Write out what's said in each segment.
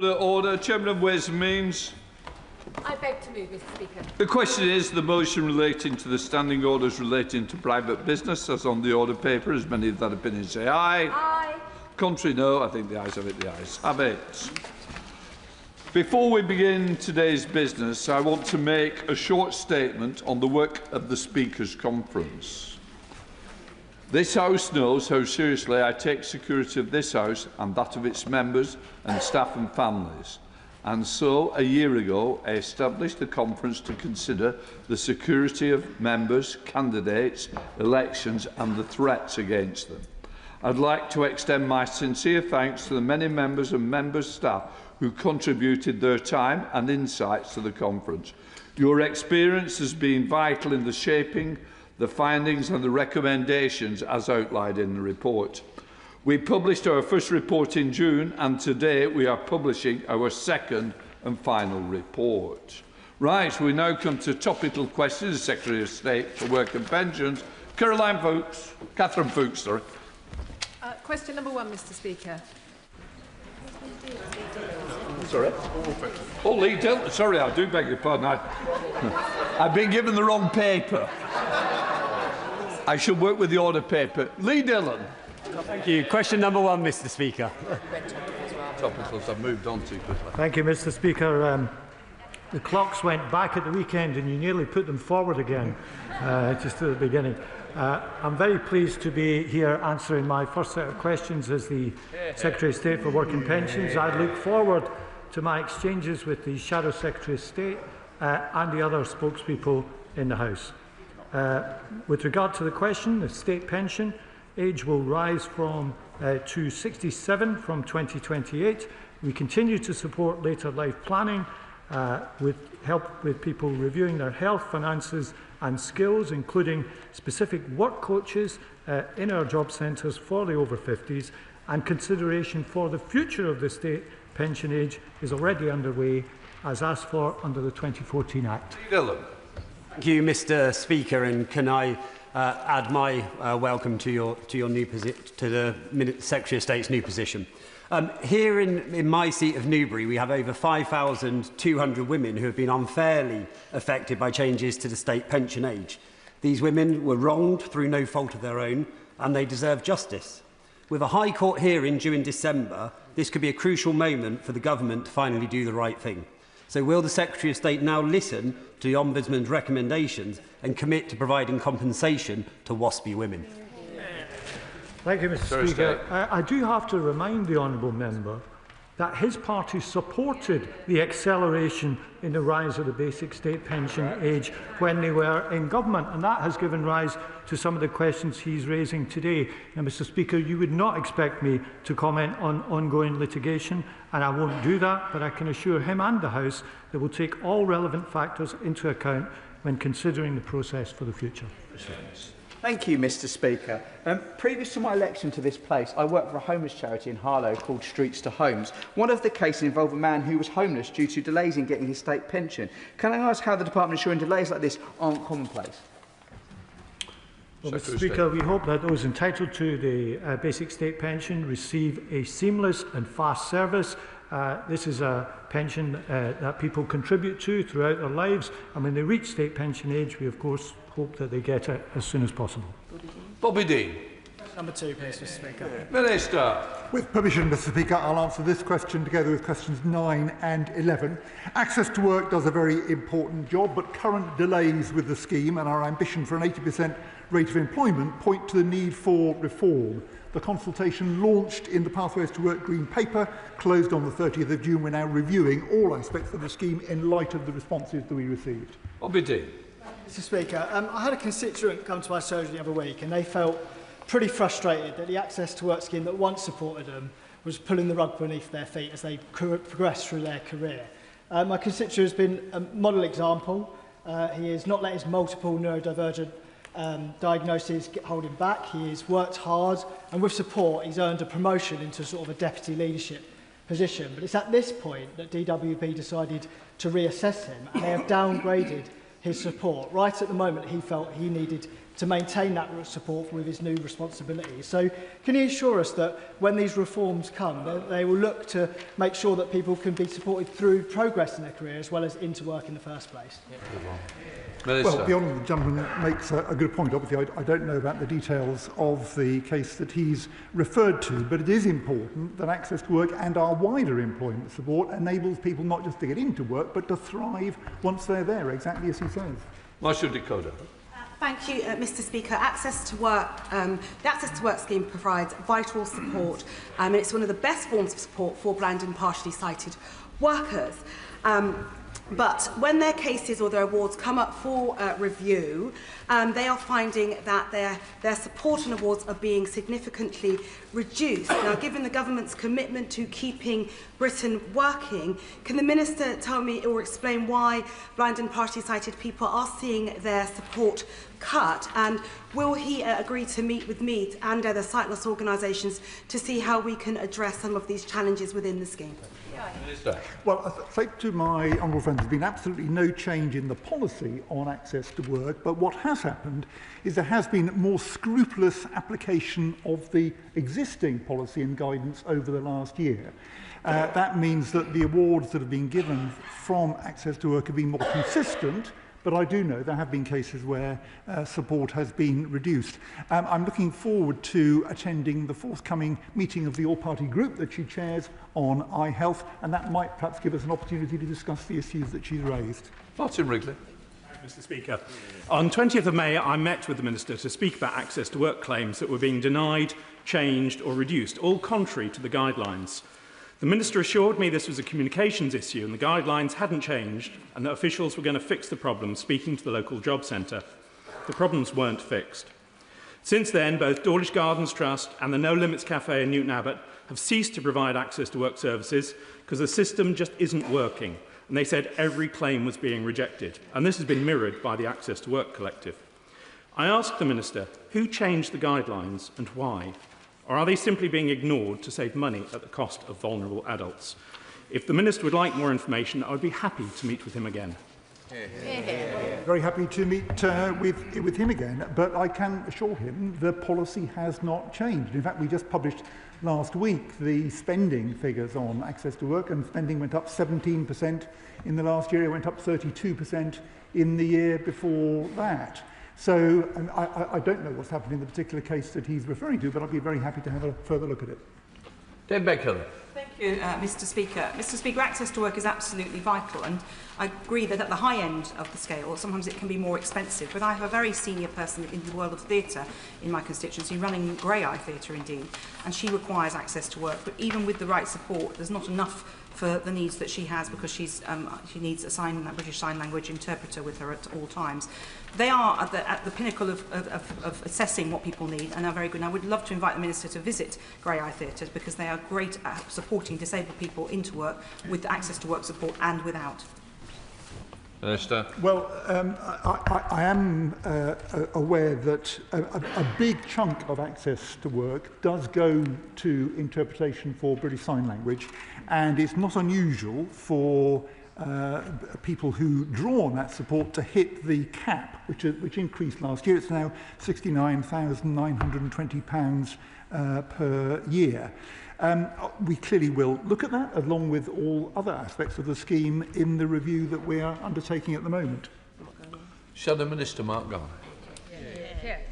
Order. Chairman of Ways and Means. I beg to move, Mr. Speaker. The question is the motion relating to the standing orders relating to private business, as on the order paper. As many that have been in say aye. Aye. Contrary, no. I think the ayes have it. The ayes have it. Before we begin today's business, I want to make a short statement on the work of the Speakers' Conference. This House knows how seriously I take security of this House and that of its members and staff and families. And so, a year ago, I established a conference to consider the security of members, candidates, elections and the threats against them. I'd like to extend my sincere thanks to the many members and members' staff who contributed their time and insights to the conference. Your experience has been vital in the shaping the findings and the recommendations as outlined in the report. We published our first report in June, and today we are publishing our second and final report. Right, we now come to topical questions. Secretary of State for Work and Pensions, Catherine Fuchs, sorry. Question number 1, Mr. Speaker. Sorry? Oh, Lee Dillon. Sorry, I do beg your pardon. I've been given the wrong paper. I should work with the order paper. Lee Dillon. Thank you. Question number 1, Mr. Speaker. Topicals I've moved on to quickly. Thank you, Mr. Speaker. The clocks went back at the weekend and you nearly put them forward again, just at the beginning. I'm very pleased to be here answering my first set of questions as the Secretary of State for Work and Pensions. I look forward to my exchanges with the Shadow Secretary of State and the other spokespeople in the House. With regard to the question, the state pension age will rise to 67 from 2028. We continue to support later life planning with help with people reviewing their health, finances and skills, including specific work coaches in our job centres for the over 50s, and consideration for the future of the state pension age is already underway as asked for under the 2014 Act. Thank you, Mr. Speaker, and can I add my welcome to your new to the Secretary of State's new position. Here in my seat of Newbury, we have over 5,200 women who have been unfairly affected by changes to the state pension age. These women were wronged through no fault of their own, and they deserve justice. With a High Court hearing due in December, this could be a crucial moment for the government to finally do the right thing. So will the Secretary of State now listen to the Ombudsman's recommendations and commit to providing compensation to WASPy women? Thank you, Mr. Speaker. I do have to remind the honourable member that his party supported the acceleration in the rise of the basic state pension age when they were in government, and that has given rise to some of the questions he's raising today. Now, Mr. Speaker, you would not expect me to comment on ongoing litigation, and I won't do that, but I can assure him and the House that we'll take all relevant factors into account when considering the process for the future. Thank you, Mr. Speaker. Previous to my election to this place, I worked for a homeless charity in Harlow called Streets to Homes. One of the cases involved a man who was homeless due to delays in getting his state pension. Can I ask how the department ensuring delays like this aren't commonplace? Well, Mr. Speaker, we hope that those entitled to the basic state pension receive a seamless and fast service. This is a pension that people contribute to throughout their lives, and when they reach state pension age, we of course hope that they get it as soon as possible. Bobby Dean. Number 2, please, Mr. Speaker. Minister. With permission, Mr. Speaker, I'll answer this question together with questions 9 and 11. Access to work does a very important job, but current delays with the scheme and our ambition for an 80% rate of employment point to the need for reform. The consultation launched in the Pathways to Work Green Paper closed on the 30th of June. We're now reviewing all aspects of the scheme in light of the responses that we received. Bobby Dean. Mr. Speaker, I had a constituent come to my surgery the other week, and they felt pretty frustrated that the Access to Work scheme that once supported them was pulling the rug beneath their feet as they progressed through their career. My constituent has been a model example. He has not let his multiple neurodivergent diagnosis hold him back. He has worked hard, and with support, he's earned a promotion into sort of a deputy leadership position. But it's at this point that DWP decided to reassess him, and they have downgraded his support. Right at the moment, he felt he needed to maintain that support with his new responsibilities. So can you assure us that when these reforms come, they will look to make sure that people can be supported through progress in their career as well as into work in the first place? Well, the honourable gentleman makes a good point. Obviously, I don't know about the details of the case that he's referred to, but it is important that access to work and our wider employment support enables people not just to get into work, but to thrive once they're there, exactly as he says. Marshal Decoder. Thank you, Mr. Speaker. Access to work, the Access to Work scheme provides vital support, and it's one of the best forms of support for blind and partially sighted workers. But when their cases or their awards come up for review, they are finding that their support and awards are being significantly reduced. Now, given the government's commitment to keeping Britain working, can the Minister tell me or explain why blind and partially sighted people are seeing their support cut? And will he agree to meet with me and other sightless organisations to see how we can address some of these challenges within the scheme? Minister. Well, I say to my honourable friends, there's been absolutely no change in the policy on access to work, but what has happened is there has been more scrupulous application of the existing policy and guidance over the last year. That means that the awards that have been given from access to work have been more consistent, but I do know there have been cases where support has been reduced. I'm looking forward to attending the forthcoming meeting of the all-party group that she chairs on eye health, and that might perhaps give us an opportunity to discuss the issues that she's raised. Martin Wrigley. Mr. Speaker. On 20th of May, I met with the Minister to speak about access to work claims that were being denied, changed or reduced, all contrary to the guidelines. The Minister assured me this was a communications issue and the guidelines hadn't changed and that officials were going to fix the problem, speaking to the local job centre. The problems weren't fixed. Since then, both Dawlish Gardens Trust and the No Limits Cafe in Newton Abbot have ceased to provide access to work services because the system just isn't working. And they said every claim was being rejected. And this has been mirrored by the Access to Work Collective. I asked the Minister, who changed the guidelines and why? Or are they simply being ignored to save money at the cost of vulnerable adults? If the Minister would like more information, I would be happy to meet with him again. Very happy to meet with him again, but I can assure him the policy has not changed. In fact, we just published last week the spending figures on access to work, and spending went up 17% in the last year. It went up 32% in the year before that. So I don't know what's happened in the particular case that he's referring to, but I'd be very happy to have a further look at it. Dave Beckham. Thank you, Mr. Speaker. Mr. Speaker, access to work is absolutely vital, and I agree that at the high end of the scale, sometimes it can be more expensive. But I have a very senior person in the world of theatre in my constituency, running Grey Eye Theatre indeed, and she requires access to work. But even with the right support, there's not enough for the needs that she has, because she needs a British Sign Language interpreter with her at all times. They are at the pinnacle of assessing what people need, and are very good. And I would love to invite the Minister to visit Grey Eye Theatres, because they are great at supporting disabled people into work with access to work support and without. Minister. Well, I am aware that a big chunk of access to work does go to interpretation for British Sign Language, and it's not unusual for people who draw on that support to hit the cap, which increased last year. It's now £69,920 per year. We clearly will look at that, along with all other aspects of the scheme, in the review that we are undertaking at the moment. Shadow Minister Mark Guy.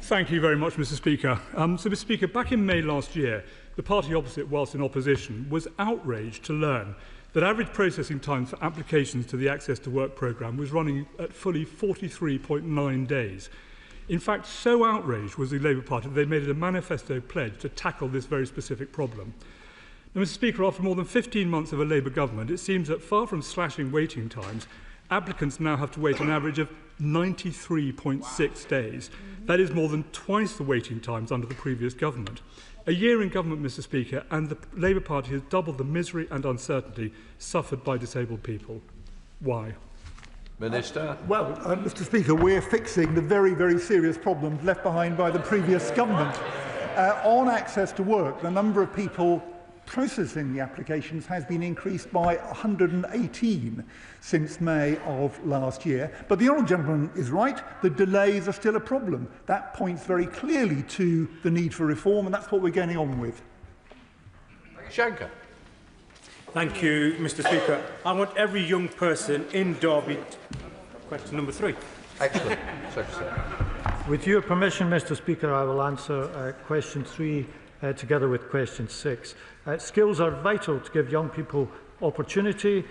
Thank you very much, Mr. Speaker. Mr. Speaker, back in May last year, the party opposite, whilst in opposition, was outraged to learn that average processing times for applications to the Access to Work programme was running at fully 43.9 days. In fact, so outraged was the Labour Party that they made it a manifesto pledge to tackle this very specific problem. Now, Mr. Speaker, after more than 15 months of a Labour government, it seems that far from slashing waiting times, applicants now have to wait an average of 93.6 days. That is more than twice the waiting times under the previous government. A year in government, Mr. Speaker, and the Labour Party has doubled the misery and uncertainty suffered by disabled people. Why? Minister. Well, Mr. Speaker, we're fixing the very, very serious problems left behind by the previous government. On access to work, the number of people processing the applications has been increased by 118 since May of last year. But the honourable gentleman is right, the delays are still a problem. That points very clearly to the need for reform, and that's what we're getting on with. Shanker. Thank you, Mr. Speaker. I want every young person in Derby. Question number 3. Excellent. Secretary. With your permission, Mr. Speaker, I will answer question 3 together with question 6. Skills are vital to give young people opportunity,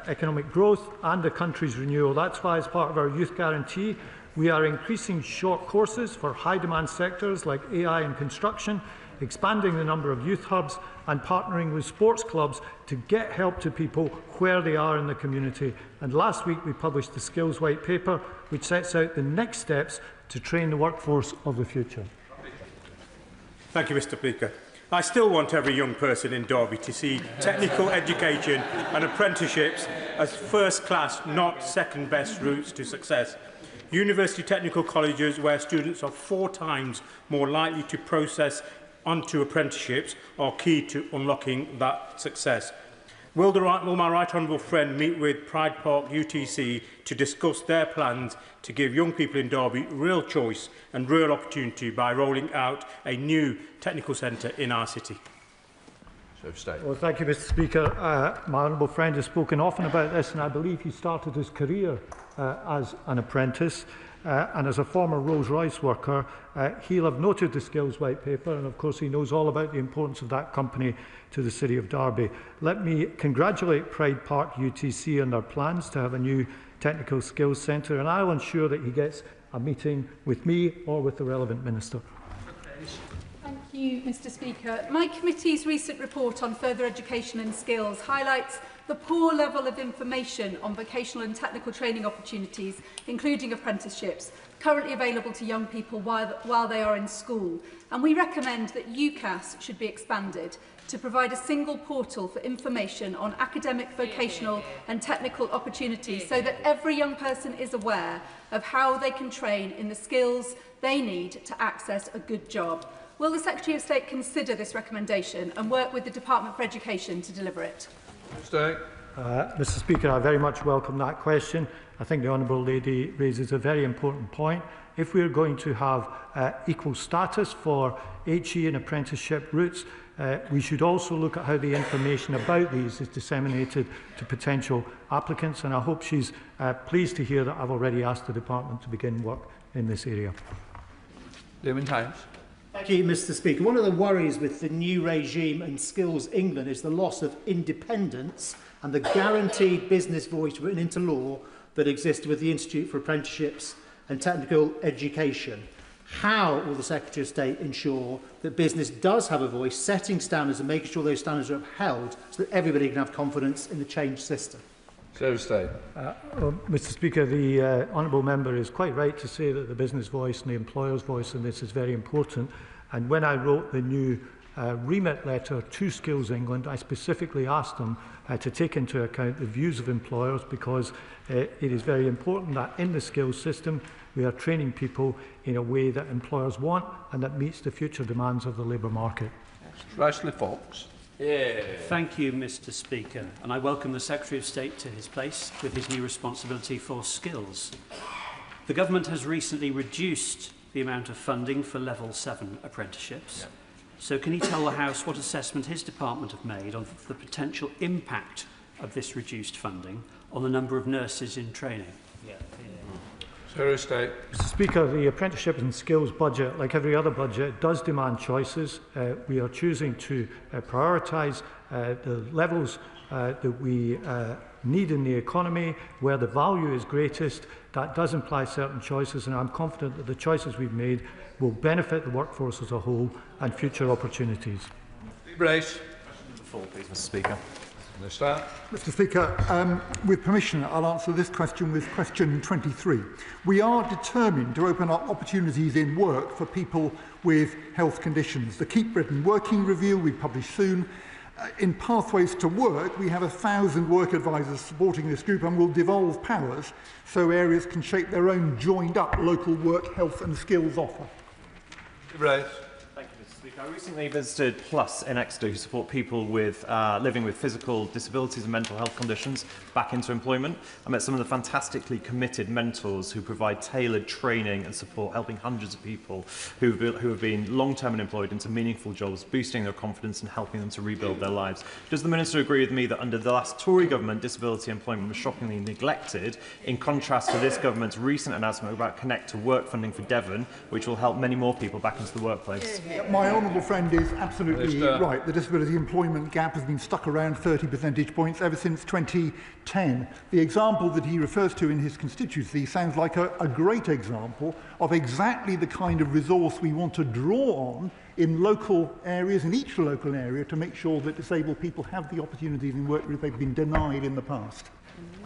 economic growth and the country's renewal. That's why, as part of our Youth Guarantee, we are increasing short courses for high-demand sectors like AI and construction, expanding the number of youth hubs and partnering with sports clubs to get help to people where they are in the community. And last week we published the Skills White Paper, which sets out the next steps to train the workforce of the future. Thank you, Mr. Speaker. I still want every young person in Derby to see technical education and apprenticeships as first-class, not second-best routes to success. University technical colleges where students are 4 times more likely to process onto apprenticeships are key to unlocking that success. Will my right honourable friend meet with Pride Park UTC to discuss their plans to give young people in Derby real choice and real opportunity by rolling out a new technical centre in our city? Well, thank you, Mr. Speaker. My honourable friend has spoken often about this, and I believe he started his career as an apprentice. And as a former Rolls-Royce worker, he'll have noted the Skills White Paper, and of course he knows all about the importance of that company to the City of Derby. Let me congratulate Pride Park UTC on their plans to have a new technical skills centre, and I'll ensure that he gets a meeting with me or with the relevant minister. Thank you, Mr. Speaker. My committee's recent report on further education and skills highlights the poor level of information on vocational and technical training opportunities, including apprenticeships, currently available to young people while they are in school. And we recommend that UCAS should be expanded to provide a single portal for information on academic, vocational and technical opportunities so that every young person is aware of how they can train in the skills they need to access a good job. Will the Secretary of State consider this recommendation and work with the Department for Education to deliver it? Mr. Speaker, I very much welcome that question. I think the Honourable Lady raises a very important point. If we are going to have equal status for HE and apprenticeship routes, we should also look at how the information about these is disseminated to potential applicants, and I hope she's pleased to hear that I've already asked the Department to begin work in this area. Thank you, Mr. Speaker. One of the worries with the new regime and Skills England is the loss of independence and the guaranteed business voice written into law that existed with the Institute for Apprenticeships and Technical Education. How will the Secretary of State ensure that business does have a voice, setting standards and making sure those standards are upheld so that everybody can have confidence in the changed system? Mr. Speaker, the honourable member is quite right to say that the business voice and the employer's voice in this is very important. And when I wrote the new remit letter to Skills England, I specifically asked them to take into account the views of employers, because it is very important that in the skills system we are training people in a way that employers want and that meets the future demands of the labour market. Ashley Fox. Yeah. Thank you, Mr. Speaker, and I welcome the Secretary of State to his place with his new responsibility for skills. The government has recently reduced the amount of funding for Level 7 apprenticeships. Yeah. So can he tell the House what assessment his department have made of the potential impact of this reduced funding on the number of nurses in training? Mr. Speaker, the apprenticeship and skills budget, like every other budget, does demand choices. We are choosing to prioritise the levels that we need in the economy, where the value is greatest. That does imply certain choices, and I'm confident that the choices we've made will benefit the workforce as a whole and future opportunities. Brace. Please, Mr. Speaker. Mr. Speaker, with permission, I'll answer this question with question 23. We are determined to open up opportunities in work for people with health conditions. The Keep Britain Working Review we publish soon. In Pathways to Work, we have 1,000 work advisors supporting this group and will devolve powers so areas can shape their own joined-up local work, health and skills offer. Thank you, Mr. Speaker. I recently visited Plus in Exeter, who support people with living with physical disabilities and mental health conditions back into employment. I met some of the fantastically committed mentors who provide tailored training and support, helping hundreds of people who have been long-term unemployed into meaningful jobs, boosting their confidence and helping them to rebuild their lives. Does the Minister agree with me that under the last Tory government, disability employment was shockingly neglected, in contrast to this government's recent announcement about Connect to Work funding for Devon, which will help many more people back into the workplace? My honourable friend is absolutely right. The disability employment gap has been stuck around 30 percentage points ever since 2010. The example that he refers to in his constituency sounds like a great example of exactly the kind of resource we want to draw on in local areas, in each local area, to make sure that disabled people have the opportunities in work that they've been denied in the past.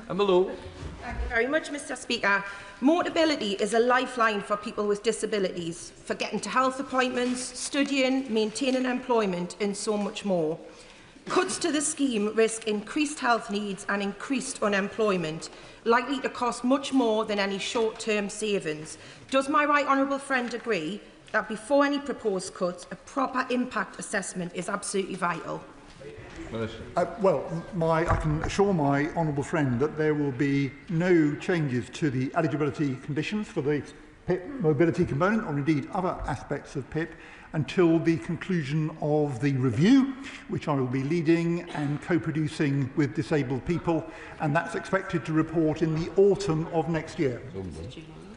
Amalou. Thank you very much, Mr. Speaker. Mobility is a lifeline for people with disabilities, for getting to health appointments, studying, maintaining employment and so much more. Cuts to the scheme risk increased health needs and increased unemployment, likely to cost much more than any short-term savings. Does my right honourable friend agree that before any proposed cuts, a proper impact assessment is absolutely vital? I can assure my honourable friend that there will be no changes to the eligibility conditions for the PIP mobility component, or indeed other aspects of PIP, until the conclusion of the review, which I will be leading and co-producing with disabled people, and that's expected to report in the autumn of next year.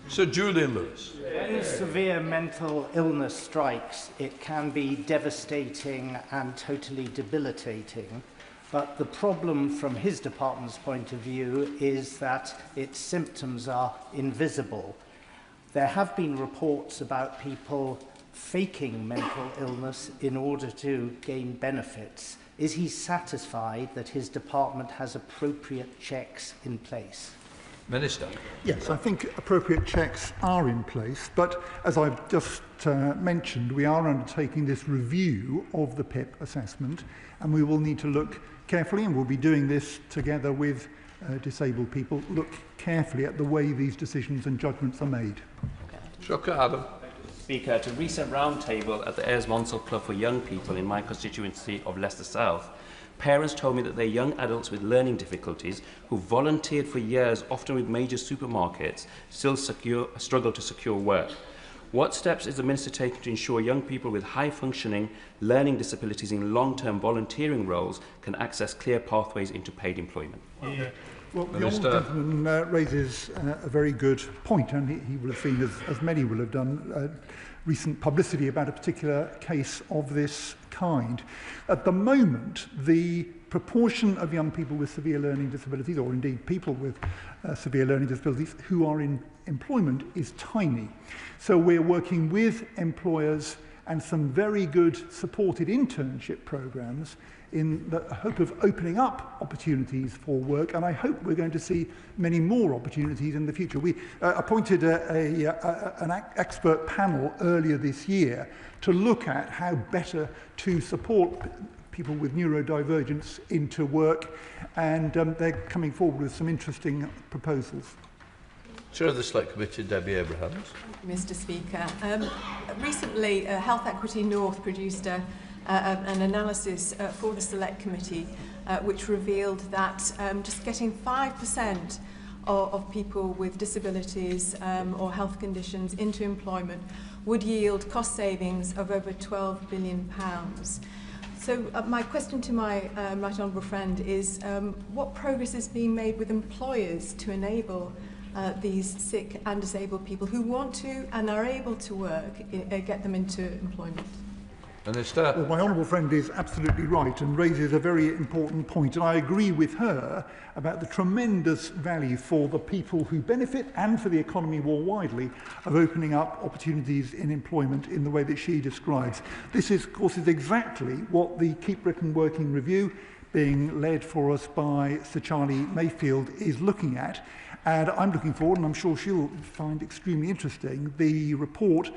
Sir Julian Lewis. When severe mental illness strikes, it can be devastating and totally debilitating. But the problem from his department's point of view is that its symptoms are invisible. There have been reports about people faking mental illness in order to gain benefits. Is he satisfied that his department has appropriate checks in place? Minister. Yes, I think appropriate checks are in place, but as I've just mentioned, we are undertaking this review of the PIP assessment, and we will need to look carefully, and we'll be doing this together with disabled people, look carefully at the way these decisions and judgments are made. Shocker Adam. Speaker, at a recent roundtable at the Ayers Monsell Club for Young People in my constituency of Leicester South, parents told me that their young adults with learning difficulties who volunteered for years, often with major supermarkets, still struggle to secure work. What steps is the Minister taking to ensure young people with high-functioning learning disabilities in long-term volunteering roles can access clear pathways into paid employment? Well, the honourable gentleman raises a very good point, and he will have seen, as many will have done, recent publicity about a particular case of this kind. At the moment, the proportion of young people with severe learning disabilities, or indeed people with severe learning disabilities who are in employment, is tiny. So we're working with employers and some very good supported internship programs in the hope of opening up opportunities for work, and I hope we're going to see many more opportunities in the future. We appointed an expert panel earlier this year to look at how better to support people with neurodivergence into work, and they're coming forward with some interesting proposals. Chair of the Select Committee, Debbie Abrahams. Mr. Speaker, recently Health Equity North produced an analysis for the Select Committee which revealed that just getting 5% of people with disabilities or health conditions into employment would yield cost savings of over £12 billion. So my question to my right honourable friend is what progress is being made with employers to enable these sick and disabled people who want to and are able to work, get them into employment? Minister. Well, my honourable friend is absolutely right and raises a very important point, and I agree with her about the tremendous value for the people who benefit and for the economy more widely of opening up opportunities in employment in the way that she describes. This, of course, is exactly what the Keep Britain Working review, being led for us by Sir Charlie Mayfield, is looking at. And I'm looking forward, and I'm sure she'll find extremely interesting, the report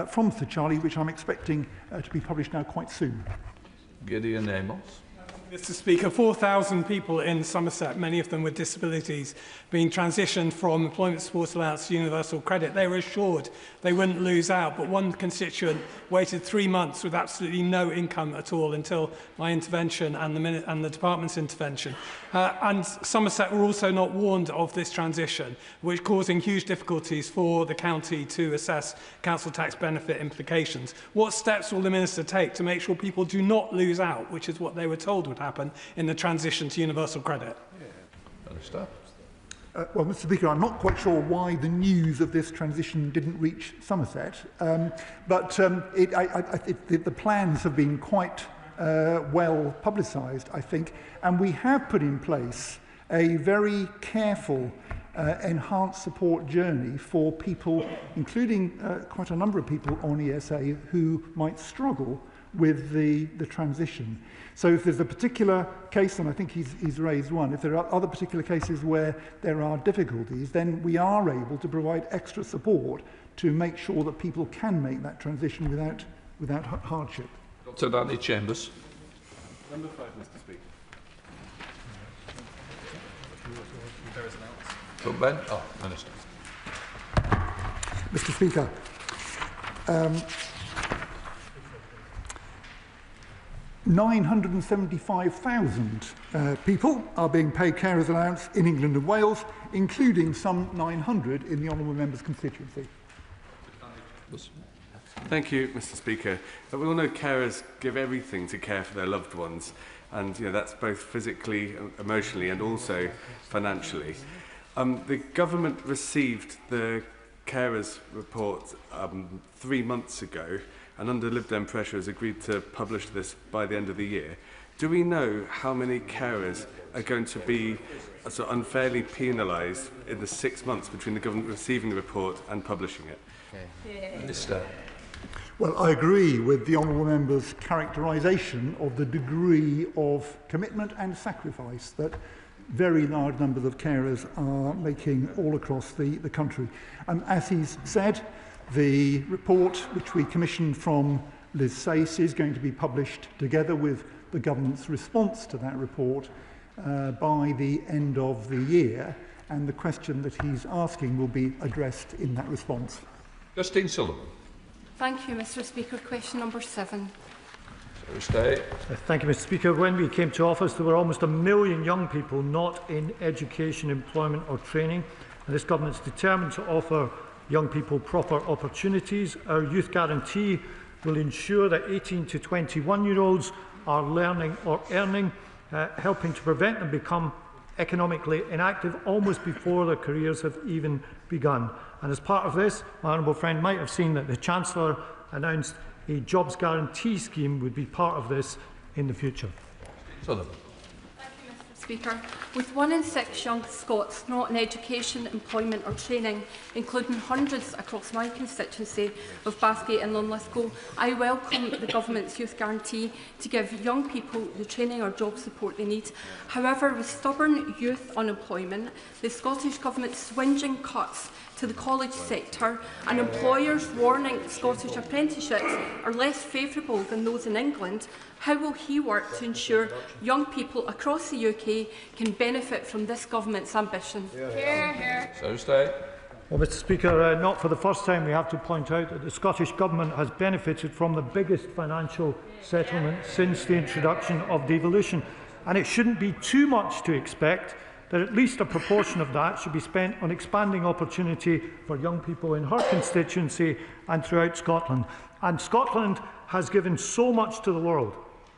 from Sir Charlie, which I'm expecting to be published now quite soon. Gideon Amos. Mr. Speaker, 4,000 people in Somerset, many of them with disabilities, being transitioned from employment support allowance to universal credit. They were assured they wouldn't lose out, but one constituent waited 3 months with absolutely no income at all until my intervention and the department's intervention. And Somerset were also not warned of this transition, which causing huge difficulties for the county to assess council tax benefit implications. What steps will the Minister take to make sure people do not lose out, which is what they were told would happen in the transition to universal credit? Well, Mr. Speaker, I'm not quite sure why the news of this transition didn't reach Somerset, but the plans have been quite well publicised, I think, and we have put in place a very careful enhanced support journey for people, including quite a number of people on ESA who might struggle with the transition. So if there's a particular case, and I think he's raised one, if there are other particular cases where there are difficulties, then we are able to provide extra support to make sure that people can make that transition without hardship. Dr. Danny Chambers. Number 5, Mr. Speaker. Ben? Oh, Minister. Mr. Speaker, 975,000 people are being paid carers allowance in England and Wales, including some 900 in the honourable member's constituency. Thank you, Mr. Speaker. We all know carers give everything to care for their loved ones, and that's both physically, emotionally, and also financially. The government received the carers report 3 months ago, and under Lib Dem pressure has agreed to publish this by the end of the year. Do we know how many carers are going to be sort of unfairly penalised in the 6 months between the government receiving the report and publishing it? Minister. Well, I agree with the honourable member's characterisation of the degree of commitment and sacrifice that very large numbers of carers are making all across the country. As he's said, the report which we commissioned from Liz Sayce is going to be published together with the government's response to that report by the end of the year, and the question that he's asking will be addressed in that response. Justine Sullivan. Thank you, Mr. Speaker. Question number 7. Thank you, Mr. Speaker. When we came to office, there were almost 1 million young people not in education, employment or training, and this government is determined to offer young people proper opportunities. Our youth guarantee will ensure that 18 to 21-year-olds are learning or earning, helping to prevent them become economically inactive almost before their careers have even begun. And as part of this, my honourable friend might have seen that the Chancellor announced a jobs guarantee scheme would be part of this in the future. Sullivan. Speaker, with 1 in 6 young Scots not in education, employment or training, including hundreds across my constituency of Bathgate and Linlithgow, I welcome the Government's Youth Guarantee to give young people the training or job support they need. However, with stubborn youth unemployment, the Scottish Government's swinging cuts to the college sector and employers warning Scottish apprenticeships are less favourable than those in England, how will he work to ensure young people across the UK can benefit from this government's ambition? So stay. Well, Mr. Speaker, not for the first time we have to point out that the Scottish Government has benefited from the biggest financial settlement since the introduction of devolution, and it shouldn't be too much to expect that at least a proportion of that should be spent on expanding opportunity for young people in her constituency and throughout Scotland. And Scotland has given so much to the world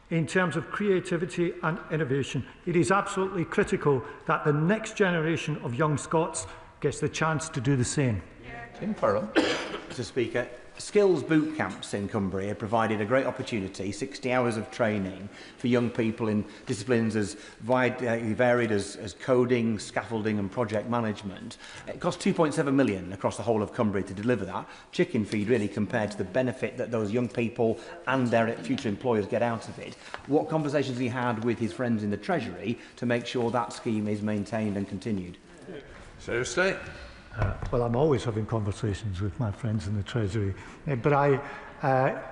in terms of creativity and innovation. It is absolutely critical that the next generation of young Scots gets the chance to do the same. Mr. Speaker, skills boot camps in Cumbria provided a great opportunity, 60 hours of training for young people in disciplines as varied as coding, scaffolding and project management. It cost 2.7 million across the whole of Cumbria to deliver that. Chicken feed really compared to the benefit that those young people and their future employers get out of it. What conversations he had with his friends in the Treasury to make sure that scheme is maintained and continued? Seriously? Well, I'm always having conversations with my friends in the Treasury, but I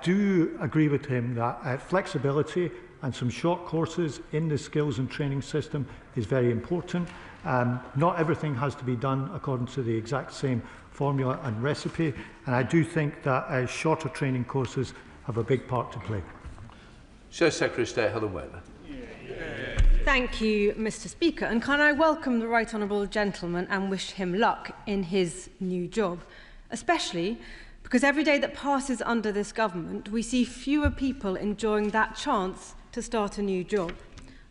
do agree with him that flexibility and some short courses in the skills and training system is very important. Not everything has to be done according to the exact same formula and recipe, and I do think that shorter training courses have a big part to play. Secretary of State Helen Wayner. Thank you, Mr. Speaker, and can I welcome the Right Honourable Gentleman and wish him luck in his new job, especially because every day that passes under this government, we see fewer people enjoying that chance to start a new job.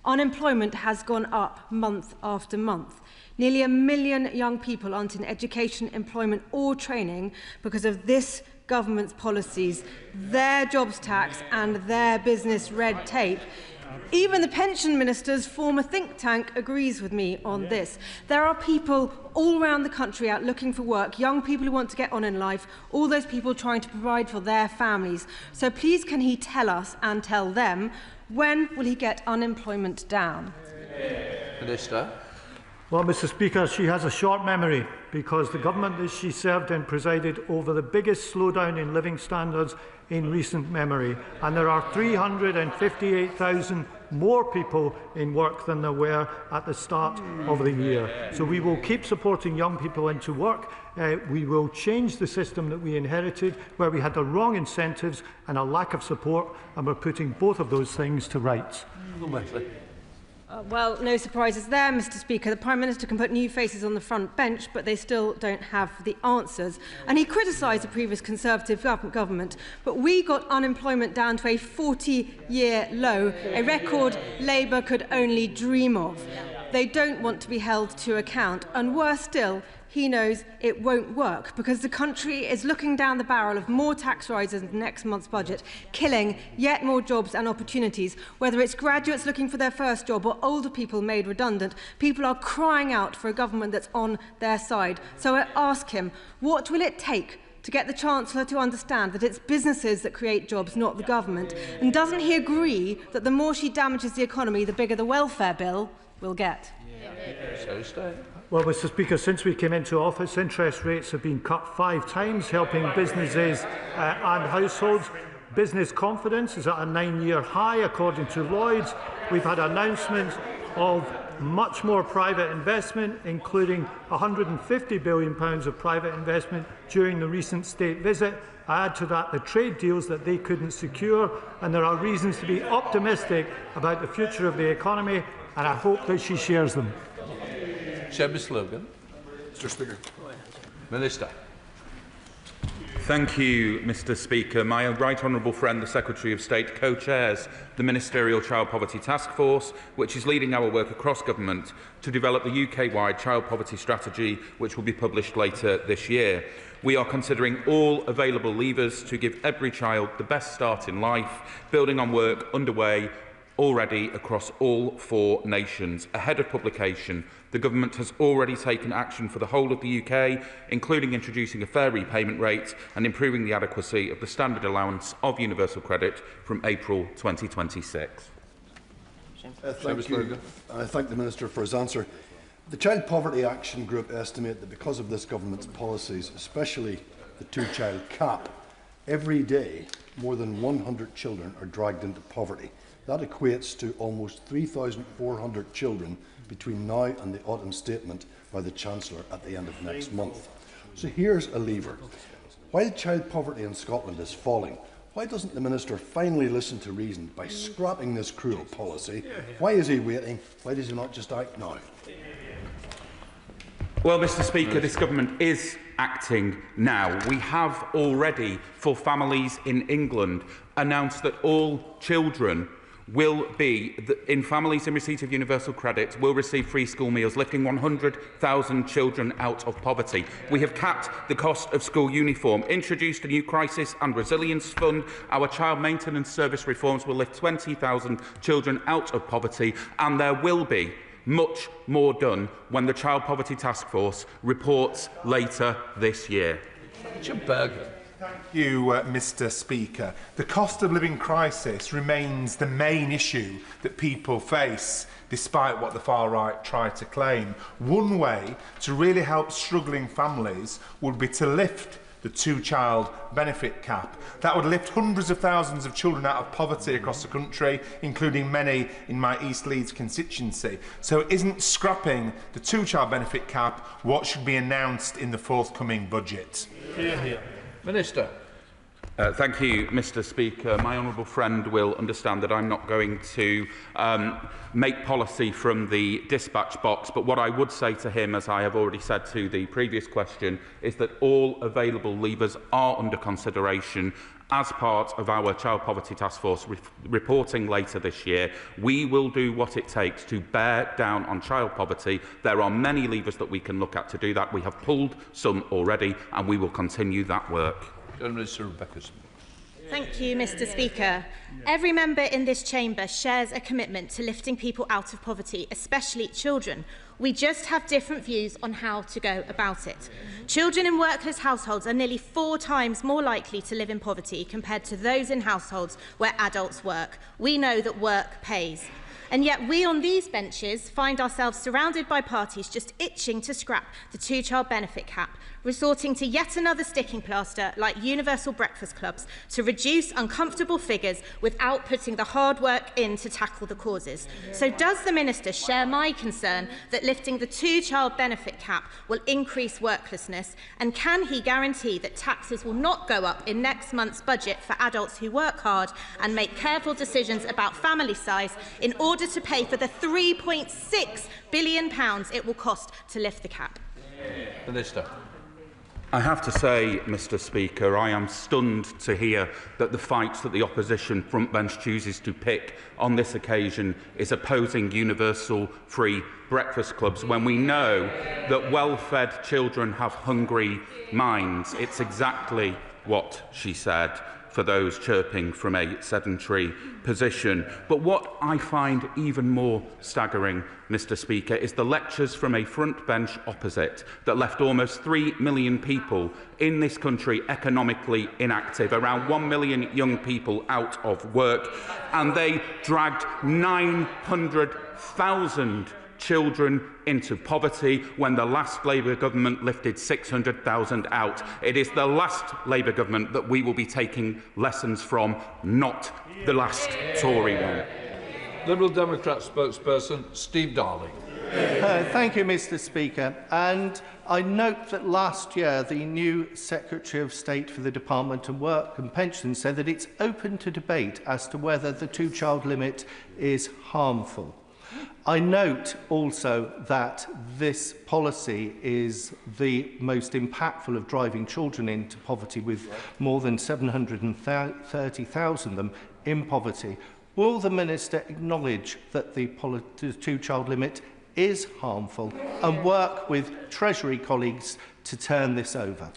Unemployment has gone up month after month. Nearly 1 million young people aren't in education, employment or training because of this government's policies, their jobs tax and their business red tape. Even the Pension Minister's former think tank agrees with me on this. There are people all around the country out looking for work, young people who want to get on in life, all those people trying to provide for their families. So please can he tell us and tell them, when will he get unemployment down? Minister. Well, Mr. Speaker, she has a short memory because the government that she served in presided over the biggest slowdown in living standards in recent memory, and there are 358,000 more people in work than there were at the start of the year. So we will keep supporting young people into work. We will change the system that we inherited, where we had the wrong incentives and a lack of support, and we're putting both of those things to rights. Well, no surprises there, Mr. Speaker. The Prime Minister can put new faces on the front bench, but they still don't have the answers. And he criticised the previous Conservative government, but we got unemployment down to a 40-year low, a record Labour could only dream of. They don't want to be held to account, and worse still, he knows it won't work because the country is looking down the barrel of more tax rises in next month's budget, killing yet more jobs and opportunities. Whether it's graduates looking for their first job or older people made redundant, people are crying out for a government that's on their side. So I ask him, what will it take to get the Chancellor to understand that it's businesses that create jobs, not the government? And doesn't he agree that the more she damages the economy, the bigger the welfare bill will get? Well, Mr. Speaker, since we came into office, interest rates have been cut 5 times, helping businesses and households. Business confidence is at a 9-year high, according to Lloyds. We've had announcements of much more private investment, including £150 billion of private investment during the recent state visit. Add to that the trade deals that they couldn't secure, and there are reasons to be optimistic about the future of the economy, and I hope that she shares them. Seamus Logan. Mr. Speaker. Minister. Thank you, Mr. Speaker. My right honourable friend, the Secretary of State, co-chairs the Ministerial Child Poverty Task Force, which is leading our work across government to develop the UK-wide child poverty strategy, which will be published later this year. We are considering all available levers to give every child the best start in life, building on work underway already across all 4 nations. Ahead of publication, the Government has already taken action for the whole of the UK, including introducing a fair repayment rate and improving the adequacy of the standard allowance of universal credit from April 2026. Thank you. I thank the Minister for his answer. The Child Poverty Action Group estimate that because of this government's policies, especially the 2-child cap, every day more than 100 children are dragged into poverty. That equates to almost 3,400 children between now and the autumn statement by the Chancellor at the end of next month. So here's a lever. While child poverty in Scotland is falling, why doesn't the Minister finally listen to reason by scrapping this cruel policy? Why is he waiting? Why does he not just act now? Well, Mr. Speaker, this government is acting now. We have already, for families in England, announced that all children will be, in families in receipt of universal credit, will receive free school meals, lifting 100,000 children out of poverty. We have capped the cost of school uniform, introduced a new crisis and resilience fund. Our child maintenance service reforms will lift 20,000 children out of poverty, and there will be much more done when the Child Poverty Task Force reports later this year. Thank you, Mr. Speaker. The cost of living crisis remains the main issue that people face, despite what the far right try to claim. One way to really help struggling families would be to lift the two-child benefit cap. That would lift hundreds of thousands of children out of poverty across the country, including many in my East Leeds constituency. So isn't scrapping the two-child benefit cap what should be announced in the forthcoming budget? Minister. Thank you, Mr. Speaker. My honourable friend will understand that I'm not going to make policy from the dispatch box, but what I would say to him, as I have already said to the previous question, is that all available levers are under consideration as part of our Child Poverty Task Force reporting later this year. We will do what it takes to bear down on child poverty. There are many levers that we can look at to do that. We have pulled some already, and we will continue that work. Thank you, Mr. Speaker. Every member in this chamber shares a commitment to lifting people out of poverty, especially children. We just have different views on how to go about it. Children in workless households are nearly 4 times more likely to live in poverty compared to those in households where adults work. We know that work pays. And yet we on these benches find ourselves surrounded by parties just itching to scrap the two-child benefit cap, resorting to yet another sticking plaster like universal breakfast clubs to reduce uncomfortable figures without putting the hard work in to tackle the causes. So does the Minister share my concern that lifting the two-child benefit cap will increase worklessness, and can he guarantee that taxes will not go up in next month's budget for adults who work hard and make careful decisions about family size in order to pay for the £3.6 billion it will cost to lift the cap? Minister. I have to say, Mr. Speaker, I am stunned to hear that the fight that the opposition frontbench chooses to pick on this occasion is opposing universal free breakfast clubs when we know that well-fed children have hungry minds. It's exactly what she said, for those chirping from a sedentary position. But what I find even more staggering, Mr. Speaker, is the lectures from a front bench opposite that left almost 3 million people in this country economically inactive, around 1 million young people out of work, and they dragged 900,000 children into poverty when the last Labour government lifted 600,000 out. It is the last Labour government that we will be taking lessons from, not the last Tory one. Liberal Democrat spokesperson Steve Darling. Thank you, Mr. Speaker. And I note that last year the new Secretary of State for the Department of Work and Pensions said that it's open to debate as to whether the two-child limit is harmful. I note also that this policy is the most impactful of driving children into poverty, with more than 730,000 of them in poverty. Will the Minister acknowledge that the two-child limit is harmful and work with Treasury colleagues to turn this over?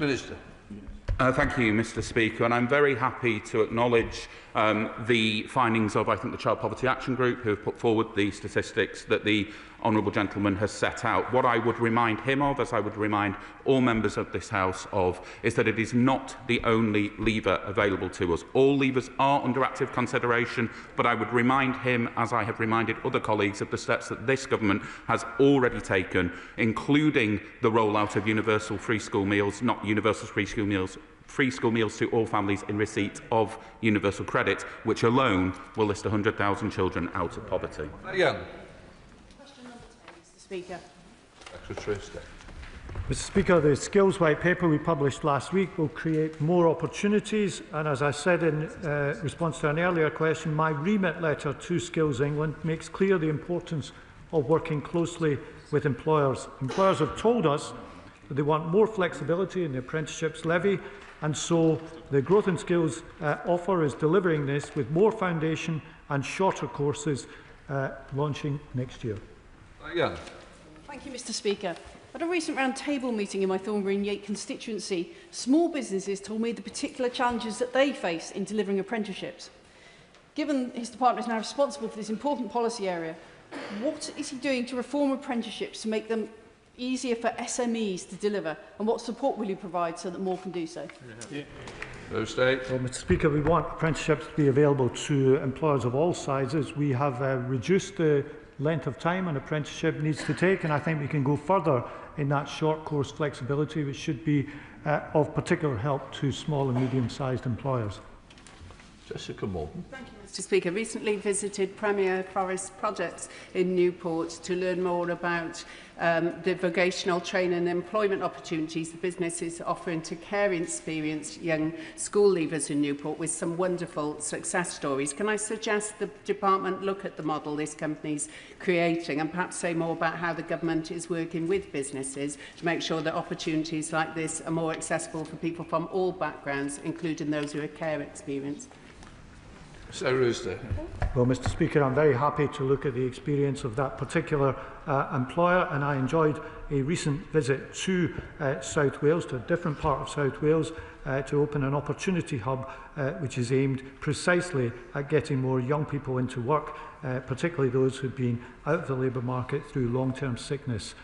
Minister. Thank you, Mr. Speaker, and I'm very happy to acknowledge the findings of, I think, the Child Poverty Action Group, who have put forward the statistics that the honourable gentleman has set out. What I would remind him of, as I would remind all members of this House of, is that it is not the only lever available to us. All levers are under active consideration, but I would remind him, as I have reminded other colleagues, of the steps that this government has already taken, including the rollout of universal free school meals, not universal free school meals to all families in receipt of universal credit, which alone will lift 100,000 children out of poverty. Again. Question number 10, Mr. Speaker. Secretary of State. Mr. Speaker, the Skills White Paper we published last week will create more opportunities, and as I said in response to an earlier question, my remit letter to Skills England makes clear the importance of working closely with employers. Employers have told us that they want more flexibility in the apprenticeships levy, and so the Growth and Skills offer is delivering this with more foundation and shorter courses launching next year. Yeah. Thank you, Mr. Speaker. At a recent round-table meeting in my Thornbury and Yate constituency, small businesses told me the particular challenges that they face in delivering apprenticeships. Given his department is now responsible for this important policy area, what is he doing to reform apprenticeships to make them easier for SMEs to deliver, and what support will you provide so that more can do so? Well, Mr. Speaker, we want apprenticeships to be available to employers of all sizes. We have reduced the length of time an apprenticeship needs to take, and I think we can go further in that short course flexibility, which should be of particular help to small and medium-sized employers. Jessica Morton. Thank you, Mr. Speaker. Recently visited Premier Forest Projects in Newport to learn more about the vocational training and employment opportunities the business is offering to care experienced young school leavers in Newport, with some wonderful success stories. Can I suggest the department look at the model this company is creating and perhaps say more about how the government is working with businesses to make sure that opportunities like this are more accessible for people from all backgrounds, including those who are care experienced? Well, Mr. Speaker, I'm very happy to look at the experience of that particular employer, and I enjoyed a recent visit to South Wales, to a different part of South Wales, to open an opportunity hub which is aimed precisely at getting more young people into work, particularly those who've been out of the labour market through long-term sickness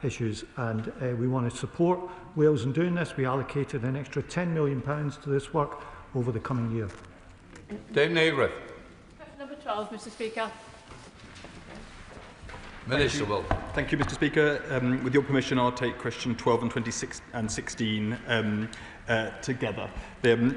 issues. And we want to support Wales in doing this. We allocated an extra £10 million to this work over the coming year. Dame Nagreth. Question number 12, Mr. Speaker. Minister will. Thank you, Mr. Speaker. With your permission, I'll take question 12 and 26 and 16 together.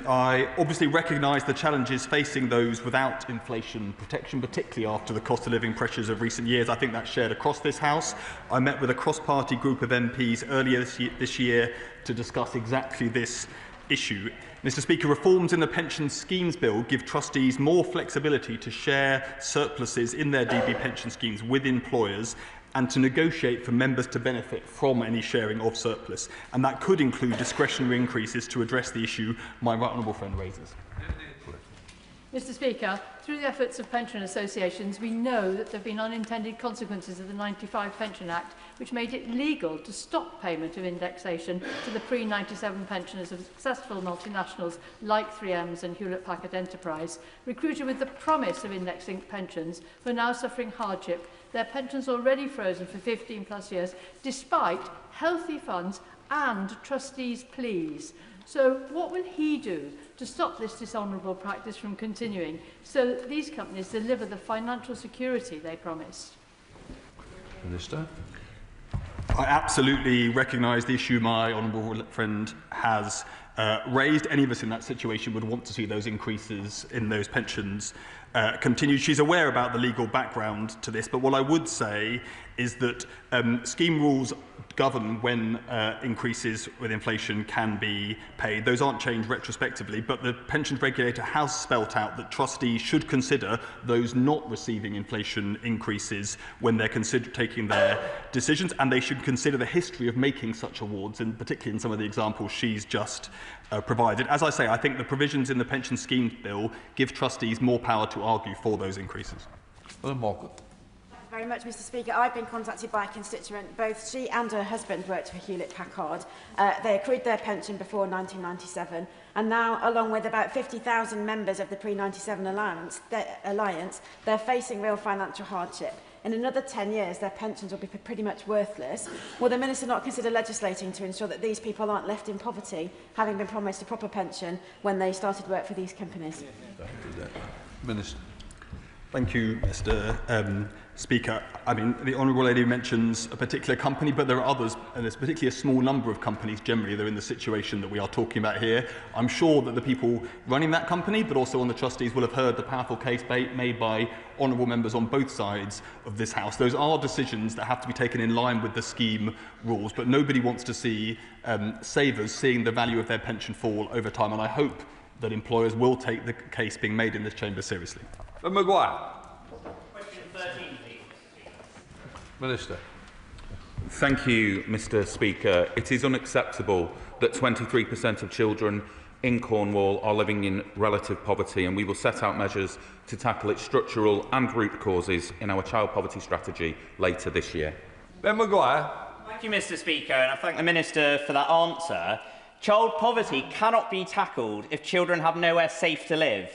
I obviously recognise the challenges facing those without inflation protection, particularly after the cost of living pressures of recent years. I think that's shared across this House. I met with a cross-party group of MPs earlier this year to discuss exactly this issue. Mr. Speaker, reforms in the Pension Schemes Bill give trustees more flexibility to share surpluses in their DB pension schemes with employers and to negotiate for members to benefit from any sharing of surplus. And that could include discretionary increases to address the issue my right honourable friend raises. Mr. Speaker, through the efforts of pension associations, we know that there have been unintended consequences of the 95 Pension Act, which made it legal to stop payment of indexation to the pre-97 pensioners of successful multinationals like 3M's and Hewlett-Packard Enterprise, recruited with the promise of indexing pensions, who are now suffering hardship, their pensions already frozen for 15+ years, despite healthy funds and trustees' pleas. So what will he do to stop this dishonourable practice from continuing so that these companies deliver the financial security they promised? Minister. I absolutely recognise the issue my honourable friend has raised. Any of us in that situation would want to see those increases in those pensions continued. She's aware about the legal background to this, but what I would say is that scheme rules govern when increases with inflation can be paid. Those aren't changed retrospectively, but the pensions regulator has spelt out that trustees should consider those not receiving inflation increases when they're taking their decisions, and they should consider the history of making such awards, and particularly in some of the examples she's just provided. As I say, I think the provisions in the Pension Schemes Bill give trustees more power to argue for those increases. Thank you very much, Mr. Speaker. I've been contacted by a constituent. Both she and her husband worked for Hewlett-Packard. They accrued their pension before 1997, and now, along with about 50,000 members of the pre-97 alliance, they're facing real financial hardship. In another 10 years, their pensions will be pretty much worthless. Will the Minister not consider legislating to ensure that these people aren't left in poverty, having been promised a proper pension when they started work for these companies? Minister. Thank you, Mr. Speaker. I mean, the Honourable Lady mentions a particular company, but there are others, and there's particularly a small number of companies generally that are in the situation that we are talking about here. I'm sure that the people running that company, but also on the trustees, will have heard the powerful case made by honourable members on both sides of this House. Those are decisions that have to be taken in line with the scheme rules, but nobody wants to see savers seeing the value of their pension fall over time, and I hope that employers will take the case being made in this chamber seriously. Maguire. Minister. Thank you, Mr. Speaker. It is unacceptable that 23% of children in Cornwall are living in relative poverty, and we will set out measures to tackle its structural and root causes in our child poverty strategy later this year. Ben Maguire. Thank you, Mr. Speaker, and I thank the Minister for that answer. Child poverty cannot be tackled if children have nowhere safe to live.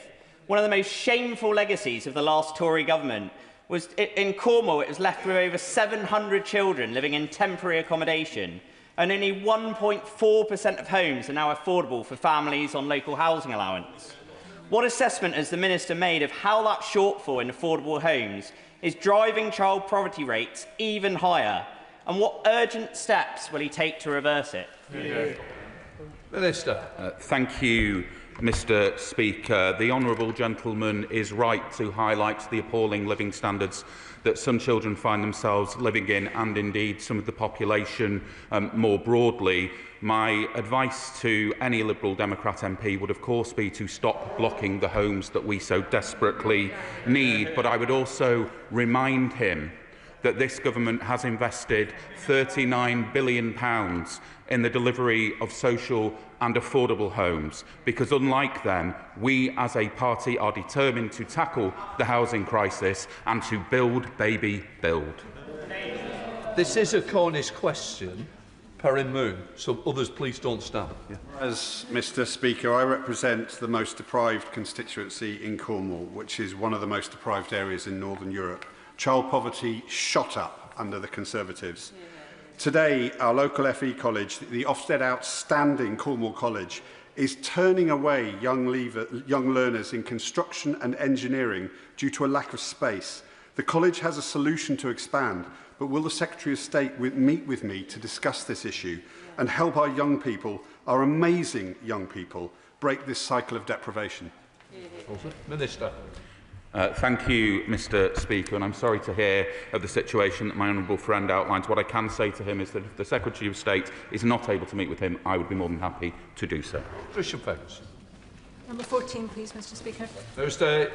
One of the most shameful legacies of the last Tory government was in Cornwall. It was left with over 700 children living in temporary accommodation, and only 1.4% of homes are now affordable for families on local housing allowance. What assessment has the Minister made of how that shortfall in affordable homes is driving child poverty rates even higher? And what urgent steps will he take to reverse it? Minister. Thank you, Mr Speaker. The honourable gentleman is right to highlight the appalling living standards that some children find themselves living in, and indeed some of the population more broadly. My advice to any Liberal Democrat MP would of course be to stop blocking the homes that we so desperately need, but I would also remind him that this government has invested £39 billion in the delivery of social and affordable homes, because unlike them, we as a party are determined to tackle the housing crisis and to build, baby, build. This is a Cornish question. Perrin Moon. So others, please don't stand. Yeah. As Mr Speaker, I represent the most deprived constituency in Cornwall, which is one of the most deprived areas in Northern Europe. Child poverty shot up under the Conservatives. Today, our local FE college, the Ofsted outstanding Cornwall College, is turning away young learners in construction and engineering due to a lack of space. The college has a solution to expand, but will the Secretary of State meet with me to discuss this issue and help our young people, our amazing young people, break this cycle of deprivation? Minister. Thank you, Mr Speaker, and I'm sorry to hear of the situation that my honourable friend outlines. What I can say to him is that if the Secretary of State is not able to meet with him, I would be more than happy to do so. Patricia Ferguson. Number 14, please, Mr Speaker. Thursday.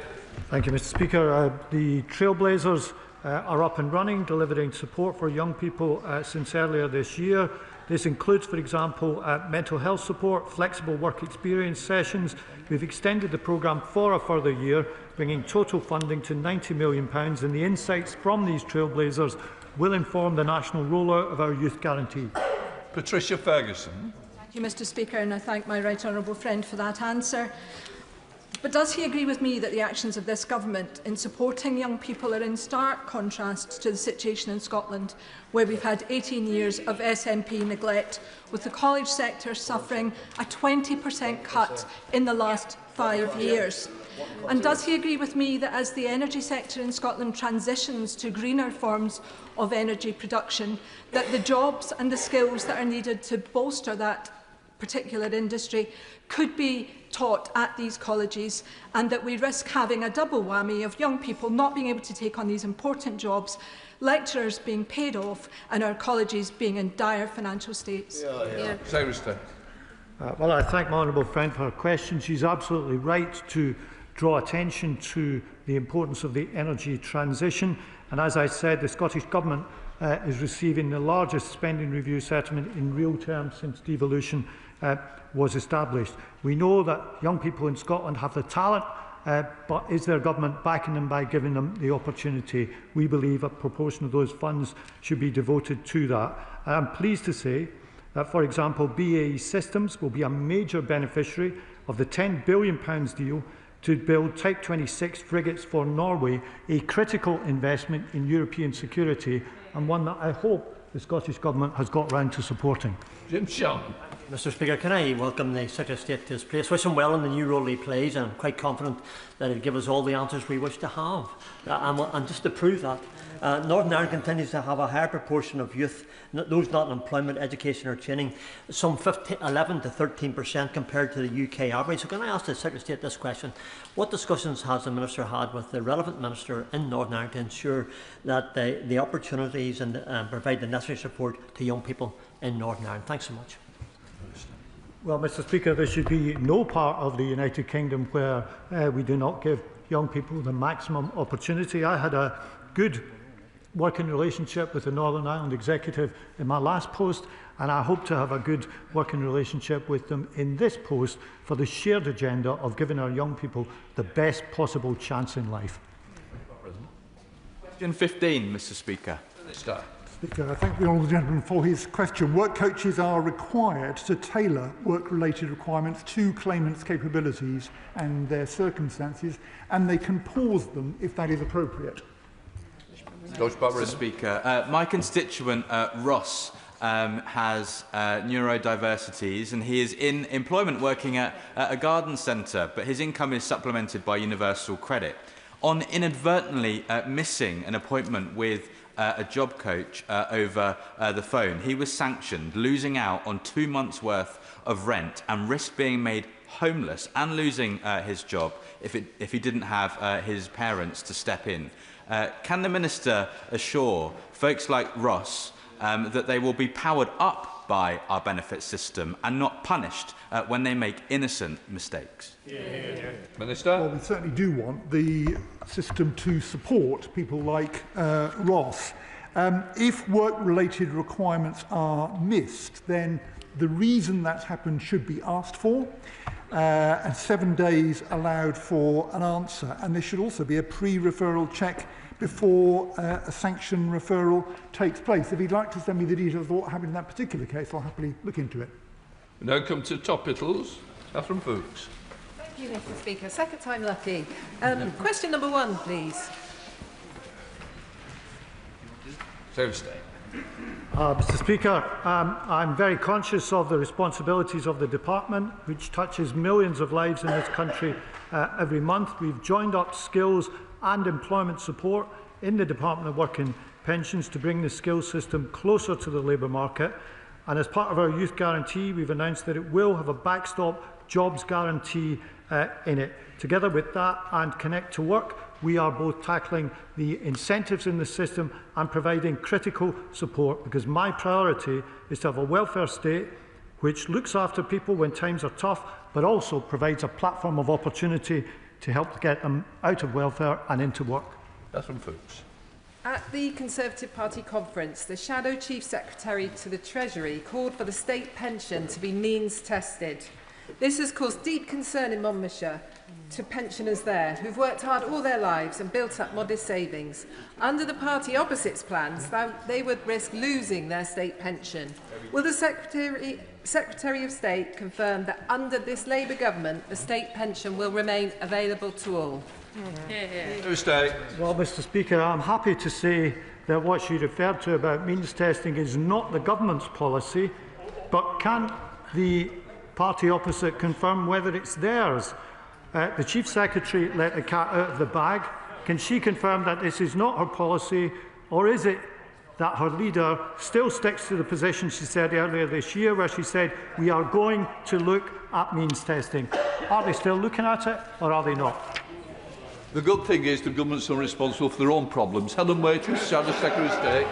Thank you, Mr Speaker. The Trailblazers are up and running, delivering support for young people since earlier this year. This includes, for example, mental health support, flexible work experience sessions. We've extended the programme for a further year, bringing total funding to £90 million, and the insights from these Trailblazers will inform the national rollout of our Youth Guarantee. Patricia Ferguson. Thank you, Mr Speaker, and I thank my right honourable friend for that answer. But does he agree with me that the actions of this government in supporting young people are in stark contrast to the situation in Scotland, where we've had 18 years of SNP neglect, with the college sector suffering a 20% cut in the last 5 years? And does he agree with me that as the energy sector in Scotland transitions to greener forms of energy production, that the jobs and the skills that are needed to bolster that particular industry could be taught at these colleges, and that we risk having a double whammy of young people not being able to take on these important jobs, lecturers being paid off, and our colleges being in dire financial states? Well, I thank my honourable friend for her question. She's absolutely right to draw attention to the importance of the energy transition. And as I said, the Scottish Government is receiving the largest spending review settlement in real terms since devolution was established. We know that young people in Scotland have the talent, but is their government backing them by giving them the opportunity? We believe a proportion of those funds should be devoted to that. And I'm pleased to say that, for example, BAE Systems will be a major beneficiary of the £10 billion deal to build Type 26 frigates for Norway, a critical investment in European security, and one that I hope the Scottish Government has got round to supporting. Jim Shaw. Mr Speaker, can I welcome the Secretary of State to his place? Wish him well in the new role he plays, and I'm quite confident that he'll give us all the answers we wish to have. And just to prove that, Northern Ireland continues to have a higher proportion of youth, those not in employment, education or training, some 11 to 13% compared to the UK average. So can I ask the Secretary of State this question? What discussions has the Minister had with the relevant Minister in Northern Ireland to ensure that the opportunities and provide the necessary support to young people in Northern Ireland? Thanks so much. Well, Mr Speaker, there should be no part of the United Kingdom where we do not give young people the maximum opportunity. I had a good working relationship with the Northern Ireland Executive in my last post, and I hope to have a good working relationship with them in this post for the shared agenda of giving our young people the best possible chance in life. Question 15, Mr Speaker. Speaker, I thank the honourable gentleman for his question. Work coaches are required to tailor work-related requirements to claimants' capabilities and their circumstances, and they can pause them if that is appropriate. Mr Speaker, my constituent Ross has neurodiversities, and he is in employment working at a garden centre, but his income is supplemented by universal credit. On inadvertently missing an appointment with a job coach over the phone, he was sanctioned, losing out on 2 months' worth of rent and risked being made homeless and losing his job if he didn't have his parents to step in. Can the Minister assure folks like Ross that they will be powered up by our benefits system and not punished when they make innocent mistakes? Minister? Well, we certainly do want the system to support people like Ross. If work-related requirements are missed, then the reason that's happened should be asked for, and 7 days allowed for an answer. And there should also be a pre-referral check before a sanction referral takes place. If he'd like to send me the details of what happened in that particular case, I'll happily look into it. We now come to Topicals. Catherine Fuchs. Thank you, Mr. Speaker. Second time lucky. Question number 1, please. Thursday. Mr. Speaker, I'm very conscious of the responsibilities of the department, which touches millions of lives in this country every month. We've joined up skills and employment support in the Department of Work and Pensions to bring the skills system closer to the labour market. And as part of our youth guarantee, we've announced that it will have a backstop jobs guarantee in it. Together with that and Connect to Work, we are both tackling the incentives in the system and providing critical support, because my priority is to have a welfare state which looks after people when times are tough, but also provides a platform of opportunity to help get them out of welfare and into work. That's from Fuchs. At the Conservative Party conference, the Shadow Chief Secretary to the Treasury called for the state pension to be means tested. This has caused deep concern in Monmouthshire to pensioners there who've worked hard all their lives and built up modest savings. Under the party opposite's plans, they would risk losing their state pension. Will the Secretary of State confirm that under this Labour government, the state pension will remain available to all? Well, Mr. Speaker, I'm happy to say that what she referred to about means testing is not the government's policy, but can the party opposite confirm whether it's theirs? The Chief Secretary let the cat out of the bag. Can she confirm that this is not her policy, or is it that her leader still sticks to the position she said earlier this year, where she said, we are going to look at means testing? Are they still looking at it, or are they not? The good thing is the government's not responsible for their own problems. Helen Waitress, Shadow Secretary of State.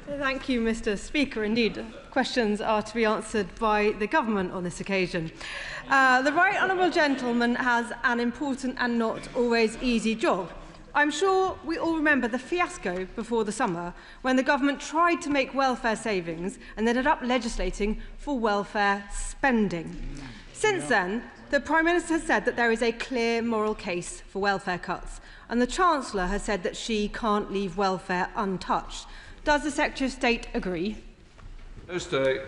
Thank you, Mr. Speaker. Indeed, questions are to be answered by the government on this occasion. The Right Honourable Gentleman has an important and not always easy job. I'm sure we all remember the fiasco before the summer when the government tried to make welfare savings and ended up legislating for welfare spending. Since then, the Prime Minister has said that there is a clear moral case for welfare cuts, and the Chancellor has said that she can't leave welfare untouched. Does the Secretary of State agree? Thursday.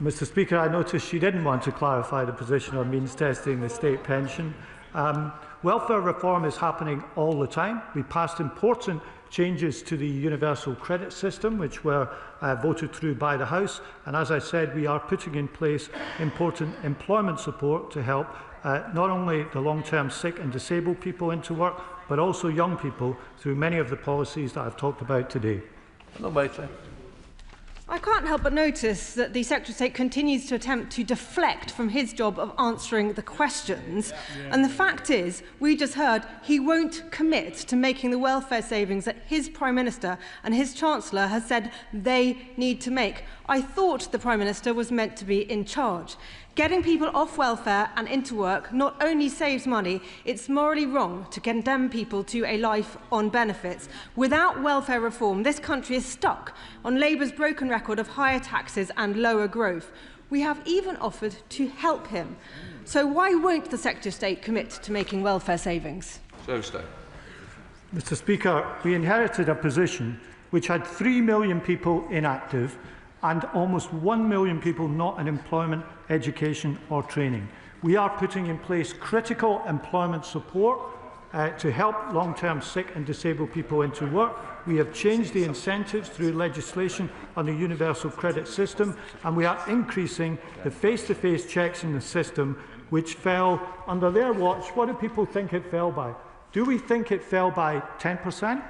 Mr. Speaker, I noticed she didn't want to clarify the position on means testing the state pension. Welfare reform is happening all the time. We passed important changes to the universal credit system, which were voted through by the House. And as I said, we are putting in place important employment support to help not only the long-term sick and disabled people into work, but also young people through many of the policies that I've talked about today. I can't help but notice that the Secretary of State continues to attempt to deflect from his job of answering the questions. And the fact is, we just heard he won't commit to making the welfare savings that his Prime Minister and his Chancellor has said they need to make. I thought the Prime Minister was meant to be in charge. Getting people off welfare and into work not only saves money, it's morally wrong to condemn people to a life on benefits. Without welfare reform, this country is stuck on Labour's broken record of higher taxes and lower growth. We have even offered to help him. So why won't the Secretary of State commit to making welfare savings? Thursday. Mr. Speaker, we inherited a position which had 3 million people inactive and almost 1 million people not in employment, education or training. We are putting in place critical employment support to help long-term sick and disabled people into work. We have changed the incentives through legislation on the universal credit system, and we are increasing the face-to-face checks in the system, which fell under their watch. What do people think it fell by? Do we think it fell by 10%?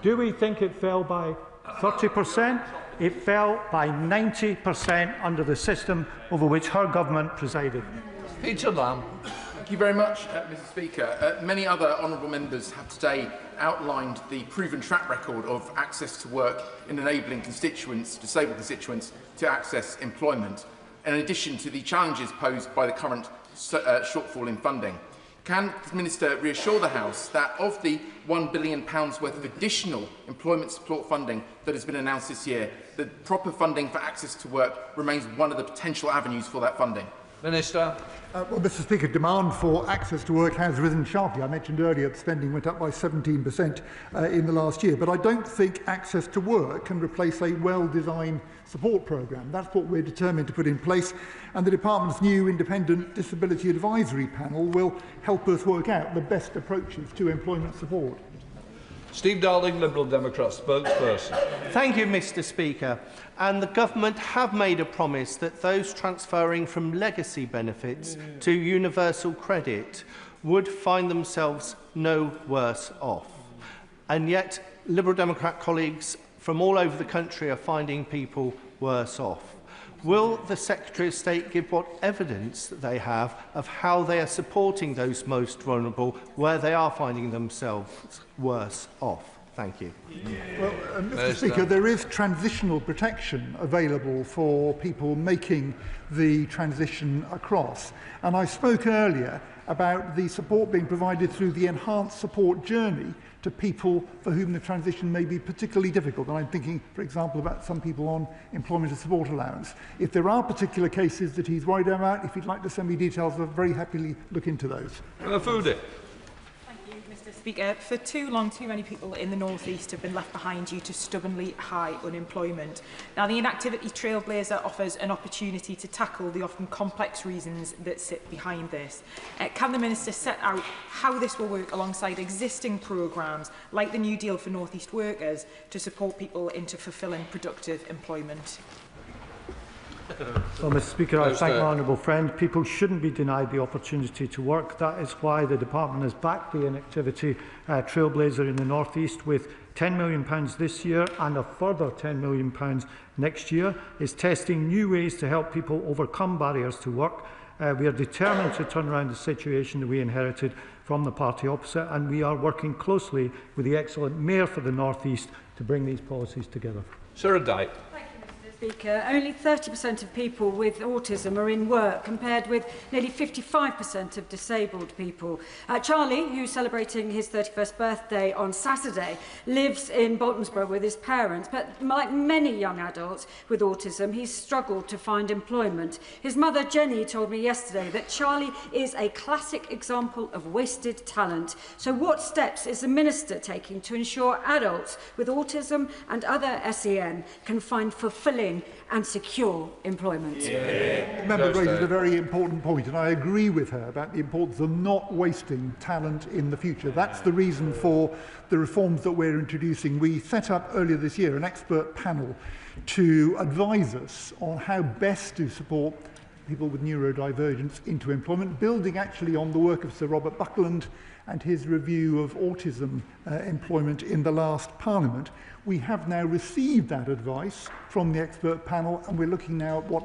Do we think it fell by 30%? It fell by 90% under the system over which her government presided. Peter Lamb. Thank you very much, Mr Speaker. Many other honourable members have today outlined the proven track record of access to work in enabling constituents, disabled constituents, to access employment, in addition to the challenges posed by the current shortfall in funding. Can the Minister reassure the House that of the £1 billion worth of additional employment support funding that has been announced this year, the proper funding for access to work remains one of the potential avenues for that funding? Minister. Well, Mr Speaker, demand for access to work has risen sharply. I mentioned earlier that spending went up by 17% in the last year, but I don't think access to work can replace a well-designed support programme. That's what we're determined to put in place, and the Department's new independent disability advisory panel will help us work out the best approaches to employment support. Steve Darling, Liberal Democrat spokesperson. Thank you, Mr Speaker. And the Government have made a promise that those transferring from legacy benefits to universal credit would find themselves no worse off. And yet, Liberal Democrat colleagues from all over the country are finding people worse off. Will the Secretary of State give what evidence that they have of how they are supporting those most vulnerable where they are finding themselves worse off? Thank you. Well, Mr Speaker, there is transitional protection available for people making the transition across. And I spoke earlier about the support being provided through the enhanced support journey to people for whom the transition may be particularly difficult. And I'm thinking, for example, about some people on employment and support allowance. If there are particular cases that he's worried about, if he'd like to send me details, I'll very happily look into those. Foodie. Mr Speaker, for too long, too many people in the North East have been left behind due to stubbornly high unemployment. Now, the Inactivity Trailblazer offers an opportunity to tackle the often complex reasons that sit behind this. Can the Minister set out how this will work alongside existing programmes like the New Deal for North East workers to support people into fulfilling productive employment? Well, Mr Speaker, I thank my honourable friend. People shouldn't be denied the opportunity to work. That is why the Department has backed the Inactivity Trailblazer in the North East with £10 million this year and a further £10 million next year. Is testing new ways to help people overcome barriers to work. We are determined to turn around the situation that we inherited from the party opposite, and we are working closely with the excellent Mayor for the North East to bring these policies together. Sarah Dyke. Speaker, only 30% of people with autism are in work, compared with nearly 55% of disabled people. Charlie, who's celebrating his 31st birthday on Saturday, lives in Boltonsborough with his parents, but like many young adults with autism, he's struggled to find employment. His mother, Jenny, told me yesterday that Charlie is a classic example of wasted talent. So what steps is the Minister taking to ensure adults with autism and other SEN can find fulfilling and secure employment? The member raises a very important point, and I agree with her about the importance of not wasting talent in the future. That's the reason for the reforms that we're introducing. We set up earlier this year an expert panel to advise us on how best to support people with neurodivergence into employment, building actually on the work of Sir Robert Buckland and his review of autism employment in the last Parliament. We have now received that advice from the expert panel, and we're looking now at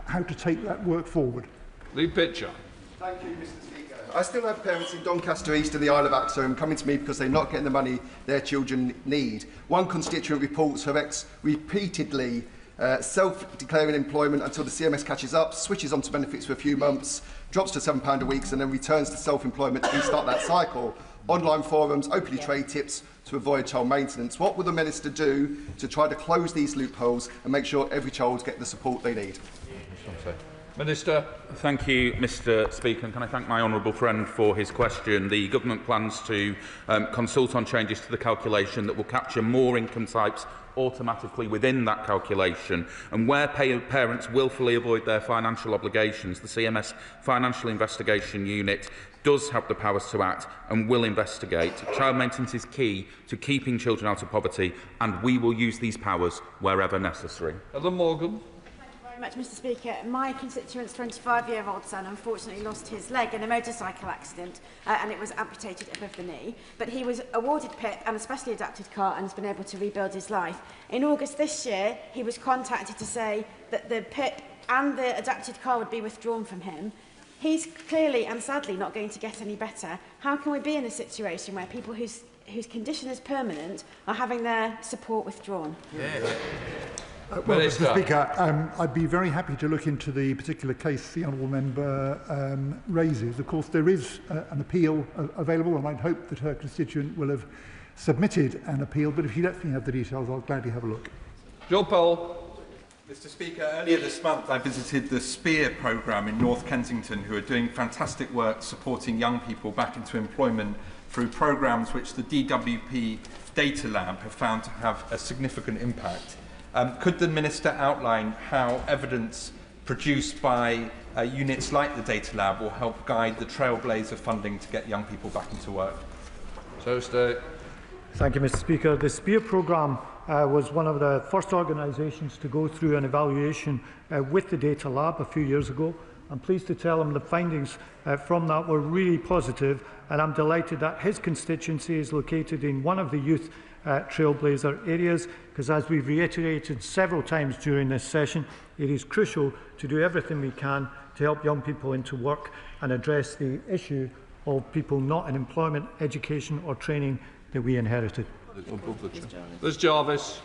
how to take that work forward. Lee Pitcher. Thank you, Mr Speaker. I still have parents in Doncaster East and the Isle of Axholme coming to me because they're not getting the money their children need. One constituent reports her ex repeatedly self-declaring employment until the CMS catches up, switches onto benefits for a few months, drops to £7 a week, and then returns to self-employment to restart that cycle. Online forums, openly trade tips to avoid child maintenance. What will the Minister do to try to close these loopholes and make sure every child gets the support they need? Minister. Thank you, Mr Speaker. And can I thank my honourable friend for his question? The Government plans to consult on changes to the calculation that will capture more income types automatically within that calculation, and where parents willfully avoid their financial obligations, the CMS Financial Investigation Unit does have the powers to act and will investigate. Child maintenance is key to keeping children out of poverty, and we will use these powers wherever necessary. Ellen Morgan. Very much, Mr Speaker. My constituent's 25-year-old son unfortunately lost his leg in a motorcycle accident and it was amputated above the knee. But he was awarded PIP and a specially adapted car and has been able to rebuild his life. In August this year, he was contacted to say that the PIP and the adapted car would be withdrawn from him. He's clearly and sadly not going to get any better. How can we be in a situation where people whose condition is permanent are having their support withdrawn? Well, Mr Speaker, I'd be very happy to look into the particular case the honourable member raises. Of course, there is an appeal available, and I'd hope that her constituent will have submitted an appeal. But if she lets me have the details, I'll gladly have a look. Joe Powell. Mr Speaker, earlier this month I visited the SPEAR programme in North Kensington, who are doing fantastic work supporting young people back into employment through programmes which the DWP Data Lab have found to have a significant impact. Could the Minister outline how evidence produced by units like the Data Lab will help guide the trailblazer funding to get young people back into work? Thank you, Mr Speaker. The SPEAR programme was one of the first organisations to go through an evaluation with the Data Lab a few years ago. I'm pleased to tell him the findings from that were really positive, and I'm delighted that his constituency is located in one of the youth trailblazer areas, because as we've reiterated several times during this session, it is crucial to do everything we can to help young people into work and address the issue of people not in employment, education or training that we inherited. Liz Jarvis.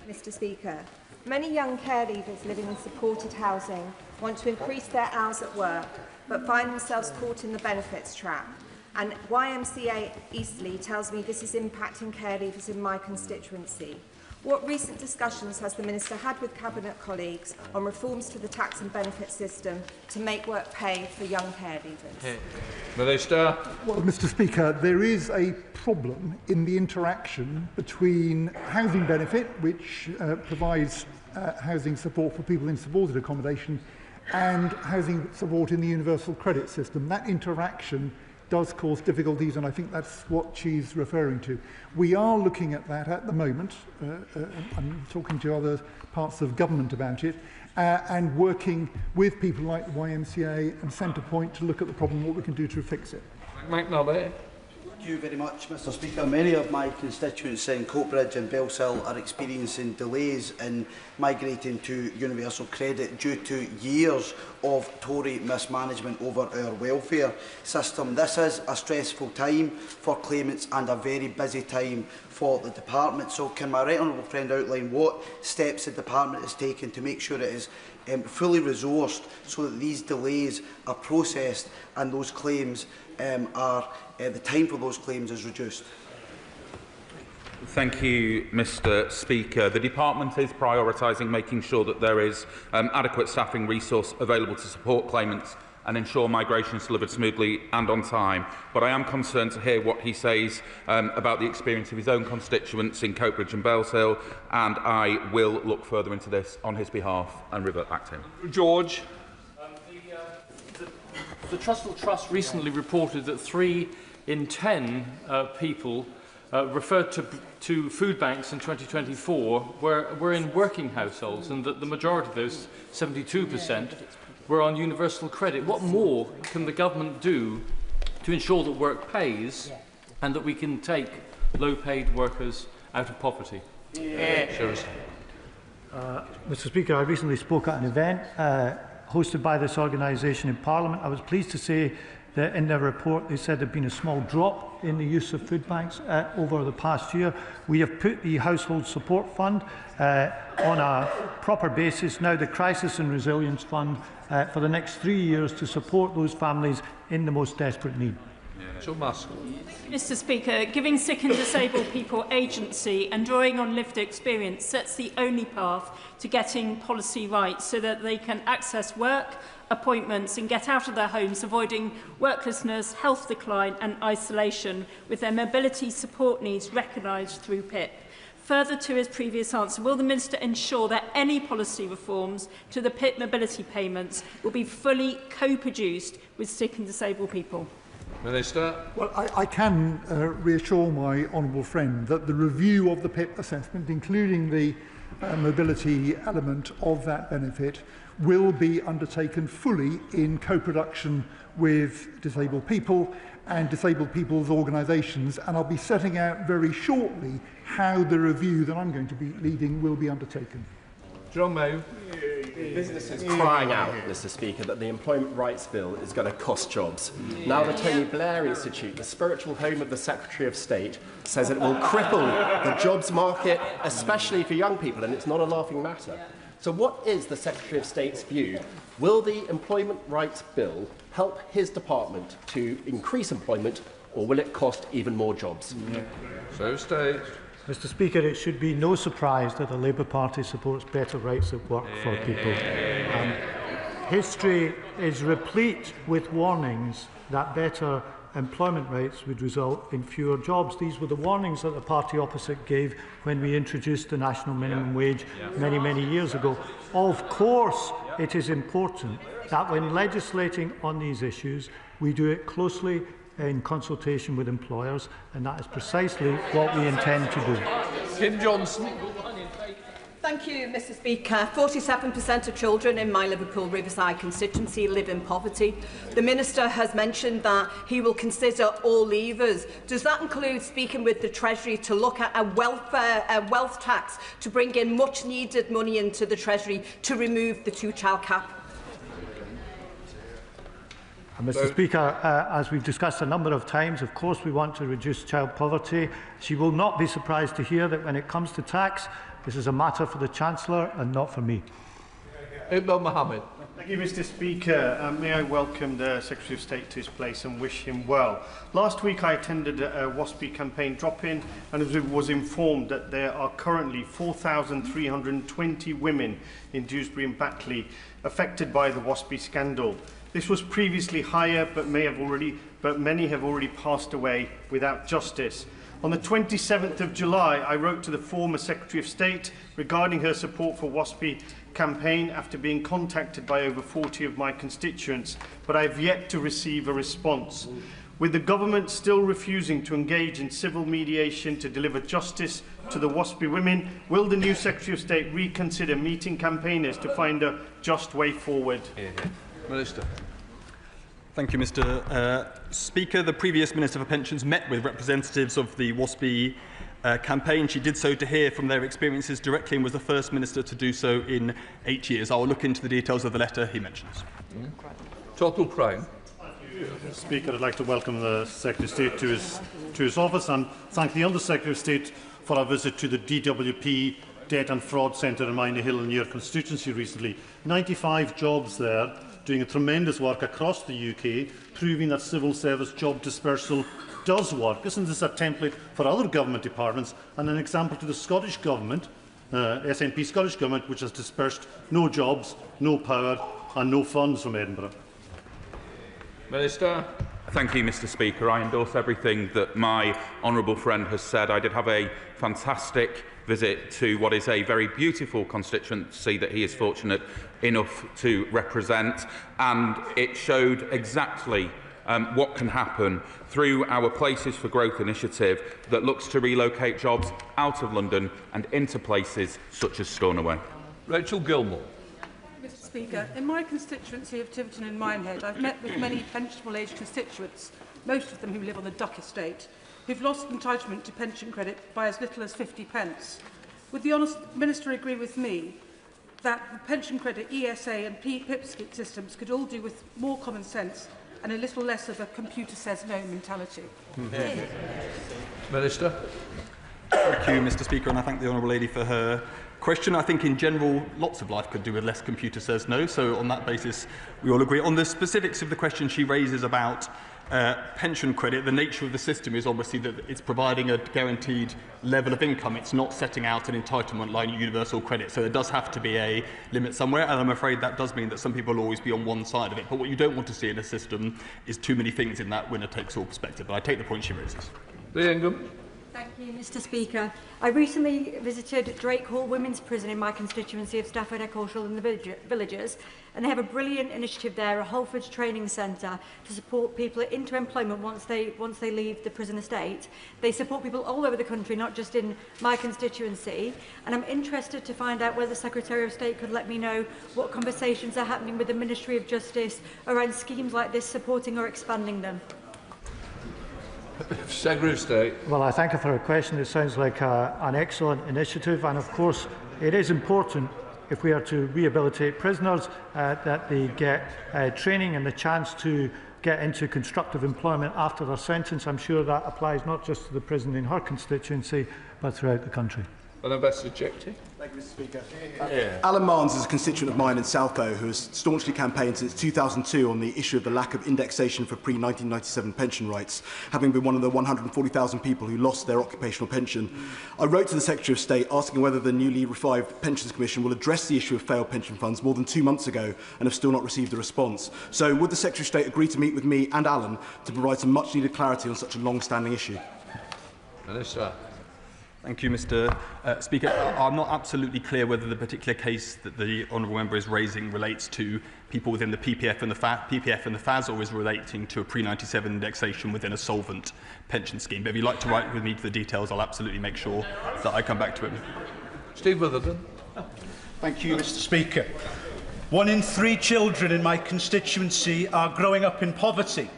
Mr Speaker, many young care leavers living in supported housing want to increase their hours at work but find themselves caught in the benefits trap. And YMCA Eastleigh tells me this is impacting care leavers in my constituency. What recent discussions has the Minister had with Cabinet colleagues on reforms to the tax and benefit system to make work pay for young care leavers? Minister. Well, Mr Speaker, there is a problem in the interaction between housing benefit, which provides housing support for people in supported accommodation, and housing support in the universal credit system. That interaction does cause difficulties, and I think that's what she's referring to. We are looking at that at the moment. I'm talking to other parts of government about it, and working with people like the YMCA and Centrepoint to look at the problem, what we can do to fix it. McNally. Thank you very much, Mr Speaker. Many of my constituents in Coatbridge and Bellshill are experiencing delays in migrating to universal credit due to years of Tory mismanagement over our welfare system. This is a stressful time for claimants and a very busy time for the department. So can my right honourable friend outline what steps the department is taking to make sure it is fully resourced so that these delays are processed and those claims the time for those claims is reduced? Thank you, Mr Speaker. The Department is prioritising making sure that there is adequate staffing resource available to support claimants and ensure migration is delivered smoothly and on time. But I am concerned to hear what he says about the experience of his own constituents in Coatbridge and Bellshill, and I will look further into this on his behalf and revert back to him. George. The Trussell Trust recently reported that 3 in 10 people referred to food banks in 2024 were in working households, and that the majority of those, 72%, were on universal credit. What more can the government do to ensure that work pays and that we can take low-paid workers out of poverty? Mr Speaker, I recently spoke at an event hosted by this organisation in Parliament. I was pleased to say that in their report they said there had been a small drop in the use of food banks over the past year. We have put the Household Support Fund on a proper basis, now the Crisis and Resilience Fund, for the next 3 years to support those families in the most desperate need. Rachel Maskell. Mr Speaker, giving sick and disabled people agency and drawing on lived experience sets the only path to getting policy right so that they can access work, appointments and get out of their homes, avoiding worklessness, health decline and isolation, with their mobility support needs recognised through PIP. Further to his previous answer, will the Minister ensure that any policy reforms to the PIP mobility payments will be fully co-produced with sick and disabled people? Minister. Well, I can reassure my honourable friend that the review of the PIP assessment, including the mobility element of that benefit, will be undertaken fully in co-production with disabled people and disabled people's organisations, and I'll be setting out very shortly how the review that I'm going to be leading will be undertaken. John Mayo. Business is crying out, Mr Speaker, that the Employment Rights Bill is going to cost jobs. Now the Tony Blair Institute, the spiritual home of the Secretary of State, says it will cripple the jobs market, especially for young people, and it's not a laughing matter. So what is the Secretary of State's view? Will the Employment Rights Bill help his department to increase employment, or will it cost even more jobs? So state. Mr Speaker, it should be no surprise that the Labour Party supports better rights at work for people. History is replete with warnings that better employment rates would result in fewer jobs. These were the warnings that the party opposite gave when we introduced the national minimum wage many years ago. Of course, it is important that when legislating on these issues, we do it closely in consultation with employers, and that is precisely what we intend to do. Kim Johnson. Thank you, Mr Speaker. 47% of children in my Liverpool Riverside constituency live in poverty. The Minister has mentioned that he will consider all levers. Does that include speaking with the Treasury to look at a wealth tax to bring in much needed money into the Treasury to remove the two-child cap? Mr Speaker, as we've discussed a number of times, of course we want to reduce child poverty. She will not be surprised to hear that when it comes to tax, this is a matter for the Chancellor and not for me. Iqbal Mohammed. Thank you, Mr Speaker. May I welcome the Secretary of State to his place and wish him well. Last week I attended a WASPI campaign drop-in and was informed that there are currently 4,320 women in Dewsbury and Batley affected by the WASPI scandal. This was previously higher, but many have already passed away without justice. On the 27th of July, I wrote to the former Secretary of State regarding her support for WASPI campaign after being contacted by over 40 of my constituents, but I have yet to receive a response. With the government still refusing to engage in civil mediation to deliver justice to the WASPI women, will the new Secretary of State reconsider meeting campaigners to find a just way forward? Minister. Thank you, Mr Speaker. The previous Minister for Pensions met with representatives of the WASPI campaign. She did so to hear from their experiences directly and was the first Minister to do so in 8 years. I will look into the details of the letter he mentions. Total Prime. Mr Speaker, I'd like to welcome the Secretary of State to his office and thank the Under Secretary of State for our visit to the DWP Debt and Fraud Centre in Minor Hill in your constituency recently. 95 jobs there, doing a tremendous work across the UK, proving that civil service job dispersal does work. Isn't this a template for other government departments and an example to the Scottish Government, SNP Scottish Government, which has dispersed no jobs, no power and no funds from Edinburgh? Minister. Thank you, Mr Speaker. I endorse everything that my honourable friend has said. I did have a fantastic visit to what is a very beautiful constituency that he is fortunate enough to represent, and it showed exactly what can happen through our Places for Growth initiative that looks to relocate jobs out of London and into places such as Stornoway. Rachel Gilmore. Mr Speaker, in my constituency of Tiverton and Minehead, I've met with many pensionable-age constituents, most of them who live on the Duck estate, who've lost entitlement to pension credit by as little as 50p. Would the Honourable Minister agree with me that the pension credit, ESA and PIP systems could all do with more common sense and a little less of a computer says no mentality? Minister. Thank you, Mr Speaker, and I thank the Honourable Lady for her question. I think in general, lots of life could do with less computer says no, so on that basis we all agree. On the specifics of the question she raises about pension credit, the nature of the system is obviously that it's providing a guaranteed level of income. It's not setting out an entitlement like universal credit. So there does have to be a limit somewhere, and I'm afraid that does mean that some people will always be on one side of it. But what you don't want to see in a system is too many things in that winner-takes-all perspective. But I take the point she raises. Lee Ingham. Thank you, Mr. Speaker. I recently visited Drake Hall Women's Prison in my constituency of Stafford, Eccleshall and the Villages, and they have a brilliant initiative there, a Holford Training Centre, to support people into employment once they leave the prison estate. They support people all over the country, not just in my constituency, and I'm interested to find out whether the Secretary of State could let me know what conversations are happening with the Ministry of Justice around schemes like this, supporting or expanding them. Secretary of State. Well, I thank you for a question. It sounds like an excellent initiative, and of course it is important, if we are to rehabilitate prisoners, that they get training and the chance to get into constructive employment after their sentence. I'm sure that applies not just to the prison in her constituency, but throughout the country. Ambassador Jecty. Thank you, Mr. Speaker. Alan Marnes is a constituent of mine in Southcote who has staunchly campaigned since 2002 on the issue of the lack of indexation for pre-1997 pension rights, having been one of the 140,000 people who lost their occupational pension. I wrote to the Secretary of State asking whether the newly revived Pensions Commission will address the issue of failed pension funds more than 2 months ago and have still not received a response. So would the Secretary of State agree to meet with me and Alan to provide some much-needed clarity on such a long-standing issue? Minister. Thank you, Mr. Speaker. I'm not absolutely clear whether the particular case that the honourable member is raising relates to people within the PPF and the FAS, or is relating to a pre-97 indexation within a solvent pension scheme. But if you'd like to write with me to the details, I'll absolutely make sure that I come back to it. Steve Witherden. Thank you, Mr. Speaker. 1 in 3 children in my constituency are growing up in poverty.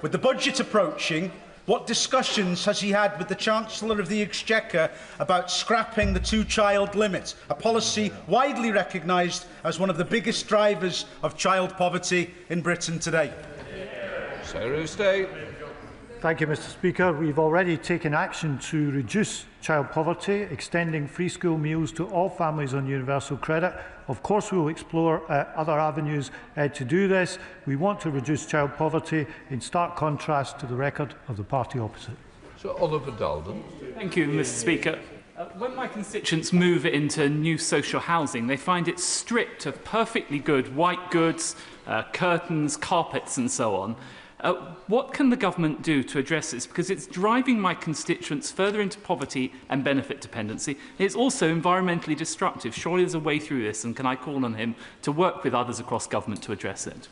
With the budget approaching, what discussions has he had with the Chancellor of the Exchequer about scrapping the 2-child limit, a policy widely recognised as one of the biggest drivers of child poverty in Britain today? Secretary of State. Thank you, Mr. Speaker. We've already taken action to reduce child poverty, extending free school meals to all families on universal credit. Of course, we will explore other avenues to do this. We want to reduce child poverty, in stark contrast to the record of the party opposite. So, Oliver Dalden. Thank you, Mr. Speaker. When my constituents move into new social housing, they find it stripped of perfectly good white goods, curtains, carpets and so on. What can the government do to address this? Because it's driving my constituents further into poverty and benefit dependency. It's also environmentally destructive. Surely there's a way through this, and can I call on him to work with others across government to address it?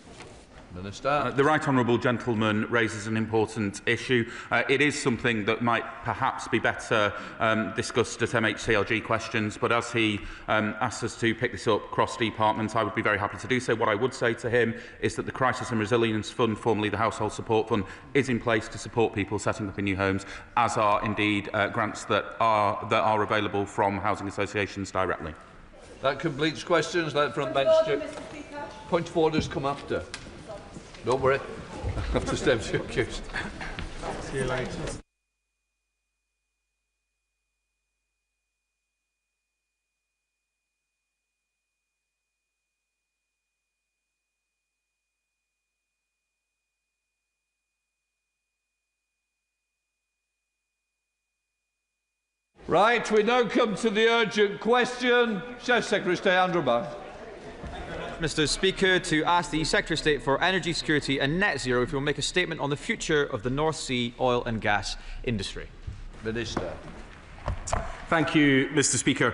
Minister. The right honourable gentleman raises an important issue. It is something that might perhaps be better discussed at MHCLG questions, but as he asks us to pick this up across departments, I would be very happy to do so. What I would say to him is that the Crisis and Resilience Fund, formerly the Household Support Fund, is in place to support people setting up in new homes, as are indeed grants that are available from housing associations directly. That completes questions. Let front bench. Point of orders come after. Don't worry. I'll have to step to your cues. See you later. Right, we now come to the urgent question. Secretary of State Andrew Barr. Mr. Speaker, to ask the Secretary of State for Energy Security and Net Zero if he will make a statement on the future of the North Sea oil and gas industry. Minister. Thank you, Mr. Speaker.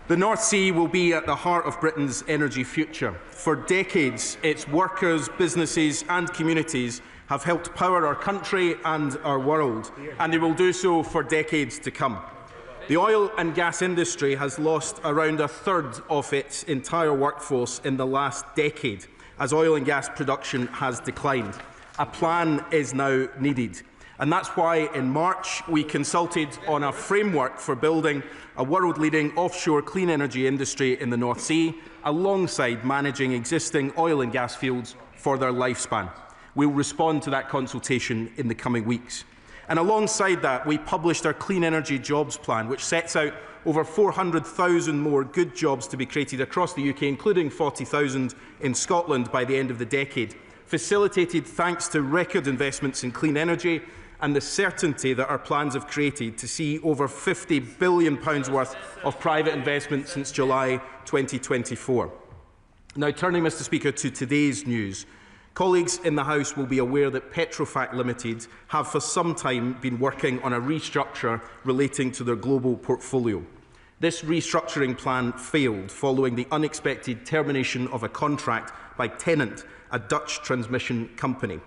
The North Sea will be at the heart of Britain's energy future. For decades, its workers, businesses and communities have helped power our country and our world, and they will do so for decades to come. The oil and gas industry has lost around a third of its entire workforce in the last decade, as oil and gas production has declined. A plan is now needed. And that's why in March we consulted on a framework for building a world-leading offshore clean energy industry in the North Sea, alongside managing existing oil and gas fields for their lifespan. We will respond to that consultation in the coming weeks. And alongside that, we published our Clean Energy Jobs Plan, which sets out over 400,000 more good jobs to be created across the UK, including 40,000 in Scotland by the end of the decade. facilitated thanks to record investments in clean energy and the certainty that our plans have created to see over £50 billion worth of private investment since July 2024. Now, turning, Mr Speaker, to today's news. Colleagues in the House will be aware that Petrofac Limited have for some time been working on a restructure relating to their global portfolio. This restructuring plan failed following the unexpected termination of a contract by Tennant, a Dutch transmission company.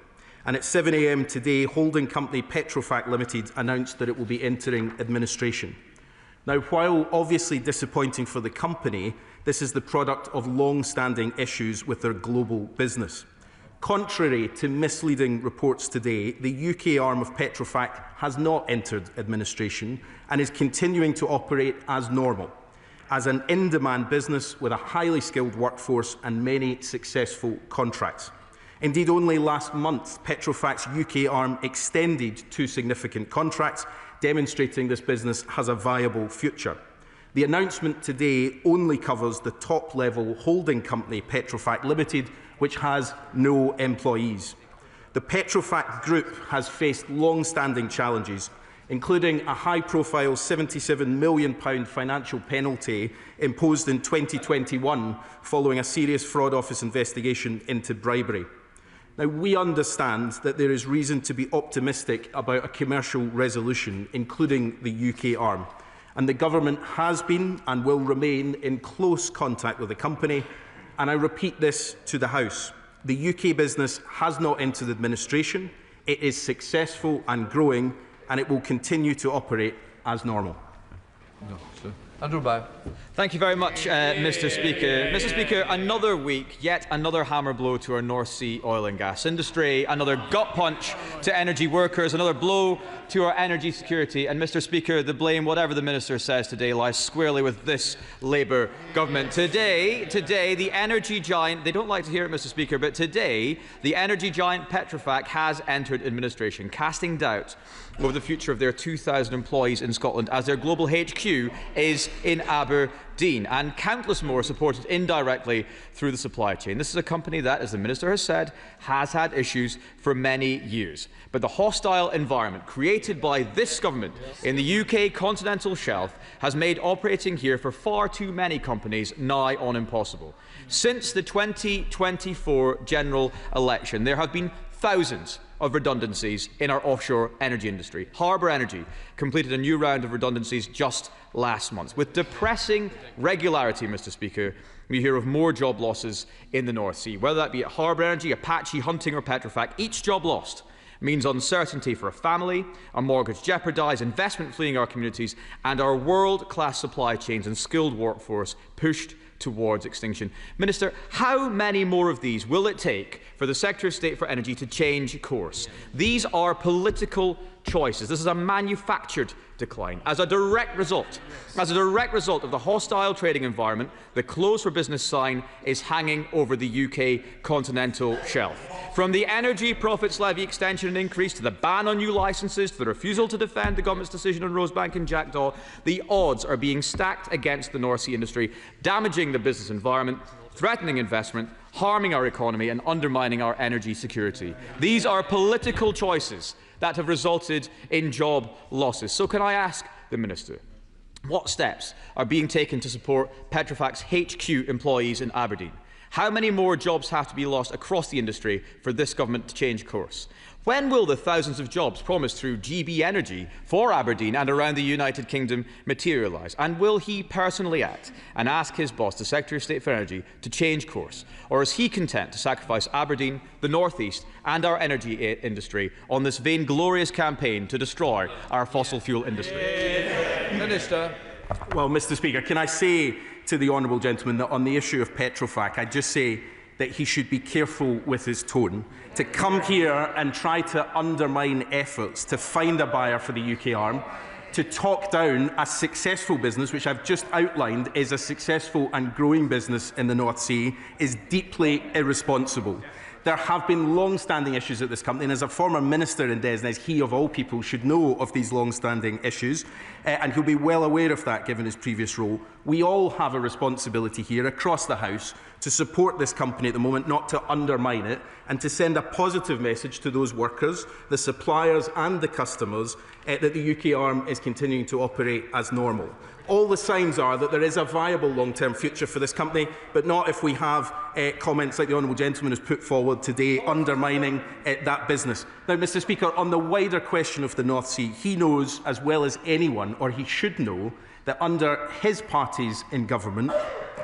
And at 7 a.m. today, holding company Petrofac Limited announced that it will be entering administration. Now, while obviously disappointing for the company, this is the product of long-standing issues with their global business. Contrary to misleading reports today, the UK arm of Petrofac has not entered administration and is continuing to operate as normal, as an in-demand business with a highly skilled workforce and many successful contracts. Indeed, only last month, Petrofac's UK arm extended 2 significant contracts, demonstrating this business has a viable future. The announcement today only covers the top-level holding company, Petrofac Limited, which has no employees. The Petrofac Group has faced long-standing challenges, including a high-profile £77 million financial penalty imposed in 2021 following a serious fraud office investigation into bribery. Now, we understand that there is reason to be optimistic about a commercial resolution, including the UK arm, and the Government has been and will remain in close contact with the company, and I repeat this to the House. The UK business has not entered administration, it is successful and growing, and it will continue to operate as normal. Andrew Bow. Thank you very much, Mr Speaker. Mr Speaker, another week, yet another hammer blow to our North Sea oil and gas industry, another gut punch to energy workers, another blow to our energy security. And, Mr Speaker, the blame, whatever the Minister says today, lies squarely with this Labour government. Today, the energy giant, they don't like to hear it, Mr Speaker, but today, the energy giant Petrofac has entered administration, casting doubt over the future of their 2,000 employees in Scotland, as their global HQ is in Aberdeen, and countless more supported indirectly through the supply chain. This is a company that, as the Minister has said, has had issues for many years. But the hostile environment created by this government in the UK continental shelf has made operating here for far too many companies nigh on impossible. Since the 2024 general election, there have been thousands of redundancies in our offshore energy industry. Harbour Energy completed a new round of redundancies just last month. With depressing regularity, Mr Speaker, we hear of more job losses in the North Sea. Whether that be at Harbour Energy, Apache, Hunting or Petrofac, each job lost means uncertainty for a family, a mortgage jeopardised, investment fleeing our communities, and our world-class supply chains and skilled workforce pushed towards extinction. Minister, how many more of these will it take for the Secretary of State for Energy to change course? These are political choices. This is a manufactured decline. As a direct result of the hostile trading environment, the close for business sign is hanging over the UK continental shelf. From the energy profits levy extension and increase to the ban on new licences to the refusal to defend the government's decision on Rosebank and Jackdaw, the odds are being stacked against the North Sea industry, damaging the business environment, threatening investment, harming our economy and undermining our energy security. These are political choices that have resulted in job losses. So can I ask the Minister, what steps are being taken to support Petrofac's HQ employees in Aberdeen? How many more jobs have to be lost across the industry for this government to change course? When will the thousands of jobs promised through GB Energy for Aberdeen and around the United Kingdom materialise? And will he personally act and ask his boss, the Secretary of State for Energy, to change course? Or is he content to sacrifice Aberdeen, the North East and our energy industry on this vainglorious campaign to destroy our fossil fuel industry? Minister. Well, Mr Speaker, can I say to the honourable gentleman that on the issue of Petrofac, I just say that he should be careful with his tone. To come here and try to undermine efforts to find a buyer for the UK arm, to talk down a successful business, which I've just outlined is a successful and growing business in the North Sea, is deeply irresponsible. There have been long-standing issues at this company, and as a former minister in Desnes, he of all people should know of these long-standing issues, and he'll be well aware of that given his previous role. We all have a responsibility here across the House to support this company at the moment, not to undermine it, and to send a positive message to those workers, the suppliers and the customers that the UK arm is continuing to operate as normal. All the signs are that there is a viable long-term future for this company, but not if we have comments like the honourable gentleman has put forward today undermining that business. Now, Mr Speaker, on the wider question of the North Sea, he knows as well as anyone, or he should know, that under his parties in government,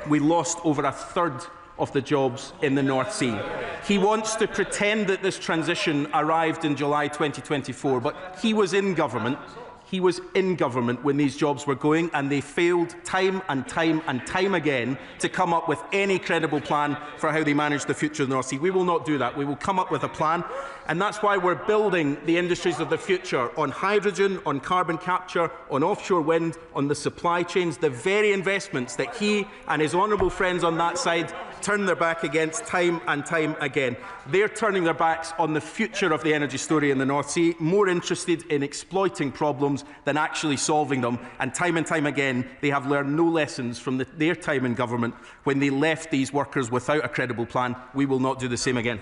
we lost over a third of the jobs in the North Sea. He wants to pretend that this transition arrived in July 2024, but he was in government. He was in government when these jobs were going, and they failed time and time and time again to come up with any credible plan for how they manage the future of the North Sea. We will not do that. We will come up with a plan, and that's why we're building the industries of the future on hydrogen, on carbon capture, on offshore wind, on the supply chains, the very investments that he and his honourable friends on that side turn their back against time and time again. They're turning their backs on the future of the energy story in the North Sea, more interested in exploiting problems than actually solving them. And time again, they have learned no lessons from their time in government when they left these workers without a credible plan. We will not do the same again.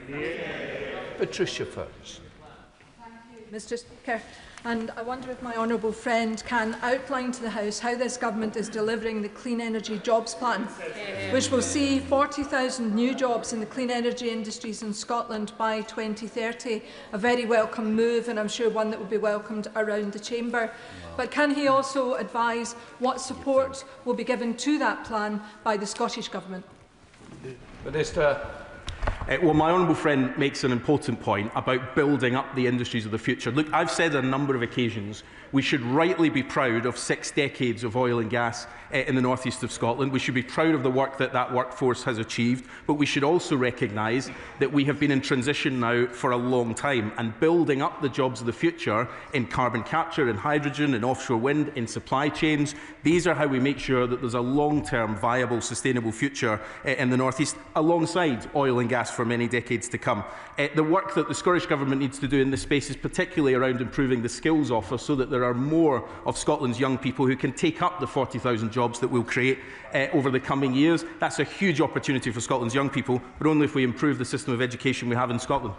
Patricia first. Thank you, Mr Speaker. And I wonder if my honourable friend can outline to the House how this government is delivering the Clean Energy Jobs Plan, which will see 40,000 new jobs in the clean energy industries in Scotland by 2030. A very welcome move, and I'm sure one that will be welcomed around the Chamber. But can he also advise what support will be given to that plan by the Scottish Government? Minister. Well, my honourable friend makes an important point about building up the industries of the future. Look, I've said on a number of occasions we should rightly be proud of 6 decades of oil and gas in the north east of Scotland. We should be proud of the work that that workforce has achieved, but we should also recognise that we have been in transition now for a long time, and building up the jobs of the future in carbon capture, in hydrogen, in offshore wind, in supply chains. These are how we make sure that there's a long-term, viable, sustainable future in the north east, alongside oil and gas for many decades to come. The work that the Scottish Government needs to do in this space is particularly around improving the skills offer, so that there are more of Scotland's young people who can take up the 40,000 jobs that we'll create over the coming years. That's a huge opportunity for Scotland's young people, but only if we improve the system of education we have in Scotland.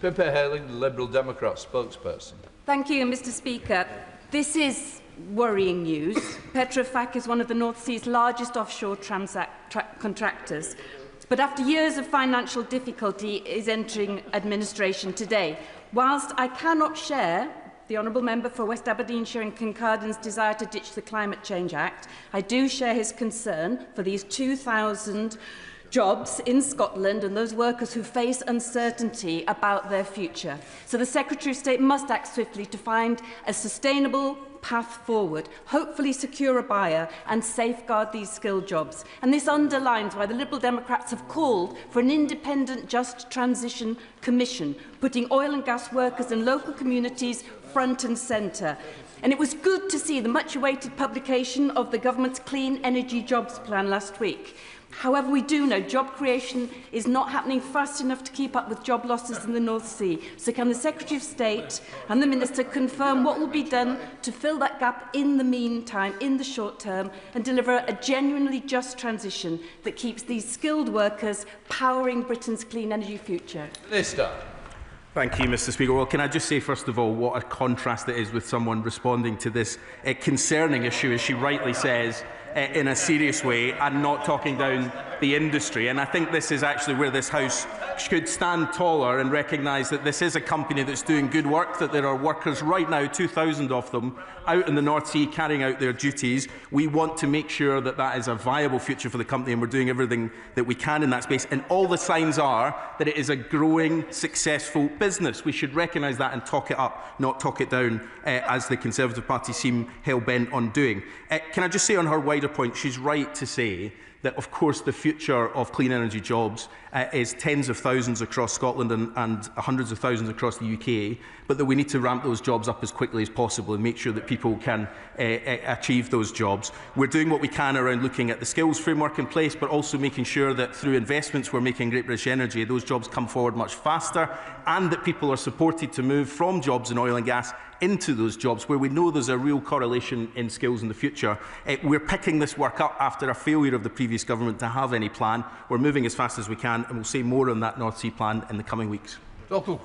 Pippa Helling, the Liberal Democrat spokesperson. Thank you, Mr Speaker. This is worrying news. Petrofac is one of the North Sea's largest offshore contractors, but after years of financial difficulty is entering administration today. Whilst I cannot share the Honourable Member for West Aberdeenshire and Kincardin's desire to ditch the Climate Change Act, I do share his concern for these 2,000 jobs in Scotland and those workers who face uncertainty about their future. So the Secretary of State must act swiftly to find a sustainable path forward, hopefully secure a buyer and safeguard these skilled jobs. And this underlines why the Liberal Democrats have called for an independent Just Transition Commission, putting oil and gas workers and local communities front and centre. And it was good to see the much-awaited publication of the Government's Clean Energy Jobs Plan last week. However, we do know job creation is not happening fast enough to keep up with job losses in the North Sea. So can the Secretary of State and the Minister confirm what will be done to fill that gap in the meantime, in the short term, and deliver a genuinely just transition that keeps these skilled workers powering Britain's clean energy future? Minister. Thank you, Mr Speaker. Well, can I just say, first of all, what a contrast it is with someone responding to this concerning issue, as she rightly says, in a serious way, and not talking down the industry. And I think this is actually where this House should stand taller and recognise that this is a company that's doing good work, that there are workers right now, 2,000 of them, out in the North Sea carrying out their duties. We want to make sure that that is a viable future for the company, and we're doing everything that we can in that space. And all the signs are that it is a growing, successful business. We should recognise that and talk it up, not talk it down, as the Conservative Party seem hell-bent on doing. Can I just say on her wider point, she's right to say that, of course, the future of clean energy jobs is tens of thousands across Scotland and hundreds of thousands across the UK, but that we need to ramp those jobs up as quickly as possible and make sure that people can achieve those jobs. We're doing what we can around looking at the skills framework in place, but also making sure that through investments we're making in Great British Energy, those jobs come forward much faster, and that people are supported to move from jobs in oil and gas into those jobs where we know there's a real correlation in skills in the future. We're picking this work up after a failure of the previous government to have any plan. We're moving as fast as we can, and we'll say more on that North Sea plan in the coming weeks. Thank you,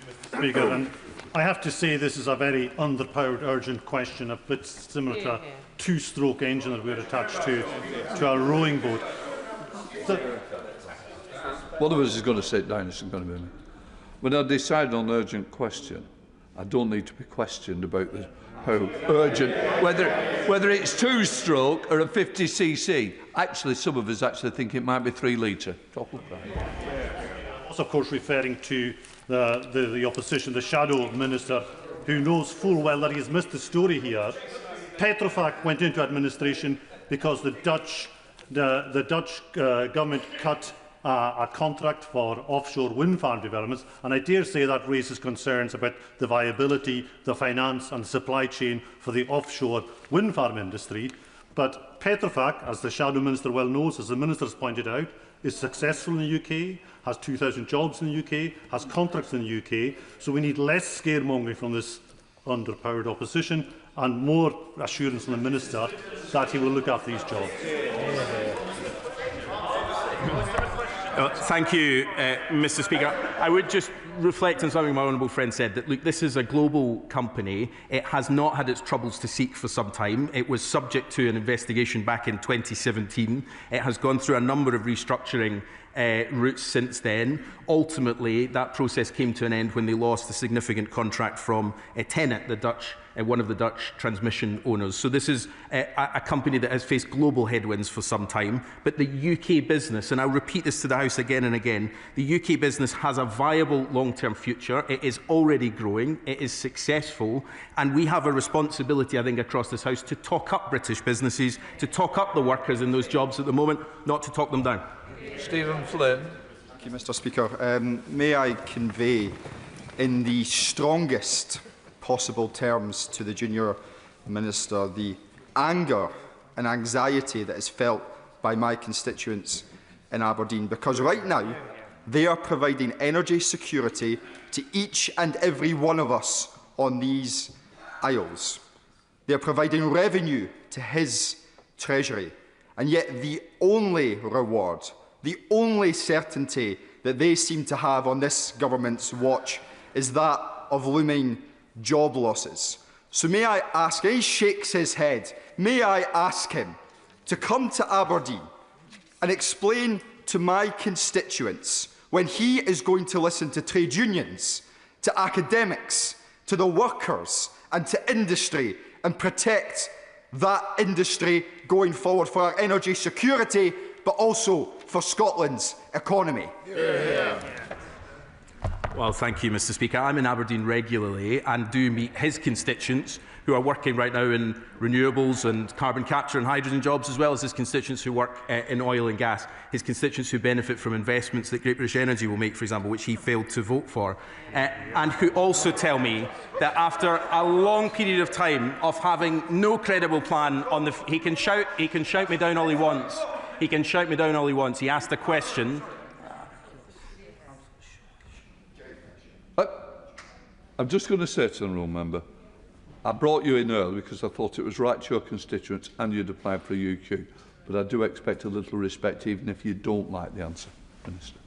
Mr. Speaker. And I have to say this is a very underpowered, urgent question, a bit similar to a two-stroke engine that we're attached to our rowing boat. One of us is going to sit down. It's going to be me. When I decide on an urgent question, I don't need to be questioned about how urgent, whether it's two-stroke or a 50cc. Actually, some of us actually think it might be 3 litre. Also, of course, referring to the opposition, the shadow minister, who knows full well that he has missed the story here. Petrofac went into administration because the Dutch government cut a contract for offshore wind farm developments, and I dare say that raises concerns about the viability, the finance and supply chain for the offshore wind farm industry. But Petrofac, as the Shadow Minister well knows, as the Minister has pointed out, is successful in the UK, has 2,000 jobs in the UK, has contracts in the UK, so we need less scaremongering from this underpowered opposition and more assurance from the Minister that he will look after these jobs. Thank you, Mr. Speaker. I would just reflect on something my honourable friend said, that look, this is a global company. It has not had its troubles to seek for some time. It was subject to an investigation back in 2017. It has gone through a number of restructuring routes since then. Ultimately, that process came to an end when they lost a significant contract from Tenet, one of the Dutch transmission owners. So this is a company that has faced global headwinds for some time. But the UK business, and I'll repeat this to the House again and again, the UK business has a viable long-term future. It is already growing. It is successful. And we have a responsibility, I think, across this House to talk up British businesses, to talk up the workers in those jobs at the moment, not to talk them down. Stephen Flynn. Thank you, Mr. Speaker. May I convey in the strongest possible terms to the Junior Minister the anger and anxiety that is felt by my constituents in Aberdeen, because right now they are providing energy security to each and every one of us on these aisles. They are providing revenue to his treasury, and yet the only reward, the only certainty that they seem to have on this government's watch is that of looming job losses. So may I ask, and he shakes his head, may I ask him to come to Aberdeen and explain to my constituents when he is going to listen to trade unions, to academics, to the workers and to industry and protect that industry going forward for our energy security, but also for Scotland's economy. Well, thank you, Mr. Speaker. I'm in Aberdeen regularly and do meet his constituents who are working right now in renewables and carbon capture and hydrogen jobs, as well as his constituents who work in oil and gas, his constituents who benefit from investments that Great British Energy will make, for example, which he failed to vote for, and who also tell me that after a long period of time of having no credible plan on the... He can shout me down all he wants. He can shout me down all he wants. He asked a question. I'm just going to say to the honourable member, I brought you in early because I thought it was right to your constituents and you'd applied for a UQ. But I do expect a little respect, even if you don't like the answer, Minister.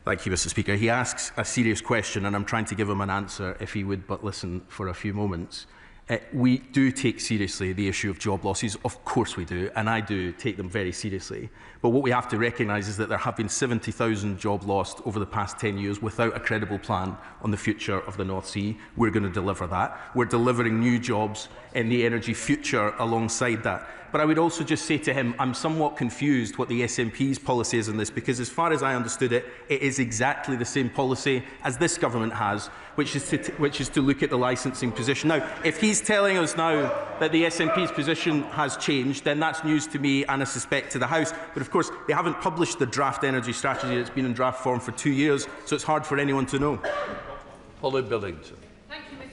Thank you, Mr. Speaker. He asks a serious question, and I'm trying to give him an answer if he would but listen for a few moments. We do take seriously the issue of job losses. Of course we do, and I do take them very seriously. But what we have to recognise is that there have been 70,000 jobs lost over the past 10 years without a credible plan on the future of the North Sea. We're going to deliver that. We're delivering new jobs in the energy future alongside that. But I would also just say to him, I'm somewhat confused what the SNP's policy is on this, because as far as I understood it, it is exactly the same policy as this government has, which is to look at the licensing position. Now, if he's telling us now that the SNP's position has changed, then that's news to me and I suspect to the House. But of course, they haven't published the draft energy strategy. It's been in draft form for 2 years, so it's hard for anyone to know. Holly Billington.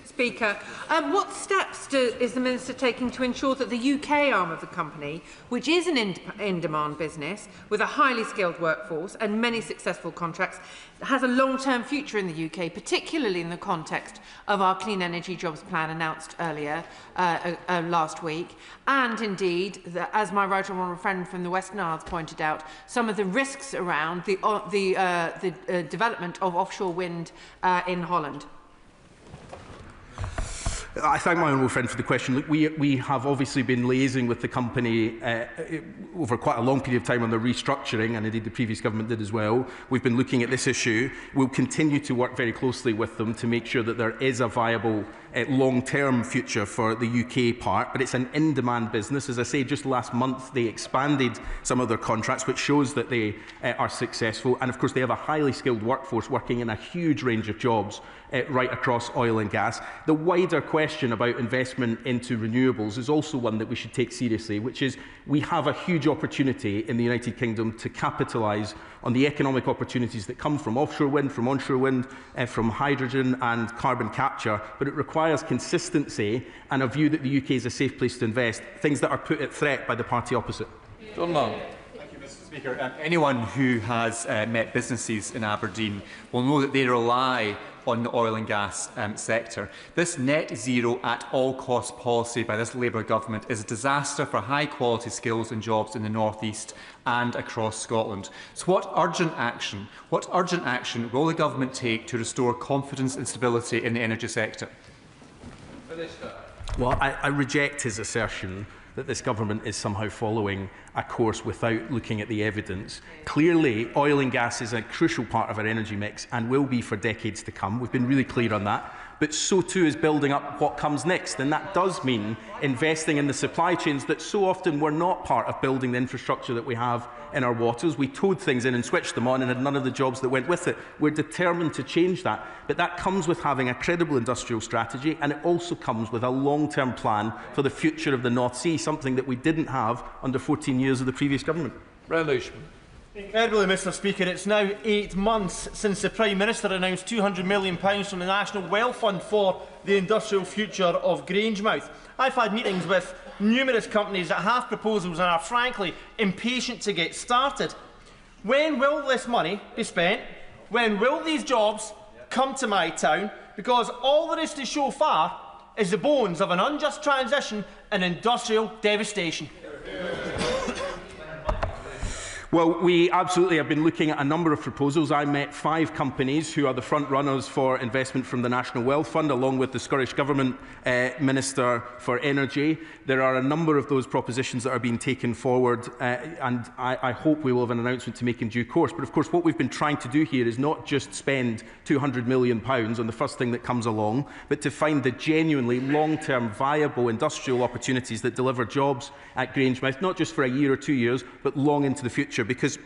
Speaker, what steps is the Minister taking to ensure that the UK arm of the company, which is an in-demand business with a highly skilled workforce and many successful contracts, has a long-term future in the UK, particularly in the context of our Clean Energy Jobs Plan announced earlier last week, and indeed, as my right honourable friend from the Western Isles pointed out, some of the risks around the development of offshore wind in Holland? I thank my honourable friend for the question. Look, we have obviously been liaising with the company over quite a long period of time on the restructuring, and indeed the previous government did as well. We've been looking at this issue. We'll continue to work very closely with them to make sure that there is a viable long-term future for the UK part, but it's an in-demand business. As I say, just last month they expanded some of their contracts, which shows that they are successful. And of course, they have a highly skilled workforce working in a huge range of jobs right across oil and gas. The wider question about investment into renewables is also one that we should take seriously, which is we have a huge opportunity in the United Kingdom to capitalise on the economic opportunities that come from offshore wind, from onshore wind, from hydrogen and carbon capture, but it requires consistency and a view that the UK is a safe place to invest, things that are put at threat by the party opposite. John Mann. Thank you, Mr. Speaker. Anyone who has met businesses in Aberdeen will know that they rely on the oil and gas sector. This net zero at all cost policy by this Labour government is a disaster for high quality skills and jobs in the North East and across Scotland. So what urgent action will the government take to restore confidence and stability in the energy sector? Well, I reject his assertion that this government is somehow following a course without looking at the evidence. Clearly, oil and gas is a crucial part of our energy mix and will be for decades to come. We've been really clear on that. But so too is building up what comes next. And that does mean investing in the supply chains that so often were not part of building the infrastructure that we have in our waters. We towed things in and switched them on and had none of the jobs that went with it. We're determined to change that. But that comes with having a credible industrial strategy, and it also comes with a long-term plan for the future of the North Sea, something that we didn't have under 14 years of the previous government. Incredibly, Mr. Speaker, it's now 8 months since the Prime Minister announced £200 million from the National Well Fund for the industrial future of Grangemouth. I've had meetings with numerous companies that have proposals and are frankly impatient to get started. When will this money be spent? When will these jobs come to my town? Because all there is to show far is the bones of an unjust transition and industrial devastation. Well, we absolutely have been looking at a number of proposals. I met 5 companies who are the front runners for investment from the National Wealth Fund, along with the Scottish Government Minister for Energy. There are a number of those propositions that are being taken forward, and I hope we will have an announcement to make in due course. But of course, what we've been trying to do here is not just spend £200 million on the first thing that comes along, but to find the genuinely long-term viable industrial opportunities that deliver jobs at Grangemouth, not just for a year or 2 years, but long into the future. Because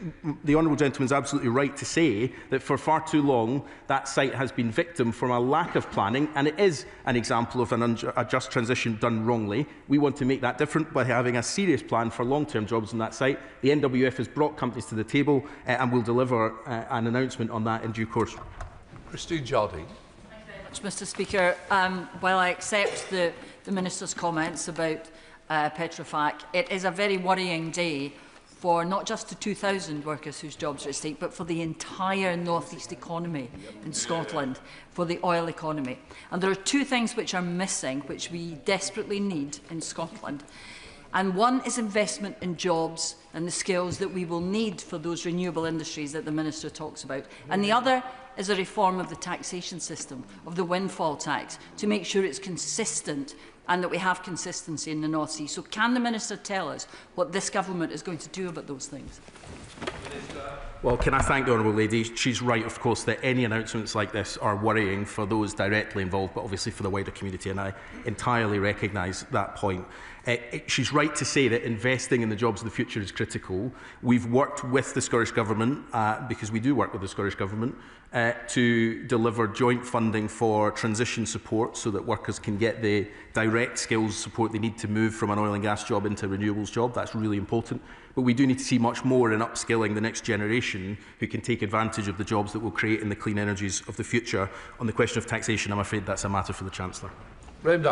the honourable gentleman is absolutely right to say that for far too long that site has been victim from a lack of planning, and it is an example of a just transition done wrongly. We want to make that different by having a serious plan for long-term jobs on that site. The NWF has brought companies to the table and will deliver an announcement on that in due course. Christine Jardine. Mr. Speaker, while I accept the Minister's comments about Petrofac, it is a very worrying day for not just the 2,000 workers whose jobs are at stake, but for the entire North East economy in Scotland, for the oil economy. And there are 2 things which are missing, which we desperately need in Scotland. And one is investment in jobs and the skills that we will need for those renewable industries that the Minister talks about. And the other is a reform of the taxation system, of the windfall tax, to make sure it's consistent and that we have consistency in the North Sea. So can the Minister tell us what this government is going to do about those things? Well, can I thank the honourable lady? She's right, of course, that any announcements like this are worrying for those directly involved, but obviously for the wider community, and I entirely recognise that point. She's right to say that investing in the jobs of the future is critical. We've worked with the Scottish Government, because we do work with the Scottish Government, to deliver joint funding for transition support so that workers can get the direct skills support they need to move from an oil and gas job into a renewables job. That's really important. But we do need to see much more in upskilling the next generation who can take advantage of the jobs that we'll create in the clean energies of the future. On the question of taxation, I'm afraid that's a matter for the Chancellor. Thank you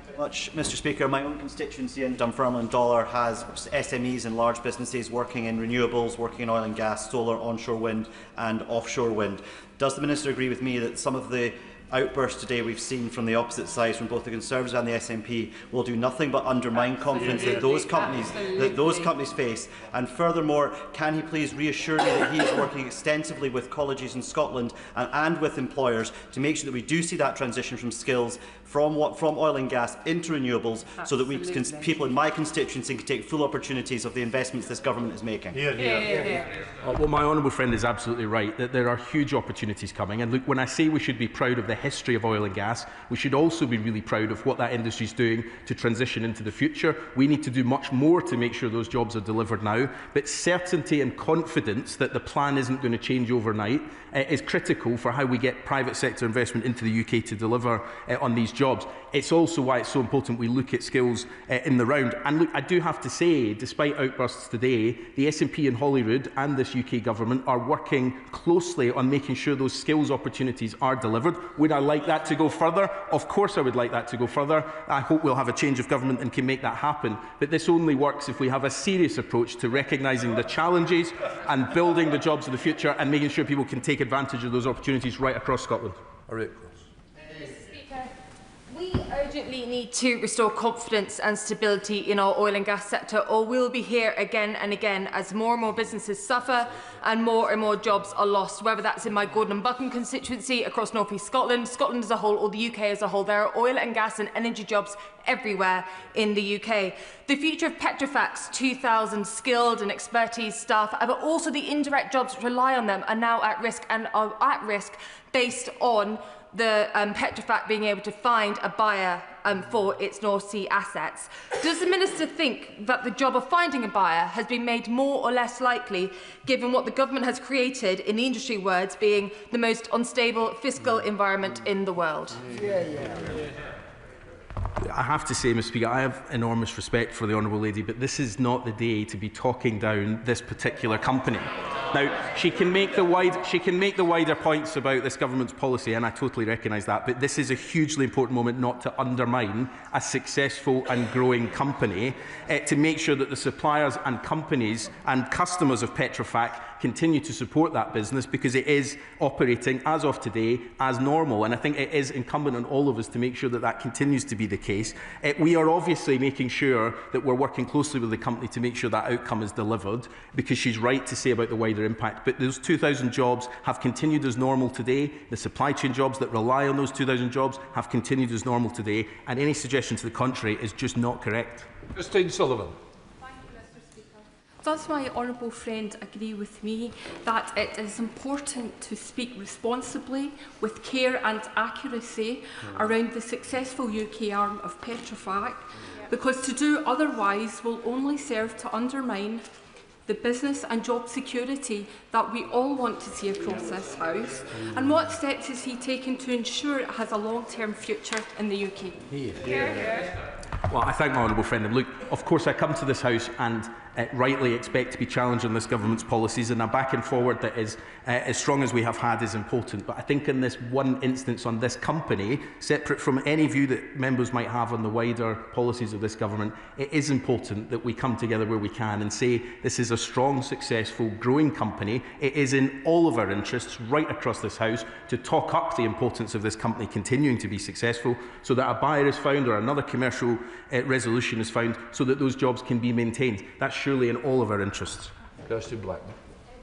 very much, Mr. Speaker. My own constituency in Dunfermline Dollar has SMEs and large businesses working in renewables, working in oil and gas, solar, onshore wind and offshore wind. Does the Minister agree with me that some of the outbursts today we've seen from the opposite sides, from both the Conservatives and the SNP, will do nothing but undermine confidence that those companies face? And furthermore, can he please reassure me that he is working extensively with colleges in Scotland and with employers to make sure that we do see that transition from skills from oil and gas into renewables, so that people in my constituency can take full opportunities of the investments this government is making? Well, my honourable friend is absolutely right that there are huge opportunities coming. And look, when I say we should be proud of the history of oil and gas, we should also be really proud of what that industry is doing to transition into the future. We need to do much more to make sure those jobs are delivered now. But certainty and confidence that the plan isn't going to change overnight is critical for how we get private sector investment into the UK to deliver on these jobs. It's also why it's so important we look at skills in the round. And look, I do have to say, despite outbursts today, the SNP in Holyrood and this UK government are working closely on making sure those skills opportunities are delivered. Would I like that to go further? Of course I would like that to go further. I hope we'll have a change of government and can make that happen. But this only works if we have a serious approach to recognising the challenges and building the jobs of the future and making sure people can take advantage of those opportunities right across Scotland. We urgently need to restore confidence and stability in our oil and gas sector, or we'll be here again and again as more and more businesses suffer and more jobs are lost, whether that's in my Gordon and Buchan constituency, across North East Scotland, Scotland as a whole, or the UK as a whole. There are oil and gas and energy jobs everywhere in the UK. The future of Petrofac's 2,000 skilled and expertise staff, but also the indirect jobs that rely on them, are now at risk, and are at risk based on the Petrofac being able to find a buyer for its North Sea assets. Does the Minister think that the job of finding a buyer has been made more or less likely, given what the government has created, in the industry words, being the most unstable fiscal environment in the world? I have to say, Mr. Speaker, I have enormous respect for the Honourable Lady, but this is not the day to be talking down this particular company. Now, she can make the wider points about this government's policy, and I totally recognise that, but this is a hugely important moment not to undermine a successful and growing company, to make sure that the suppliers and companies and customers of Petrofac continue to support that business, because it is operating, as of today, as normal. And I think it is incumbent on all of us to make sure that that continues to be the case. We are obviously making sure that we're working closely with the company to make sure that outcome is delivered, because she's right to say about the wider impact. But those 2,000 jobs have continued as normal today. The supply chain jobs that rely on those 2,000 jobs have continued as normal today. And any suggestion to the contrary is just not correct. Christine Sullivan. Does my honourable friend agree with me that it is important to speak responsibly, with care and accuracy, around the successful UK arm of Petrofac, because to do otherwise will only serve to undermine the business and job security that we all want to see across this House? And what steps is he taking to ensure it has a long-term future in the UK? Well, I thank my honourable friend. And look, of course, I come to this House and rightly expect to be challenged on this government's policies, and a back and forward that is as strong as we have had is important. But I think in this one instance on this company, separate from any view that members might have on the wider policies of this government, it is important that we come together where we can and say this is a strong, successful, growing company. It is in all of our interests right across this House to talk up the importance of this company continuing to be successful, so that a buyer is found or another commercial resolution is found, so that those jobs can be maintained. That's surely in all of our interests. Kirsty Blackman.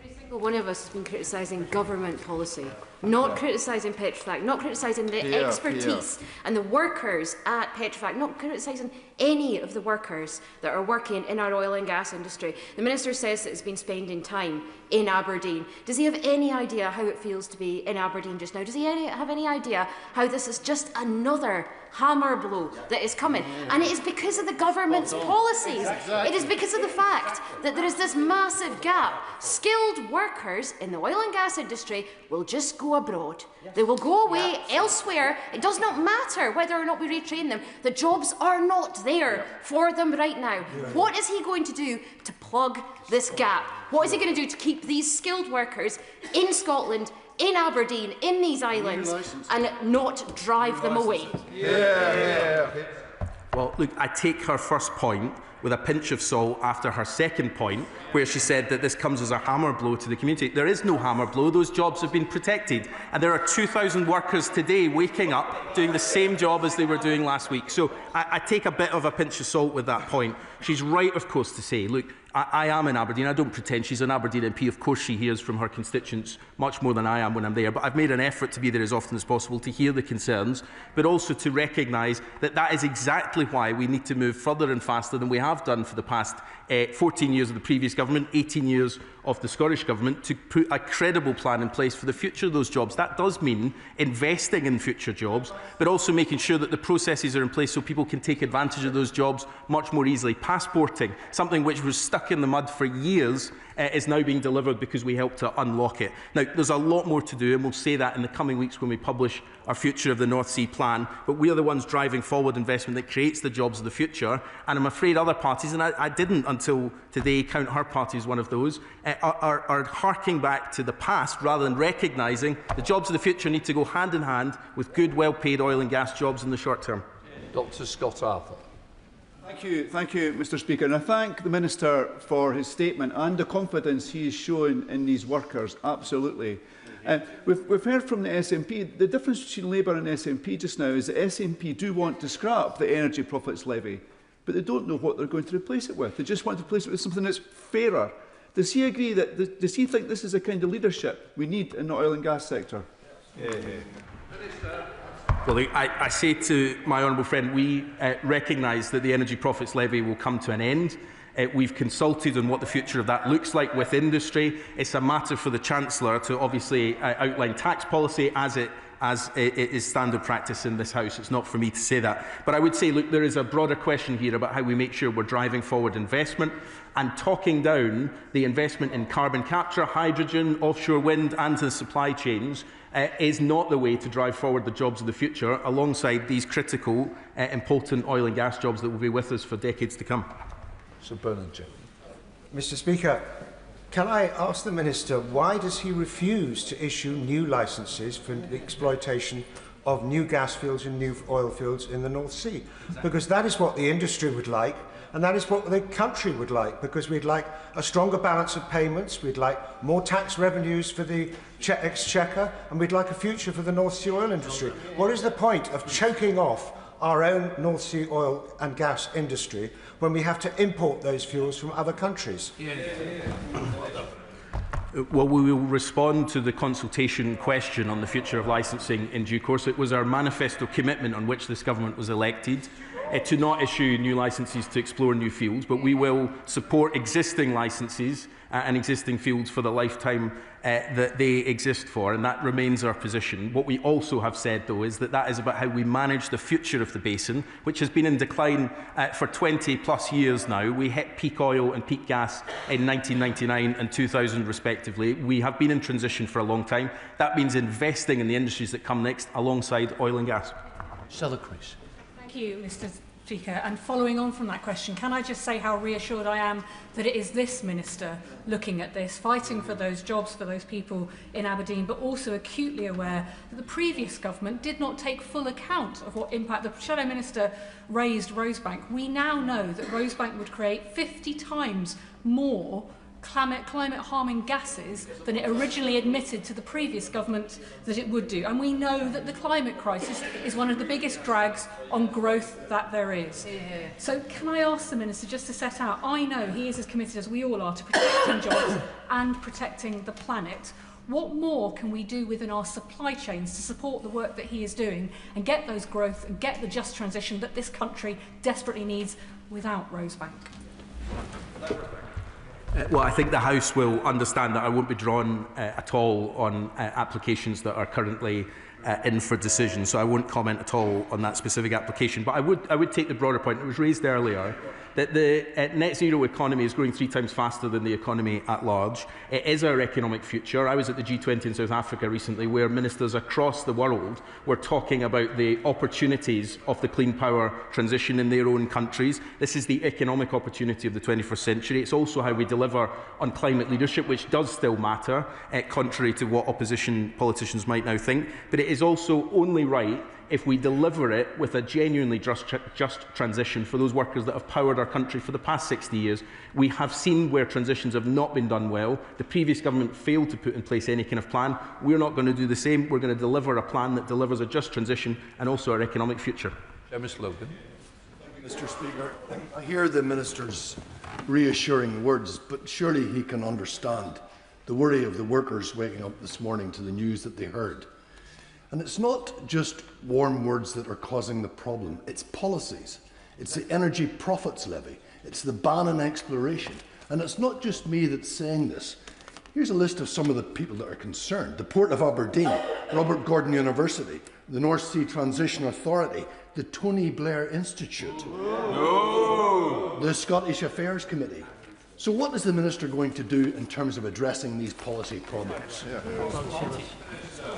Every single one of us has been criticising government policy. not criticising Petrofac, not criticising the expertise and the workers at Petrofac, not criticising any of the workers that are working in our oil and gas industry. The Minister says that he's been spending time in Aberdeen. Does he have any idea how it feels to be in Aberdeen just now? Does he have any idea how this is just another hammer blow that is coming? And it is because of the government's policies. It is because of the fact that there is this massive gap. Skilled workers in the oil and gas industry will just go abroad. They will go away elsewhere. It does not matter whether or not we retrain them. The jobs are not there for them right now. What is he going to do to plug this gap? What is he going to do to keep these skilled workers in Scotland, in Aberdeen, in these islands, and not drive them away? Well, look, I take her first point with a pinch of salt after her second point, where she said that this comes as a hammer blow to the community. There is no hammer blow. Those jobs have been protected. And there are 2,000 workers today waking up doing the same job as they were doing last week. So I take a bit of a pinch of salt with that point. She's right, of course, to say, look, I am in Aberdeen. I don't pretend. She's an Aberdeen MP. Of course, she hears from her constituents much more than I am when I'm there. But I've made an effort to be there as often as possible to hear the concerns, but also to recognise that that is exactly why we need to move further and faster than we have done for the past 14 years of the previous government, 18 years of the Scottish Government, to put a credible plan in place for the future of those jobs. That does mean investing in future jobs, but also making sure that the processes are in place so people can take advantage of those jobs much more easily. Passporting, something which was stuck in the mud for years, is now being delivered because we helped to unlock it. Now, there's a lot more to do, and we'll say that in the coming weeks when we publish our Future of the North Sea plan, but we are the ones driving forward investment that creates the jobs of the future, and I'm afraid other parties, and I didn't until today count her party as one of those, are harking back to the past rather than recognising the jobs of the future need to go hand in hand with good, well-paid oil and gas jobs in the short term. Dr Scott Arthur. Thank you, Mr Speaker. And I thank the Minister for his statement and the confidence he has shown in these workers, absolutely. We've heard from the SNP, the difference between Labour and SNP just now is that SNP do want to scrap the energy profits levy, but they don't know what they're going to replace it with. They just want to replace it with something that's fairer. Does he agree that, does he think this is the kind of leadership we need in the oil and gas sector? Well, I say to my honourable friend, we recognise that the energy profits levy will come to an end. We've consulted on what the future of that looks like with industry. It's a matter for the Chancellor to obviously outline tax policy as it is standard practice in this House. It's not for me to say that. But I would say, look, there is a broader question here about how we make sure we're driving forward investment, and talking down the investment in carbon capture, hydrogen, offshore wind and the supply chains is not the way to drive forward the jobs of the future alongside these critical, important oil and gas jobs that will be with us for decades to come. Sir Bernard Jones. Mr Speaker, can I ask the Minister why does he refuse to issue new licences for the exploitation of new gas fields and new oil fields in the North Sea? Because that is what the industry would like, and that is what the country would like, because we'd like a stronger balance of payments, we'd like more tax revenues for the Exchequer, and we'd like a future for the North Sea oil industry. What is the point of choking off our own North Sea oil and gas industry when we have to import those fuels from other countries? Well, we will respond to the consultation question on the future of licensing in due course. It was our manifesto commitment on which this government was elected to not issue new licences to explore new fields, but we will support existing licences and existing fields for the lifetime that they exist for, and that remains our position. What we also have said, though, is that that is about how we manage the future of the basin, which has been in decline for 20+ years now. We hit peak oil and peak gas in 1999 and 2000, respectively. We have been in transition for a long time. That means investing in the industries that come next alongside oil and gas. Stella Crease. Thank you, Mr Speaker. And following on from that question, can I just say how reassured I am that it is this Minister looking at this, fighting for those jobs for those people in Aberdeen, but also acutely aware that the previous government did not take full account of what impact the Shadow Minister raised Rosebank. We now know that Rosebank would create 50 times more climate-harming gases than it originally admitted to the previous government that it would do. And we know that the climate crisis is one of the biggest drags on growth that there is. So can I ask the Minister just to set out, I know he is as committed as we all are to protecting jobs and protecting the planet. What more can we do within our supply chains to support the work that he is doing and get those growth and get the just transition that this country desperately needs without Rosebank? Well, I think the House will understand that I won't be drawn at all on applications that are currently in for decision, so I won't comment at all on that specific application. But I would take the broader point. It was raised earlier that the net zero economy is growing 3 times faster than the economy at large. It is our economic future. I was at the G20 in South Africa recently, where ministers across the world were talking about the opportunities of the clean power transition in their own countries. This is the economic opportunity of the 21st century. It's also how we deliver on climate leadership, which does still matter, contrary to what opposition politicians might now think. But it is also only right if we deliver it with a genuinely just transition for those workers that have powered our country for the past 60 years. We have seen where transitions have not been done well. The previous government failed to put in place any kind of plan. We're not going to do the same. We're going to deliver a plan that delivers a just transition and also our economic future. Ms. Logan. Thank you, Mr. Speaker. I hear the Minister's reassuring words, but surely he can understand the worry of the workers waking up this morning to the news that they heard. And it's not just warm words that are causing the problem, it's policies. It's the energy profits levy, it's the ban on exploration. And it's not just me that's saying this. Here's a list of some of the people that are concerned. The Port of Aberdeen, Robert Gordon University, the North Sea Transition Authority, the Tony Blair Institute, the Scottish Affairs Committee. So what is the Minister going to do in terms of addressing these policy problems?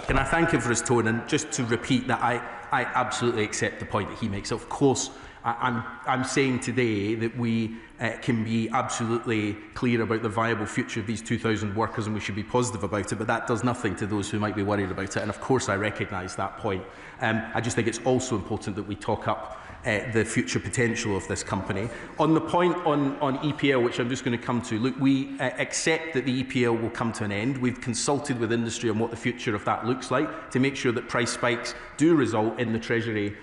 Can I thank him for his tone? And just to repeat that I absolutely accept the point that he makes. Of course, I'm saying today that we can be absolutely clear about the viable future of these 2,000 workers, and we should be positive about it, but that does nothing to those who might be worried about it. And of course I recognise that point. I just think it's also important that we talk up the future potential of this company. On the point on EPL, which I'm just going to come to, look, we accept that the EPL will come to an end. We've consulted with industry on what the future of that looks like to make sure that price spikes do result in the Treasury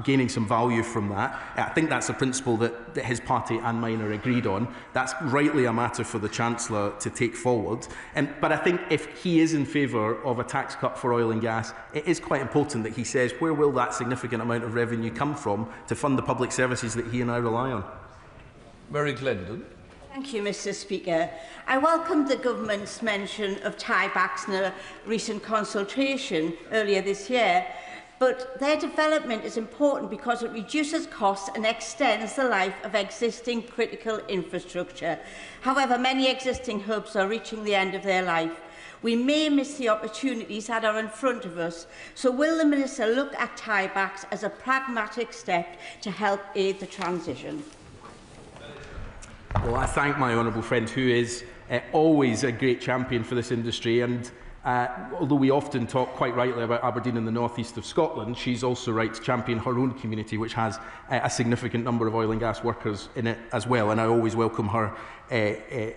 gaining some value from that. I think that's a principle that his party and mine are agreed on. That's rightly a matter for the Chancellor to take forward. But I think if he is in favour of a tax cut for oil and gas, it is quite important that he says where will that significant amount of revenue come from to fund the public services that he and I rely on. Mary Glendon. Thank you, Mr. Speaker. I welcome the government's mention of tiebacks in a recent consultation earlier this year. But their development is important because it reduces costs and extends the life of existing critical infrastructure. However, many existing hubs are reaching the end of their life. We may miss the opportunities that are in front of us. So will the Minister look at tiebacks as a pragmatic step to help aid the transition? Well, I thank my honourable friend, who is always a great champion for this industry, and although we often talk quite rightly about Aberdeen and the north east of Scotland, she's also right to champion her own community, which has a significant number of oil and gas workers in it as well, and I always welcome her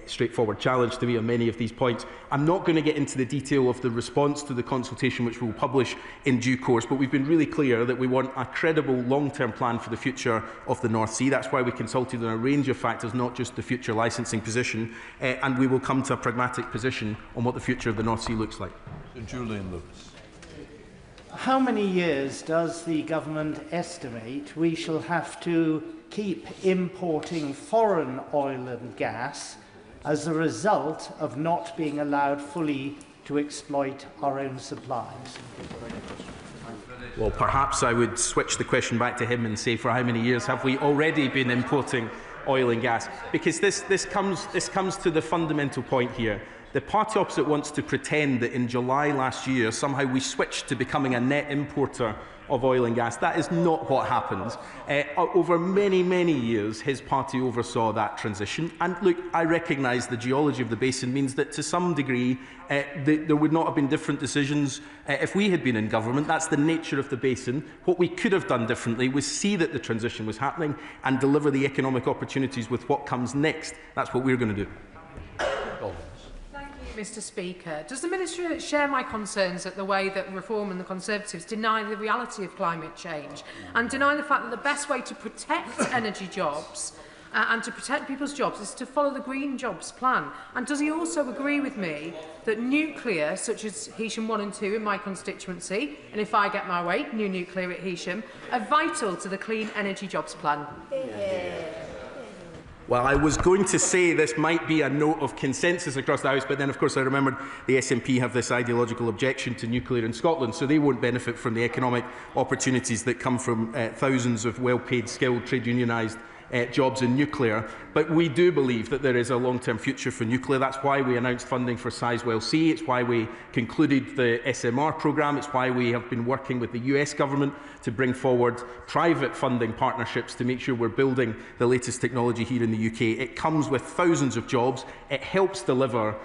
straightforward challenge to me on many of these points. I'm not going to get into the detail of the response to the consultation, which we'll publish in due course, but we've been really clear that we want a credible long-term plan for the future of the North Sea. That's why we consulted on a range of factors, not just the future licensing position, and we will come to a pragmatic position on what the future of the North Sea looks like. Julian Lewis. How many years does the government estimate we shall have to keep importing foreign oil and gas as a result of not being allowed fully to exploit our own supplies? Well, perhaps I would switch the question back to him and say, for how many years have we already been importing oil and gas? Because this comes to the fundamental point here. The party opposite wants to pretend that in July last year somehow we switched to becoming a net importer of oil and gas. That is not what happened. Over many, many years, his party oversaw that transition. And look, I recognise the geology of the basin means that to some degree there would not have been different decisions if we had been in government. That's the nature of the basin. What we could have done differently was see that the transition was happening and deliver the economic opportunities with what comes next. That's what we're going to do. Mr. Speaker, does the Minister share my concerns at the way that Reform and the Conservatives deny the reality of climate change and deny the fact that the best way to protect energy jobs and to protect people's jobs is to follow the Green Jobs Plan? And does he also agree with me that nuclear, such as Heysham 1 and 2 in my constituency, and if I get my way, new nuclear at Heysham, are vital to the Clean Energy Jobs Plan? Well, I was going to say this might be a note of consensus across the House, but then, of course, I remembered the SNP have this ideological objection to nuclear in Scotland, so they won't benefit from the economic opportunities that come from thousands of well-paid, skilled, trade unionised jobs in nuclear. But we do believe that there is a long-term future for nuclear. That's why we announced funding for Sizewell C. It's why we concluded the SMR programme. It's why we have been working with the US government to bring forward private funding partnerships to make sure we're building the latest technology here in the UK. It comes with thousands of jobs. It helps deliver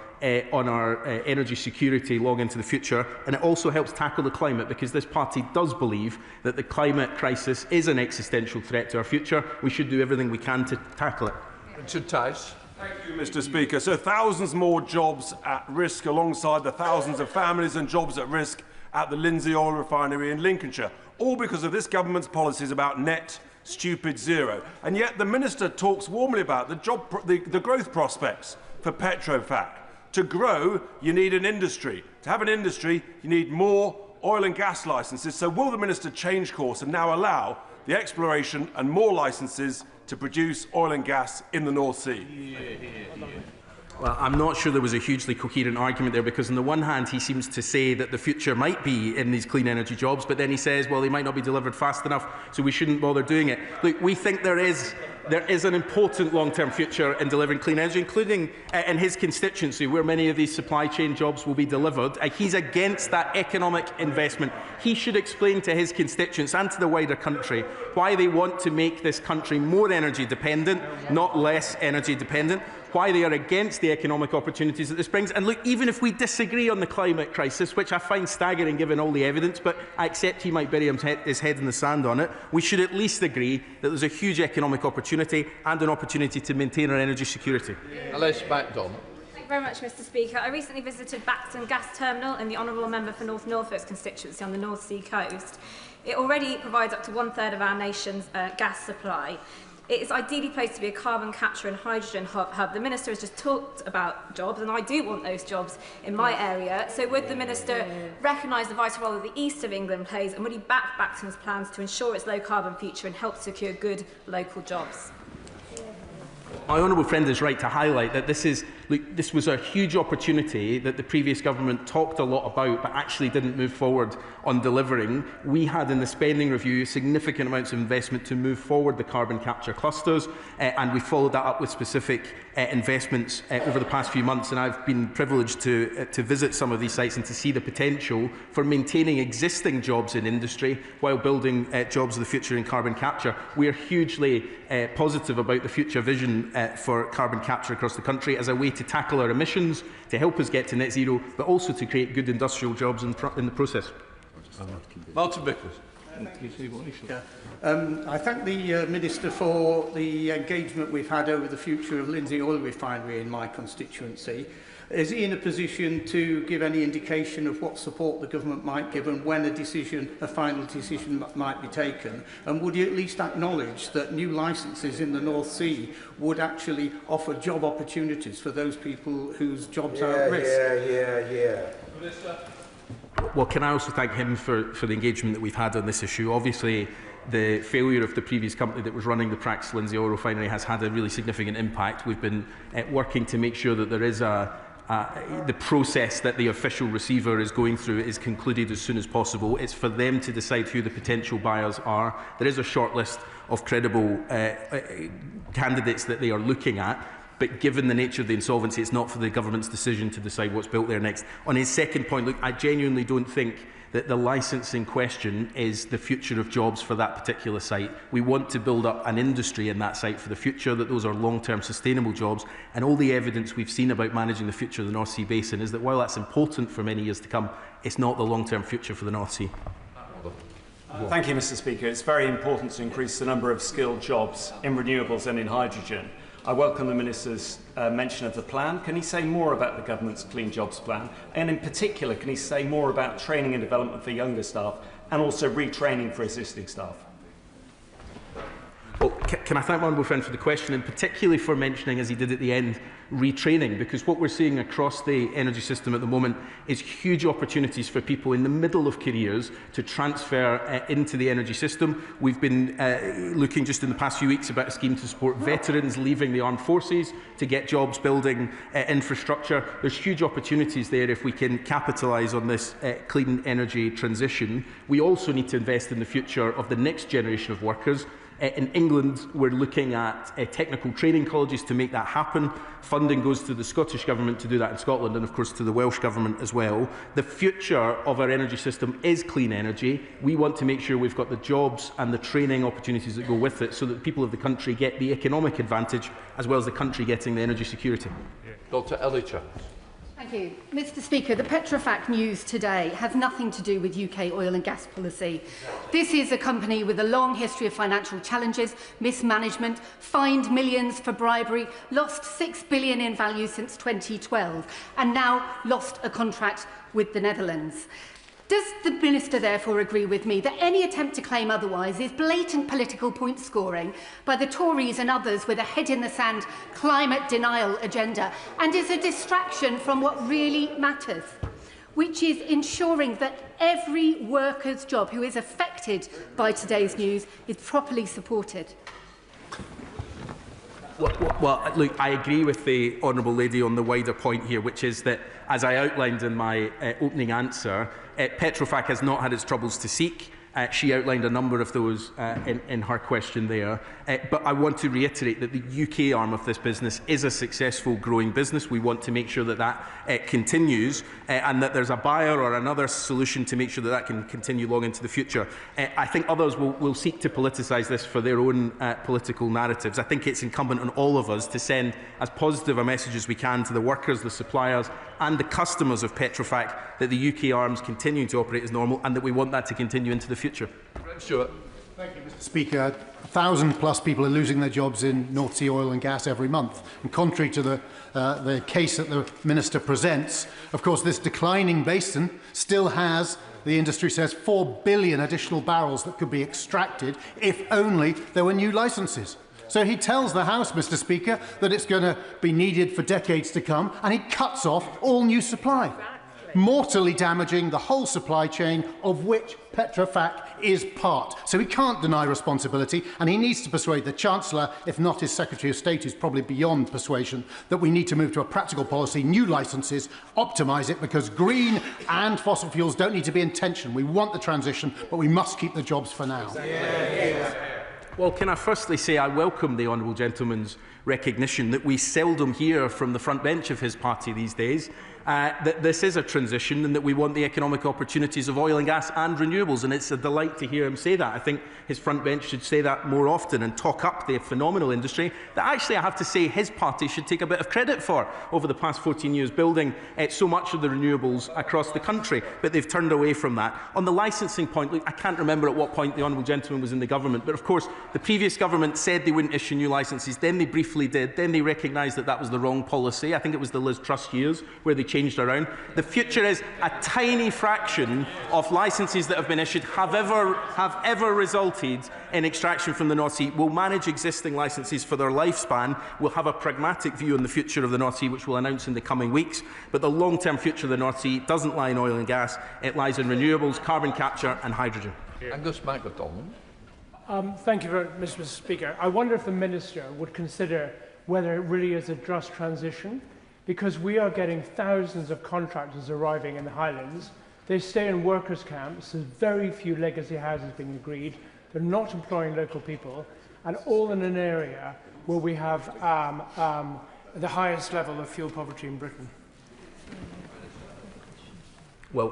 on our energy security long into the future, and it also helps tackle the climate, because this party does believe that the climate crisis is an existential threat to our future. We should do everything we can to tackle it. Richard Tice. Thank you, Mr. Speaker. So thousands more jobs at risk alongside the thousands of families and jobs at risk at the Lindsey Oil Refinery in Lincolnshire, all because of this government's policies about net stupid zero. And yet the Minister talks warmly about the growth prospects for Petrofac. To grow, you need an industry. To have an industry, you need more oil and gas licences. So will the Minister change course and now allow the exploration and more licences to produce oil and gas in the North Sea? Well, I'm not sure there was a hugely coherent argument there, because on the one hand he seems to say that the future might be in these clean energy jobs, but then he says, well, they might not be delivered fast enough, so we shouldn't bother doing it. Look, we think there is an important long-term future in delivering clean energy, including in his constituency, where many of these supply chain jobs will be delivered. He's against that economic investment. He should explain to his constituents and to the wider country why they want to make this country more energy dependent, not less energy dependent, why they are against the economic opportunities that this brings. And look, even if we disagree on the climate crisis, which I find staggering given all the evidence, but I accept he might bury his head in the sand on it, we should at least agree that there's a huge economic opportunity and an opportunity to maintain our energy security. Alice MacDonald. Thank you very much, Mr. Speaker. I recently visited Baxton Gas Terminal in the Honourable Member for North Norfolk's constituency on the North Sea coast. It already provides up to 1/3 of our nation's gas supply. It is ideally placed to be a carbon capture and hydrogen hub. The Minister has just talked about jobs, and I do want those jobs in my area. So would the Minister recognise the vital role that the east of England plays, and would he back Baxton's plans to ensure its low-carbon future and help secure good local jobs? My honourable friend is right to highlight that this was a huge opportunity that the previous government talked a lot about but actually didn't move forward on delivering. We had in the spending review significant amounts of investment to move forward the carbon capture clusters, and we followed that up with specific investments over the past few months, and I've been privileged to visit some of these sites and to see the potential for maintaining existing jobs in industry while building jobs of the future in carbon capture. We are hugely positive about the future vision for carbon capture across the country as a way to tackle our emissions, to help us get to net zero, but also to create good industrial jobs in the process. Martin Vickers. I thank the Minister for the engagement we've had over the future of Lindsey Oil Refinery in my constituency. Is he in a position to give any indication of what support the government might give and when a final decision might be taken? And would you at least acknowledge that new licences in the North Sea would actually offer job opportunities for those people whose jobs are at risk? Well, can I also thank him for the engagement that we've had on this issue? Obviously, the failure of the previous company that was running the Prax Lindsey Oil Refinery has had a really significant impact. We've been working to make sure that there is the process that the official receiver is going through is concluded as soon as possible. It's for them to decide who the potential buyers are. There is a short list of credible candidates that they are looking at, but given the nature of the insolvency, it's not for the government's decision to decide what's built there next. On his second point, look, I genuinely don't think that the licensing question is the future of jobs for that particular site. We want to build up an industry in that site for the future, that those are long-term sustainable jobs, and all the evidence we've seen about managing the future of the North Sea Basin is that while that's important for many years to come, it's not the long-term future for the North Sea. Thank you, Mr. Speaker. It's very important to increase the number of skilled jobs in renewables and in hydrogen. I welcome the Minister's mention of the plan. Can he say more about the Government's Clean Jobs Plan? And in particular, can he say more about training and development for younger staff and also retraining for existing staff? Well, can I thank my honourable friend for the question, and particularly for mentioning, as he did at the end, retraining, because what we're seeing across the energy system at the moment is huge opportunities for people in the middle of careers to transfer into the energy system. We've been looking just in the past few weeks about a scheme to support veterans leaving the armed forces to get jobs building infrastructure. There's huge opportunities there if we can capitalise on this clean energy transition. We also need to invest in the future of the next generation of workers. In England, we're looking at technical training colleges to make that happen. Funding goes to the Scottish Government to do that in Scotland, and of course to the Welsh Government as well. The future of our energy system is clean energy. We want to make sure we've got the jobs and the training opportunities that go with it, so that the people of the country get the economic advantage as well as the country getting the energy security. Dr. Ellicha. Thank you. Mr. Speaker, the Petrofac news today has nothing to do with UK oil and gas policy. This is a company with a long history of financial challenges, mismanagement, fined millions for bribery, lost £6 billion in value since 2012, and now lost a contract with the Netherlands. Does the Minister therefore agree with me that any attempt to claim otherwise is blatant political point scoring by the Tories and others with a head-in-the-sand climate denial agenda, and is a distraction from what really matters, which is ensuring that every worker's job who is affected by today's news is properly supported? Well, look, I agree with the honourable lady on the wider point here, which is that, as I outlined in my opening answer, Petrofac has not had its troubles to seek. She outlined a number of those in her question there. But I want to reiterate that the UK arm of this business is a successful, growing business. We want to make sure that that continues and that there's a buyer or another solution to make sure that that can continue long into the future. I think others will seek to politicise this for their own political narratives. I think it's incumbent on all of us to send as positive a message as we can to the workers, the suppliers and the customers of Petrofac that the UK arms continue to operate as normal and that we want that to continue into the future. Stuart. Thank you, Mr. Speaker. 1,000+ people are losing their jobs in North Sea oil and gas every month. And contrary to the case that the Minister presents, of course, this declining basin still has, the industry says, 4 billion additional barrels that could be extracted if only there were new licences. So he tells the House, Mr. Speaker, that it's going to be needed for decades to come, and he cuts off all new supply, mortally damaging the whole supply chain of which Petrofac is part. So he can't deny responsibility, and he needs to persuade the Chancellor, if not his Secretary of State, who's probably beyond persuasion, that we need to move to a practical policy, new licences, optimise it, because green and fossil fuels don't need to be in tension. We want the transition, but we must keep the jobs for now. Well, can I firstly say I welcome the honourable gentleman's recognition that we seldom hear from the front bench of his party these days, that this is a transition and that we want the economic opportunities of oil and gas and renewables, and it's a delight to hear him say that. I think his front bench should say that more often and talk up the phenomenal industry that actually I have to say his party should take a bit of credit for over the past 14 years, building so much of the renewables across the country, but they've turned away from that. On the licensing point, look, I can't remember at what point the honourable gentleman was in the government, but of course the previous government said they wouldn't issue new licences, then they briefly did, then they recognised that that was the wrong policy. I think it was the Liz Truss years where they changed around. The future is a tiny fraction of licences that have been issued have ever resulted in extraction from the North Sea. We'll manage existing licences for their lifespan. We'll have a pragmatic view on the future of the North Sea, which we'll announce in the coming weeks. But the long-term future of the North Sea doesn't lie in oil and gas. It lies in renewables, carbon capture and hydrogen. Angus MacDonald. Thank you very much, Mr. Speaker. I wonder if the Minister would consider whether it really is a just transition, because we are getting thousands of contractors arriving in the Highlands. They stay in workers' camps. There's very few legacy houses being agreed. They're not employing local people, and all in an area where we have the highest level of fuel poverty in Britain. Well,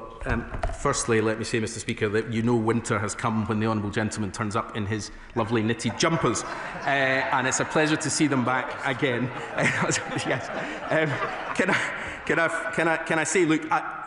firstly, let me say, Mr. Speaker, that you know winter has come when the honourable gentleman turns up in his lovely knitted jumpers, and it's a pleasure to see them back again. Yes. Can I say, look,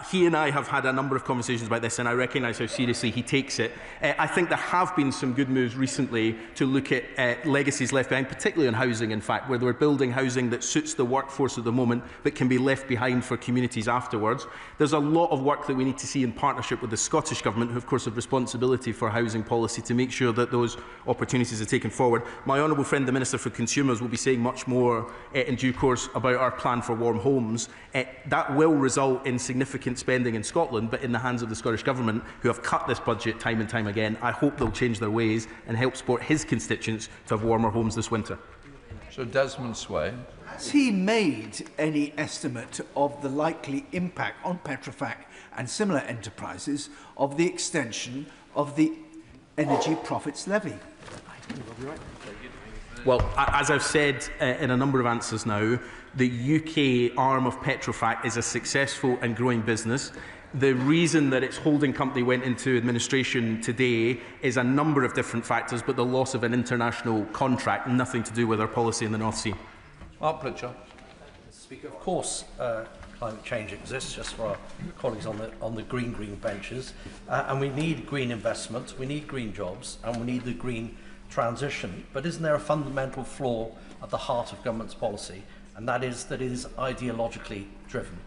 He and I have had a number of conversations about this, and I recognise how seriously he takes it. I think there have been some good moves recently to look at legacies left behind, particularly on housing, in fact, where we're building housing that suits the workforce at the moment but can be left behind for communities afterwards. There's a lot of work that we need to see in partnership with the Scottish Government, who of course have responsibility for housing policy, to make sure that those opportunities are taken forward. My honourable friend, the Minister for Consumers, will be saying much more in due course about our plan for warm homes. That will result in significant spending in Scotland, but in the hands of the Scottish Government, who have cut this budget time and time again. I hope they'll change their ways and help support his constituents to have warmer homes this winter. So Desmond Swain. Has he made any estimate of the likely impact on Petrofac and similar enterprises of the extension of the Energy Profits Levy? Well, as I've said in a number of answers now, the UK arm of Petrofac is a successful and growing business. The reason that its holding company went into administration today is a number of different factors, but the loss of an international contract, nothing to do with our policy in the North Sea. Mark Pritchard. Mr. Speaker, of course, climate change exists, just for our colleagues on the green benches, and we need green investment, we need green jobs, and we need the green transition. But isn't there a fundamental flaw at the heart of government's policy, and that is that it is ideologically driven?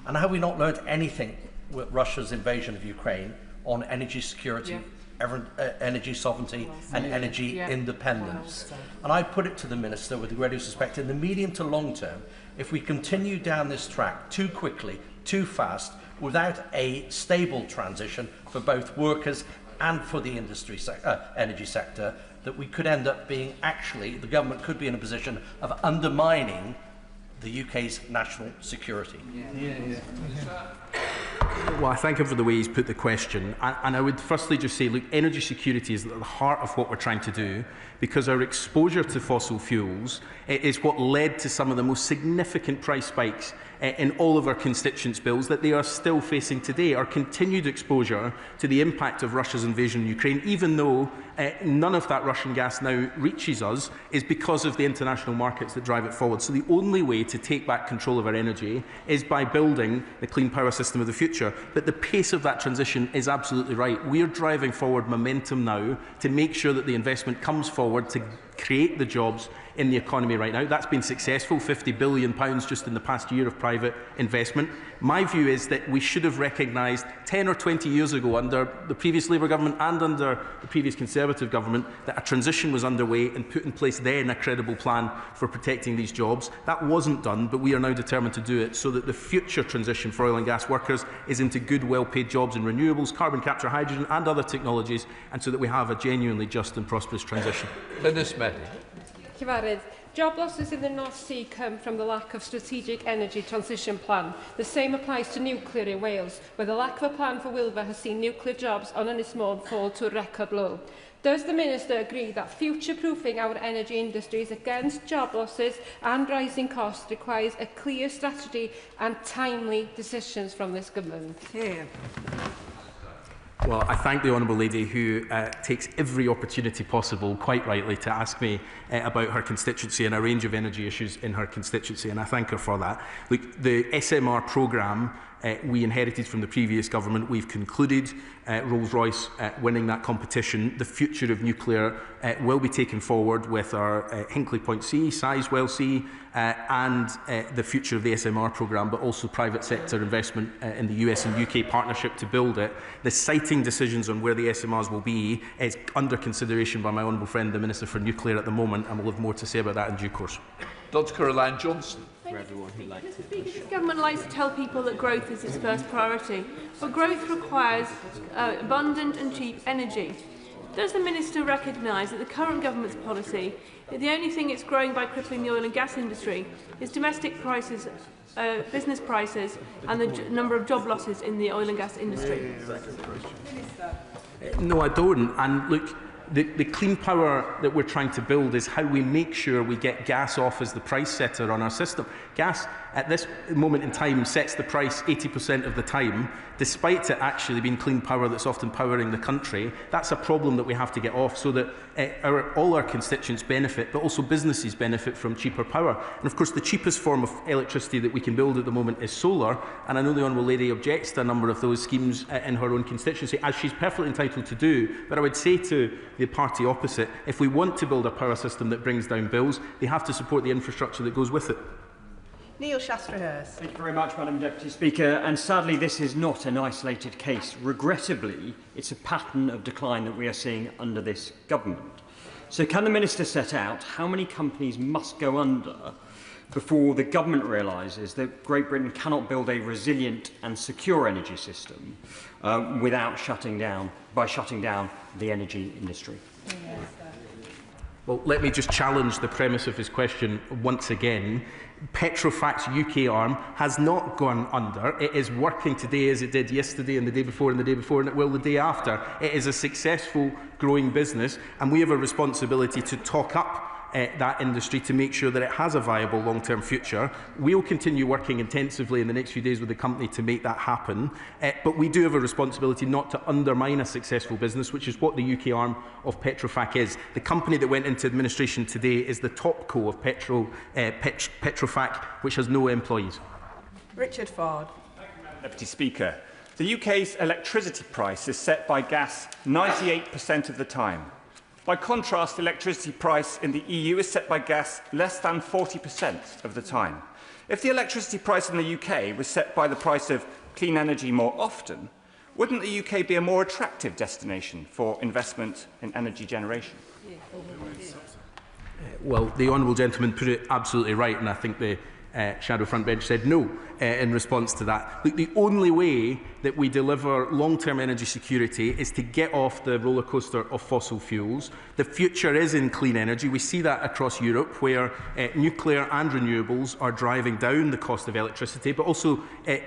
And have we not learned anything with Russia's invasion of Ukraine on energy security, energy sovereignty and energy independence? And I put it to the Minister, with the greatest respect, in the medium to long term, if we continue down this track too quickly, too fast, without a stable transition for both workers and for the energy sector, that we could end up being, actually, the government could be in a position of undermining the UK's national security. Well, I thank him for the way he's put the question. And I would firstly just say, look, energy security is at the heart of what we're trying to do, because our exposure to fossil fuels is what led to some of the most significant price spikes in all of our constituents' bills that they are still facing today. Our continued exposure to the impact of Russia's invasion of Ukraine, even though none of that Russian gas now reaches us, is because of the international markets that drive it forward. So the only way to take back control of our energy is by building the clean power system of the future. But the pace of that transition is absolutely right. We are driving forward momentum now to make sure that the investment comes forward to create the jobs in the economy right now. That's been successful, £50 billion just in the past year of private investment. My view is that we should have recognised 10 or 20 years ago, under the previous Labour government and under the previous Conservative government, that a transition was underway and put in place then a credible plan for protecting these jobs. That wasn't done, but we are now determined to do it so that the future transition for oil and gas workers is into good, well-paid jobs in renewables, carbon capture, hydrogen and other technologies, and so that we have a genuinely just and prosperous transition. Lynnis Meddy. Cyfarwydd, job losses in the North Sea come from the lack of strategic energy transition plan. The same applies to nuclear in Wales, where the lack of a plan for Wilfa has seen nuclear jobs on Ynys Môn fall to a record low. Does the Minister agree that future-proofing our energy industries against job losses and rising costs requires a clear strategy and timely decisions from this government? Well, I thank the Honourable Lady, who takes every opportunity possible, quite rightly, to ask me about her constituency and a range of energy issues in her constituency, and I thank her for that. Look, the SMR programme we inherited from the previous government. We've concluded Rolls-Royce winning that competition. The future of nuclear will be taken forward with our Hinkley Point C, Sizewell C, and the future of the SMR programme, but also private sector investment in the US and UK partnership to build it. The siting decisions on where the SMRs will be is under consideration by my honourable friend, the Minister for Nuclear, at the moment, and we'll have more to say about that in due course. Dr. Caroline Johnson. For everyone who likes it. This government likes to tell people that growth is its first priority, but growth requires abundant and cheap energy. Does the Minister recognise that the current government's policy, that the only thing it's growing by crippling the oil and gas industry, is domestic prices, business prices, and the number of job losses in the oil and gas industry? No, I don't. And look, The clean power that we're trying to build is how we make sure we get gas off as the price setter on our system. Gas, at this moment in time, sets the price 80% of the time, despite it actually being clean power that's often powering the country. That's a problem that we have to get off so that all our constituents benefit, but also businesses benefit from cheaper power. And of course, the cheapest form of electricity that we can build at the moment is solar, and I know the Honourable Lady objects to a number of those schemes in her own constituency, as she's perfectly entitled to do. But I would say to the party opposite, if we want to build a power system that brings down bills, they have to support the infrastructure that goes with it. Neil Shastrahurst. Thank you very much, Madam Deputy Speaker. And sadly, this is not an isolated case. Regrettably, it's a pattern of decline that we are seeing under this government. So can the Minister set out how many companies must go under before the government realises that Great Britain cannot build a resilient and secure energy system without shutting down the energy industry? Well, let me just challenge the premise of his question once again. Petrofac's UK arm has not gone under. It is working today as it did yesterday and the day before and the day before, and it will the day after. It is a successful, growing business, and we have a responsibility to talk up that industry to make sure that it has a viable long-term future. We'll continue working intensively in the next few days with the company to make that happen, but we do have a responsibility not to undermine a successful business, which is what the UK arm of Petrofac is. The company that went into administration today is the top co of Petrofac, which has no employees. Richard Ford. Deputy Speaker, the UK's electricity price is set by gas 98% of the time. By contrast, the electricity price in the EU is set by gas less than 40% of the time. If the electricity price in the UK was set by the price of clean energy more often, wouldn't the UK be a more attractive destination for investment in energy generation? Well, the honourable gentleman put it absolutely right, and I think the shadow front bench said no in response to that. Look, the only way that we deliver long-term energy security is to get off the roller coaster of fossil fuels. The future is in clean energy. We see that across Europe, where nuclear and renewables are driving down the cost of electricity, but also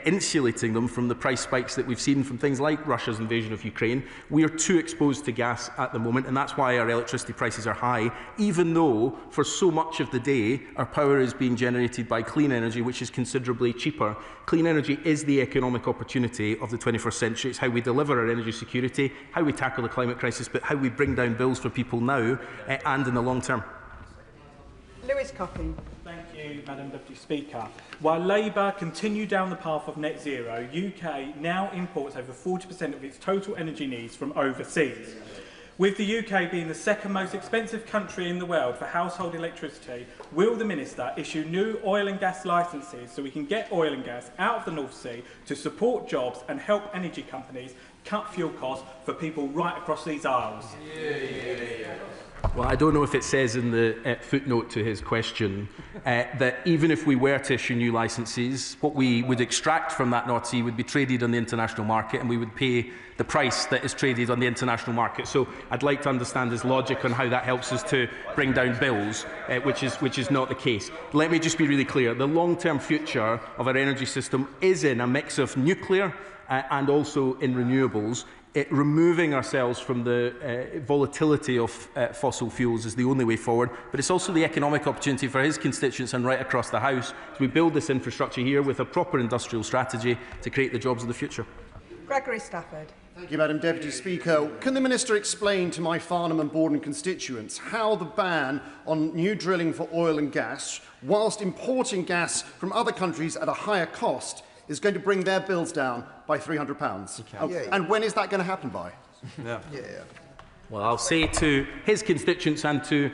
insulating them from the price spikes that we've seen from things like Russia's invasion of Ukraine. We are too exposed to gas at the moment, and that's why our electricity prices are high, even though for so much of the day our power is being generated by clean energy, which is considerably cheaper. Clean energy is the economic opportunity of the 21st century. It's how we deliver our energy security, how we tackle the climate crisis, but how we bring down bills for people now and in the long term. Lewis Copping. Thank you, Madam Deputy Speaker. While Labour continue down the path of net zero, UK now imports over 40% of its total energy needs from overseas. With the UK being the second most expensive country in the world for household electricity, will the Minister issue new oil and gas licences so we can get oil and gas out of the North Sea to support jobs and help energy companies cut fuel costs for people right across these aisles? Well, I don't know if it says in the footnote to his question that even if we were to issue new licences, what we would extract from that North Sea would be traded on the international market, and we would pay the price that is traded on the international market. So I'd like to understand his logic on how that helps us to bring down bills, which is not the case. Let me just be really clear. The long-term future of our energy system is in a mix of nuclear and also in renewables. Removing ourselves from the volatility of fossil fuels is the only way forward, but it's also the economic opportunity for his constituents and right across the House as we build this infrastructure here with a proper industrial strategy to create the jobs of the future. Gregory Stafford. Thank you, Madam Deputy Speaker. Can the Minister explain to my Farnham and Borden constituents how the ban on new drilling for oil and gas, whilst importing gas from other countries at a higher cost, is going to bring their bills down by £300? And when is that going to happen by? Well, I'll say to his constituents and to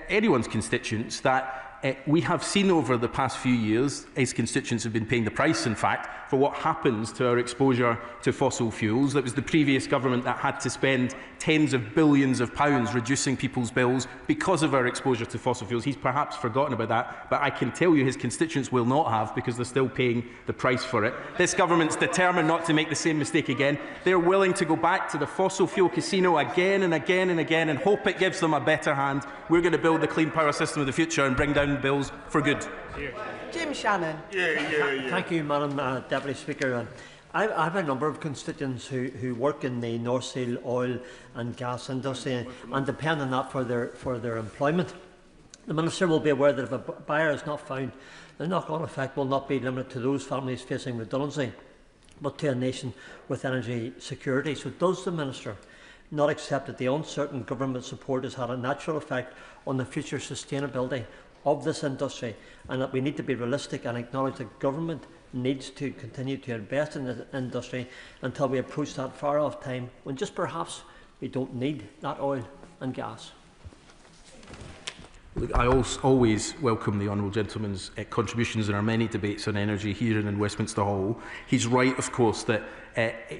anyone's constituents that we have seen over the past few years, his constituents have been paying the price, in fact, for what happens to our exposure to fossil fuels. It was the previous government that had to spend tens of billions of pounds reducing people's bills because of our exposure to fossil fuels. He's perhaps forgotten about that, but I can tell you his constituents will not have, because they're still paying the price for it. This government's determined not to make the same mistake again. They're willing to go back to the fossil fuel casino again and again and again and hope it gives them a better hand. We're going to build the clean power system of the future and bring down bills for good. Jim Shannon. Thank you, Madam Deputy Speaker. I have a number of constituents who work in the North Sea oil and gas industry and depend on that for their employment. The Minister will be aware that if a buyer is not found, the knock-on effect will not be limited to those families facing redundancy, but to a nation with energy security. So does the Minister not accept that the uncertain government support has had a natural effect on the future sustainability of this industry, and that we need to be realistic and acknowledge that government needs to continue to invest in the industry until we approach that far-off time when just perhaps we don't need that oil and gas? Look, I always welcome the honourable gentleman's contributions in our many debates on energy here and in Westminster Hall. He's right, of course, that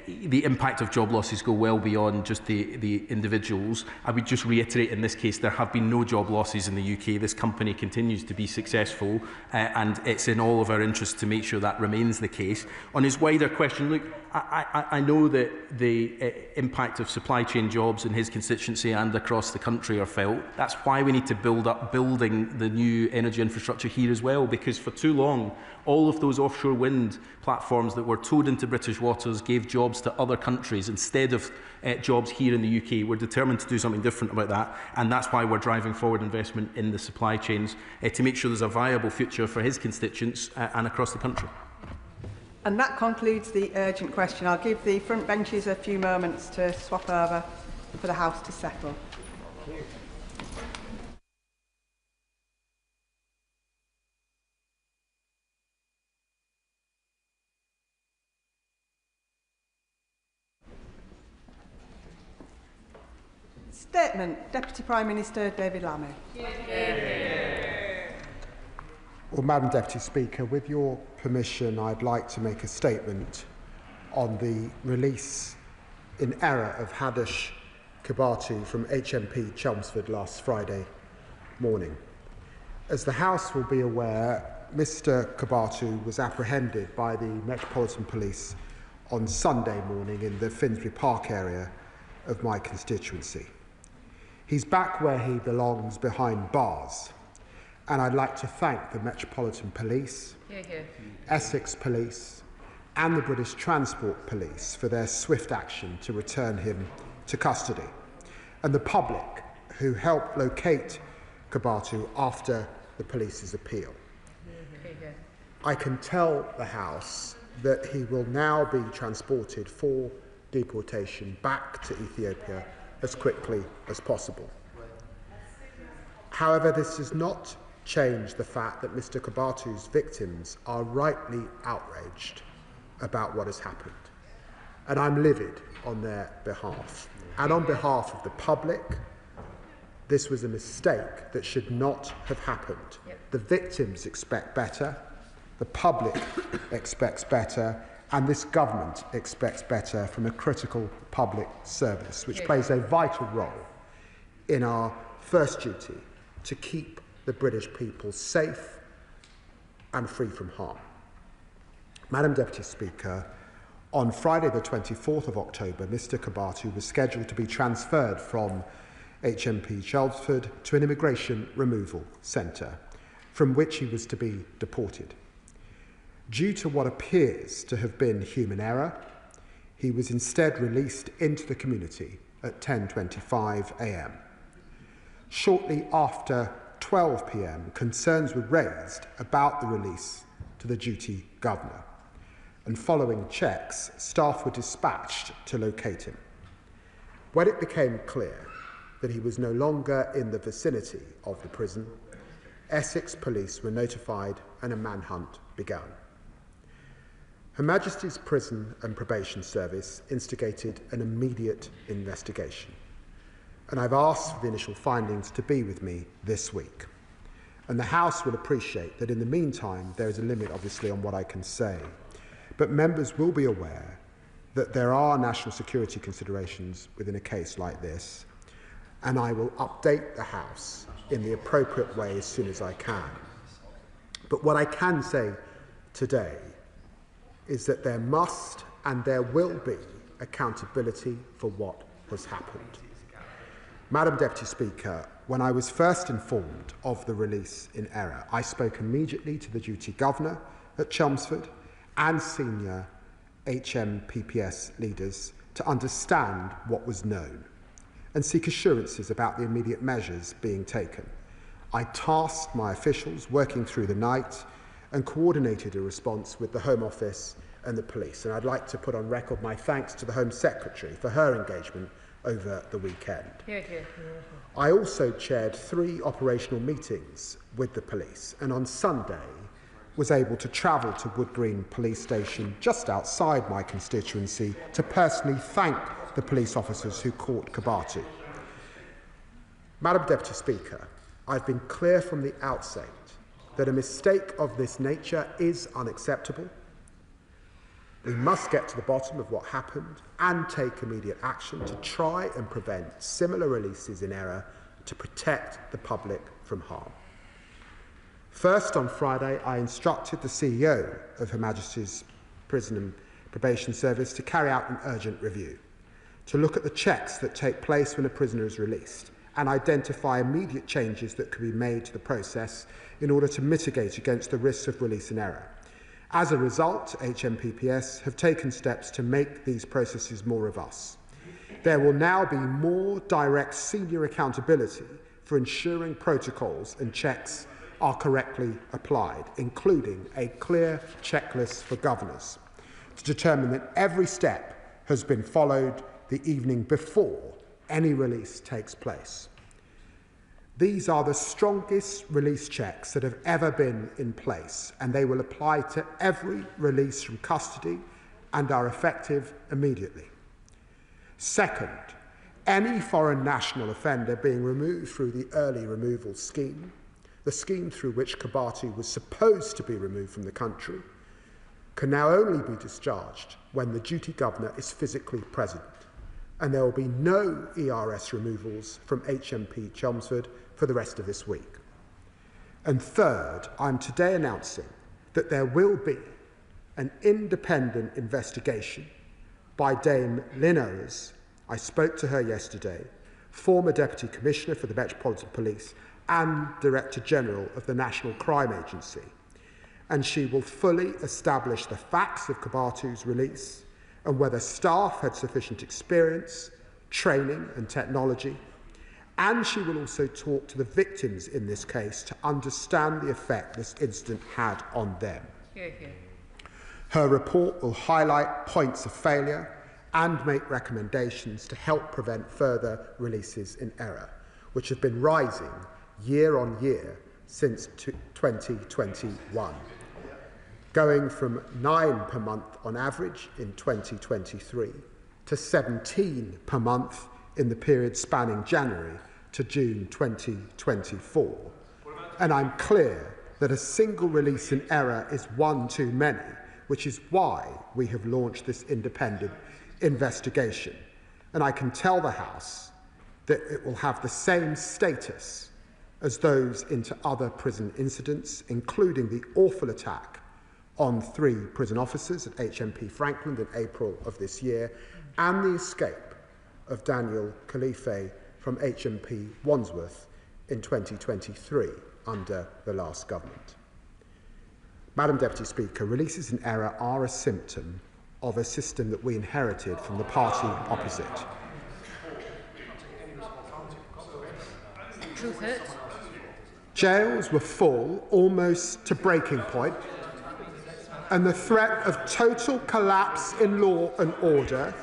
the impact of job losses go well beyond just the individuals. I would just reiterate in this case there have been no job losses in the UK. This company continues to be successful and it's in all of our interests to make sure that remains the case. On his wider question, look, I know that the impact of supply chain jobs in his constituency and across the country are felt. That's why we need to building the new energy infrastructure here as well, because for too long all of those offshore wind platforms that were towed into British waters gave jobs to other countries instead of jobs here in the UK. We're determined to do something different about that, and that's why we're driving forward investment in the supply chains to make sure there's a viable future for his constituents and across the country. And that concludes the urgent question. I'll give the front benches a few moments to swap over for the House to settle. Statement. Deputy Prime Minister David Lammy. Well, Madam Deputy Speaker, with your permission, I'd like to make a statement on the release in error of Hadush Kebatu from HMP Chelmsford last Friday morning. As the House will be aware, Mr Kebatu was apprehended by the Metropolitan Police on Sunday morning in the Finsbury Park area of my constituency. He's back where he belongs, behind bars. And I'd like to thank the Metropolitan Police, Essex Police and the British Transport Police for their swift action to return him to custody, and the public who helped locate Kebatu after the police's appeal. I can tell the House that he will now be transported for deportation back to Ethiopia as quickly as possible. However, this does not change the fact that Mr Kebatu's victims are rightly outraged about what has happened. And I'm livid on their behalf. And on behalf of the public, this was a mistake that should not have happened. The victims expect better, the public expects better, and this government expects better from a critical public service, which plays a vital role in our first duty to keep the British people safe and free from harm. Madam Deputy Speaker, on Friday the 24th of October, Mr Kebatu was scheduled to be transferred from HMP Chelmsford to an immigration removal centre, from which he was to be deported. Due to what appears to have been human error, he was instead released into the community at 10:25 a.m. Shortly after 12 p.m, concerns were raised about the release to the duty governor, and following checks, staff were dispatched to locate him. When it became clear that he was no longer in the vicinity of the prison, Essex Police were notified and a manhunt began. Her Majesty's Prison and Probation Service instigated an immediate investigation, and I've asked for the initial findings to be with me this week. And the House will appreciate that in the meantime there is a limit, obviously, on what I can say, but members will be aware that there are national security considerations within a case like this, and I will update the House in the appropriate way as soon as I can. But what I can say today is that there must and there will be accountability for what has happened. Madam Deputy Speaker, when I was first informed of the release in error, I spoke immediately to the duty governor at Chelmsford and senior HMPPS leaders to understand what was known and seek assurances about the immediate measures being taken. I tasked my officials working through the night and coordinated a response with the Home Office and the police. And I'd like to put on record my thanks to the Home Secretary for her engagement over the weekend. I also chaired 3 operational meetings with the police, and on Sunday was able to travel to Wood Green Police Station just outside my constituency to personally thank the police officers who caught Kebatu. Madam Deputy Speaker, I've been clear from the outset that a mistake of this nature is unacceptable. We must get to the bottom of what happened and take immediate action to try and prevent similar releases in error to protect the public from harm. First, on Friday, I instructed the CEO of Her Majesty's Prison and Probation Service to carry out an urgent review, to look at the checks that take place when a prisoner is released and identify immediate changes that could be made to the process in order to mitigate against the risks of release in error. As a result, HMPPS have taken steps to make these processes more robust. There will now be more direct senior accountability for ensuring protocols and checks are correctly applied, including a clear checklist for governors to determine that every step has been followed the evening before any release takes place. These are the strongest release checks that have ever been in place, and they will apply to every release from custody and are effective immediately. Second, any foreign national offender being removed through the early removal scheme, the scheme through which Kebatu was supposed to be removed from the country, can now only be discharged when the duty governor is physically present, and there will be no ERS removals from HMP Chelmsford for the rest of this week. And third, I'm today announcing that there will be an independent investigation by Dame Lynn Owers. I spoke to her yesterday, former Deputy Commissioner for the Metropolitan Police and Director General of the National Crime Agency, and she will fully establish the facts of Kebatu's release and whether staff had sufficient experience, training and technology, and she will also talk to the victims in this case to understand the effect this incident had on them. Her report will highlight points of failure and make recommendations to help prevent further releases in error, which have been rising year on year since 2021, going from 9 per month on average in 2023 to 17 per month in the period spanning January to June 2024. And I'm clear that a single release in error is one too many, which is why we have launched this independent investigation. And I can tell the House that it will have the same status as those into other prison incidents, including the awful attack on 3 prison officers at HMP Frankland in April of this year, and the escape of Daniel Khalife from HMP Wandsworth in 2023 under the last government. Madam Deputy Speaker, releases in error are a symptom of a system that we inherited from the party opposite. Truth hurts. Jails were full almost to breaking point, and the threat of total collapse in law and order.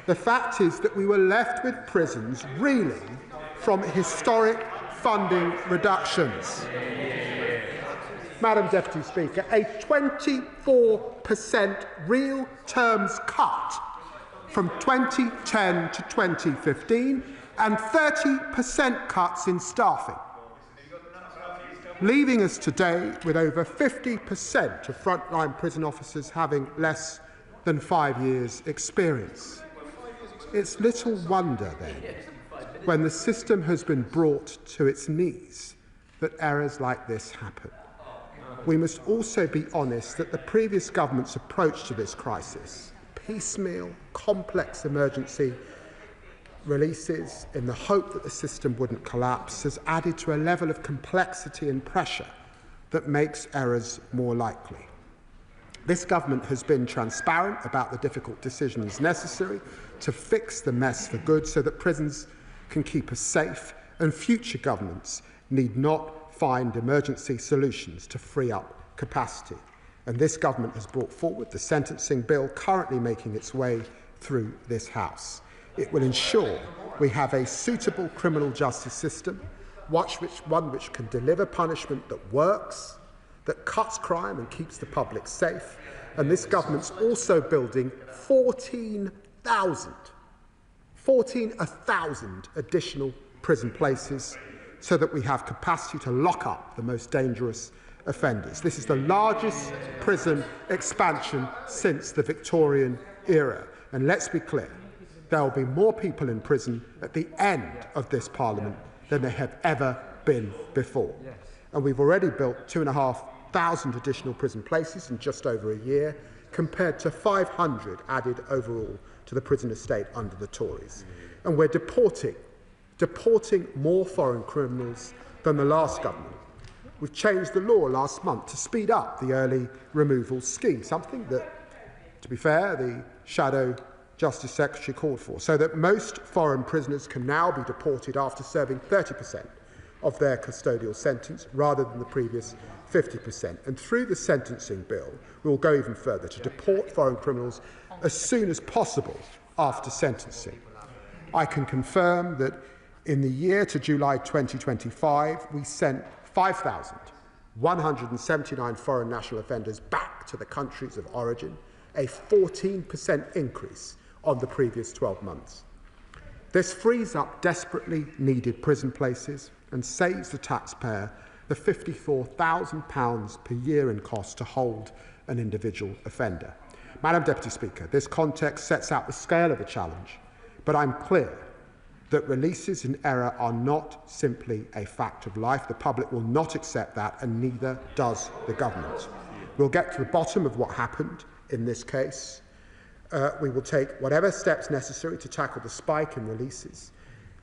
The fact is that we were left with prisons reeling from historic funding reductions. Madam Deputy Speaker, a 24% real terms cut from 2010 to 2015 and 30% cuts in staffing, leaving us today with over 50% of frontline prison officers having less than 5 years' experience. It's little wonder, then, when the system has been brought to its knees, that errors like this happen. We must also be honest that the previous government's approach to this crisis, piecemeal, complex emergency releases in the hope that the system wouldn't collapse, has added to a level of complexity and pressure that makes errors more likely. This government has been transparent about the difficult decisions necessary to fix the mess for good so that prisons can keep us safe, and future governments need not find emergency solutions to free up capacity. And this government has brought forward the sentencing bill currently making its way through this House. It will ensure we have a suitable criminal justice system, one which can deliver punishment that works, that cuts crime and keeps the public safe. And this government's also building 14,000 additional prison places so that we have capacity to lock up the most dangerous offenders. This is the largest prison expansion since the Victorian era. And let's be clear, there will be more people in prison at the end of this Parliament than there have ever been before. And we've already built 2,500 additional prison places in just over a year, compared to 500 added overall to the prison estate under the Tories. And we're deporting more foreign criminals than the last government. We've changed the law last month to speed up the early removal scheme, something that, to be fair, the Shadow Justice Secretary called for, so that most foreign prisoners can now be deported after serving 30% of their custodial sentence rather than the previous 50%. And through the sentencing bill, we will go even further to deport foreign criminals as soon as possible after sentencing. I can confirm that in the year to July 2025, we sent 5,179 foreign national offenders back to the countries of origin, a 14% increase on the previous 12 months. This frees up desperately needed prison places and saves the taxpayer the £54,000 per year in cost to hold an individual offender. Madam Deputy Speaker, this context sets out the scale of the challenge, but I'm clear that releases in error are not simply a fact of life. The public will not accept that, and neither does the government. We'll get to the bottom of what happened in this case. We will take whatever steps necessary to tackle the spike in releases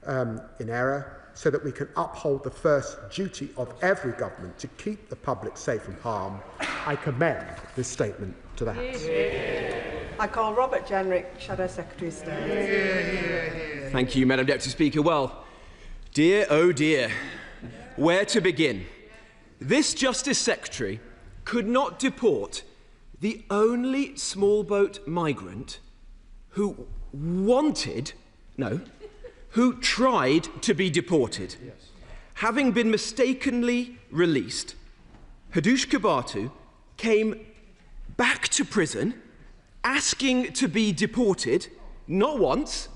in error, so that we can uphold the first duty of every government to keep the public safe from harm. I commend this statement to the House. I call Robert Jenrick, Shadow Secretary of State. Thank you, Madam Deputy Speaker. Well, dear, oh dear, where to begin? This Justice Secretary could not deport the only small boat migrant who who tried to be deported. Yes. Having been mistakenly released, Hadush Kebatu came back to prison asking to be deported, not once,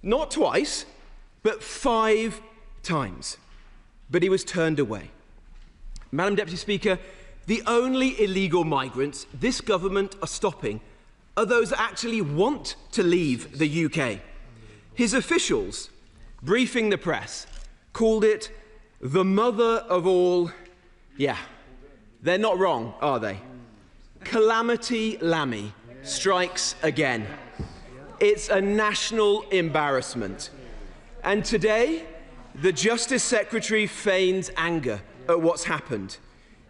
not twice, but 5 times. But he was turned away. Madam Deputy Speaker, the only illegal migrants this government are stopping are those that actually want to leave the UK. His officials, briefing the press, called it the mother of all. Yeah, they're not wrong, are they? Calamity Lammy strikes again. It's a national embarrassment. And today, the Justice Secretary feigns anger at what's happened.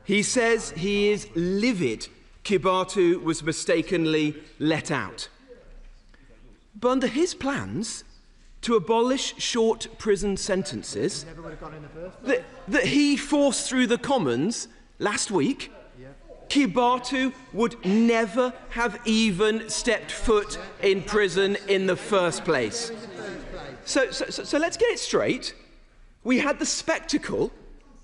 He says he is livid Kebatu was mistakenly let out. But under his plans to abolish short prison sentences that he forced through the Commons last week, Kebatu would never have even stepped foot in prison in the first place. So let's get it straight. We had the spectacle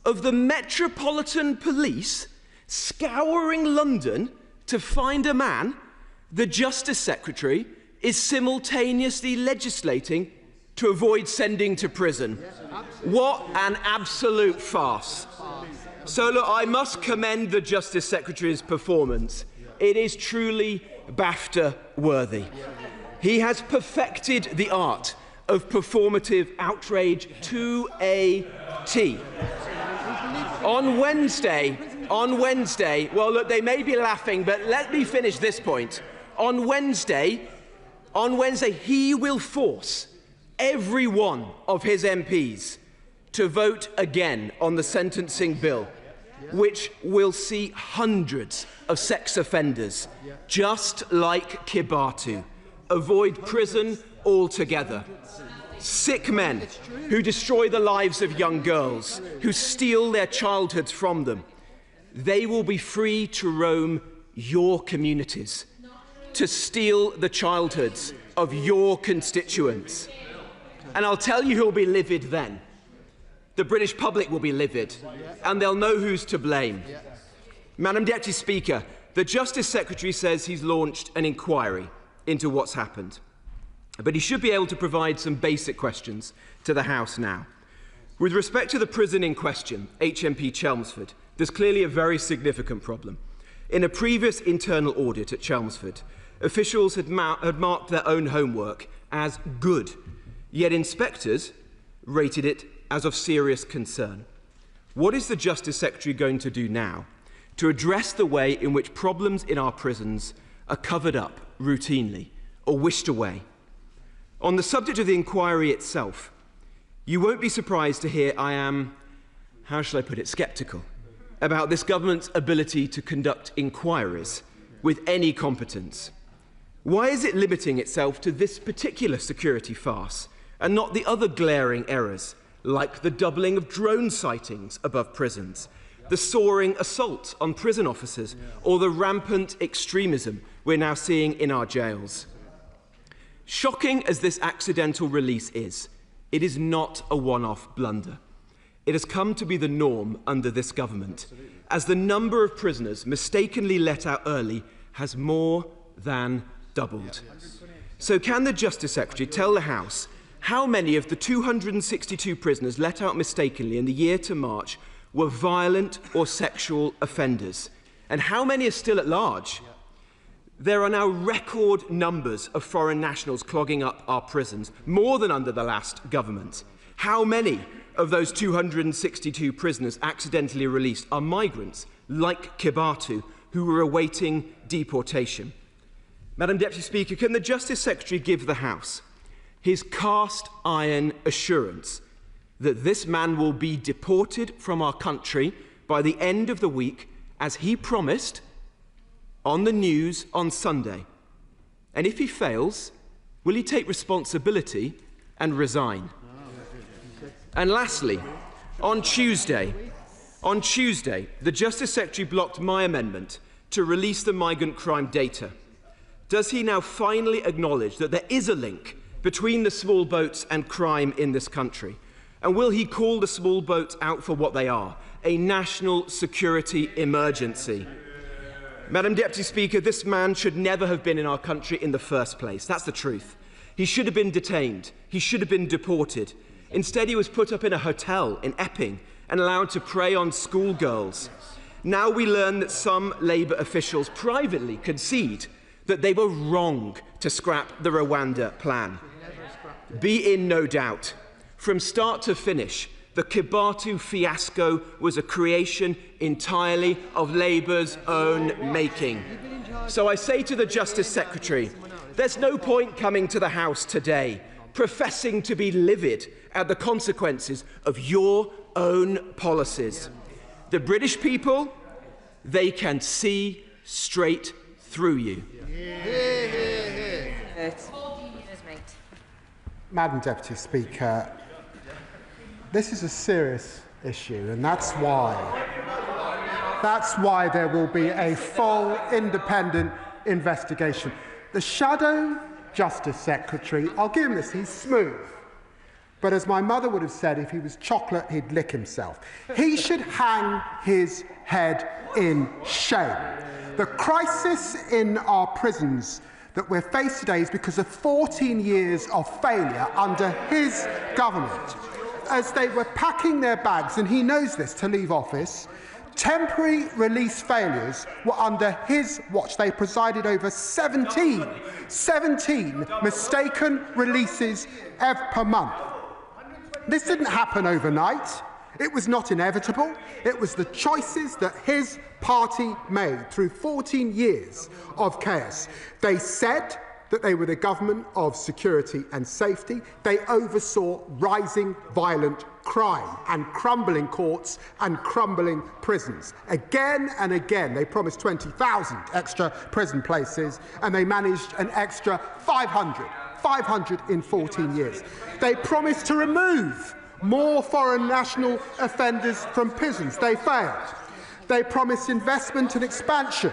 of the Metropolitan Police scouring London to find a man the Justice Secretary is simultaneously legislating to avoid sending to prison. What an absolute farce. So look, I must commend the Justice Secretary's performance. It is truly BAFTA worthy. He has perfected the art of performative outrage to a T. On Wednesday, well look, they may be laughing, but let me finish this point. On Wednesday, he will force every one of his MPs to vote again on the sentencing bill. which will see hundreds of sex offenders, just like Kebatu, avoid prison altogether. Sick men who destroy the lives of young girls, who steal their childhoods from them. They will be free to roam your communities, to steal the childhoods of your constituents. And I'll tell you who'll be livid then. The British public will be livid, and they'll know who's to blame. Madam Deputy Speaker, the Justice Secretary says he's launched an inquiry into what's happened. But he should be able to provide some basic questions to the House now. With respect to the prison in question, HMP Chelmsford, there's clearly a very significant problem. In a previous internal audit at Chelmsford, officials had marked their own homework as good, yet inspectors rated it as of serious concern. What is the Justice Secretary going to do now to address the way in which problems in our prisons are covered up routinely or wished away? On the subject of the inquiry itself, you won't be surprised to hear I am, how shall I put it, sceptical about this government's ability to conduct inquiries with any competence. Why is it limiting itself to this particular security farce and not the other glaring errors, like the doubling of drone sightings above prisons, the soaring assault on prison officers, or the rampant extremism we're now seeing in our jails? Shocking as this accidental release is, it is not a one-off blunder. It has come to be the norm under this government, as the number of prisoners mistakenly let out early has more than doubled. So can the Justice Secretary tell the House how many of the 262 prisoners let out mistakenly in the year to March were violent or sexual offenders? And how many are still at large? There are now record numbers of foreign nationals clogging up our prisons, more than under the last government. How many of those 262 prisoners accidentally released are migrants, like Kebatu, who were awaiting deportation? Madam Deputy Speaker, can the Justice Secretary give the House his cast-iron assurance that this man will be deported from our country by the end of the week, as he promised on the news on Sunday? And if he fails, will he take responsibility and resign? And lastly, on Tuesday, the Justice Secretary blocked my amendment to release the migrant crime data. Does he now finally acknowledge that there is a link between the small boats and crime in this country? And will he call the small boats out for what they are, a national security emergency? Madam Deputy Speaker, this man should never have been in our country in the first place. That's the truth. He should have been detained. He should have been deported. Instead, he was put up in a hotel in Epping and allowed to prey on schoolgirls. Now we learn that some Labour officials privately concede that they were wrong to scrap the Rwanda plan. Be in no doubt, from start to finish, the Kebatu fiasco was a creation entirely of Labour's own making. So I say to the Justice Secretary, there's no point coming to the House today professing to be livid at the consequences of your own policies. The British people, they can see straight through you. Madam Deputy Speaker, this is a serious issue, and that's why there will be a full independent investigation. The Shadow Justice Secretary, I'll give him this, he's smooth. But as my mother would have said, if he was chocolate, he'd lick himself. He should hang his head in shame. The crisis in our prisons that we're faced today is because of 14 years of failure under his government. As they were packing their bags, and he knows this, to leave office, temporary release failures were under his watch. They presided over 17 mistaken releases per month. This didn't happen overnight. It was not inevitable. It was the choices that his party made through 14 years of chaos. They said that they were the government of security and safety. They oversaw rising violent crime and crumbling courts and crumbling prisons. Again and again, they promised 20,000 extra prison places, and they managed an extra 500 in 14 years. They promised to remove more foreign national offenders from prisons. They failed. They promised investment and expansion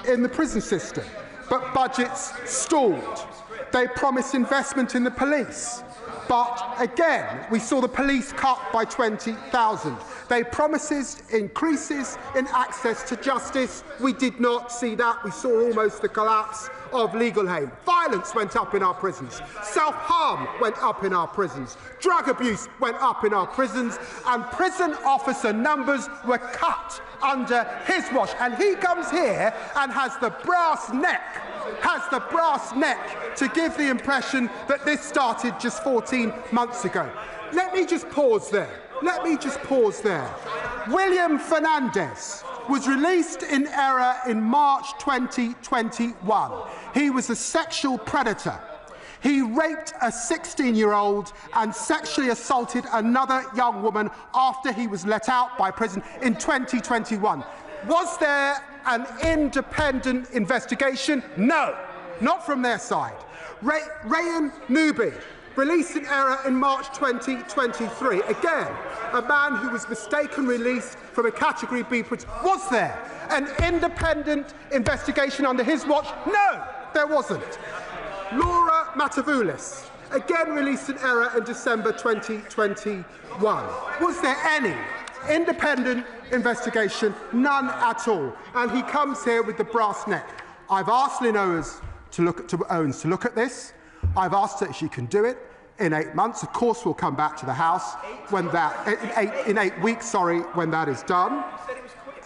in the prison system, but budgets stalled. They promised investment in the police, but again, we saw the police cut by 20,000. They promised increases in access to justice. We did not see that. We saw almost the collapse of legal aid. Violence went up in our prisons. Self-harm went up in our prisons. Drug abuse went up in our prisons. And prison officer numbers were cut under his watch. And he comes here and has the brass neck to give the impression that this started just 14 months ago. Let me just pause there. William Fernandez was released in error in March 2021. He was a sexual predator. He raped a 16-year-old and sexually assaulted another young woman after he was let out by prison in 2021. Was there an independent investigation? No, not from their side. Rayan Nubi, released in error in March 2023. Again, a man who was mistaken released from a Category B prison. Was there an independent investigation under his watch? No, there wasn't. Laura Matavoulis, again released in error in December 2021. Was there any independent investigation? None at all. And he comes here with the brass neck. I've asked Lynn Owens to look at this. I've asked her if she can do it in 8 months. Of course, we'll come back to the House when in 8 weeks, when that is done.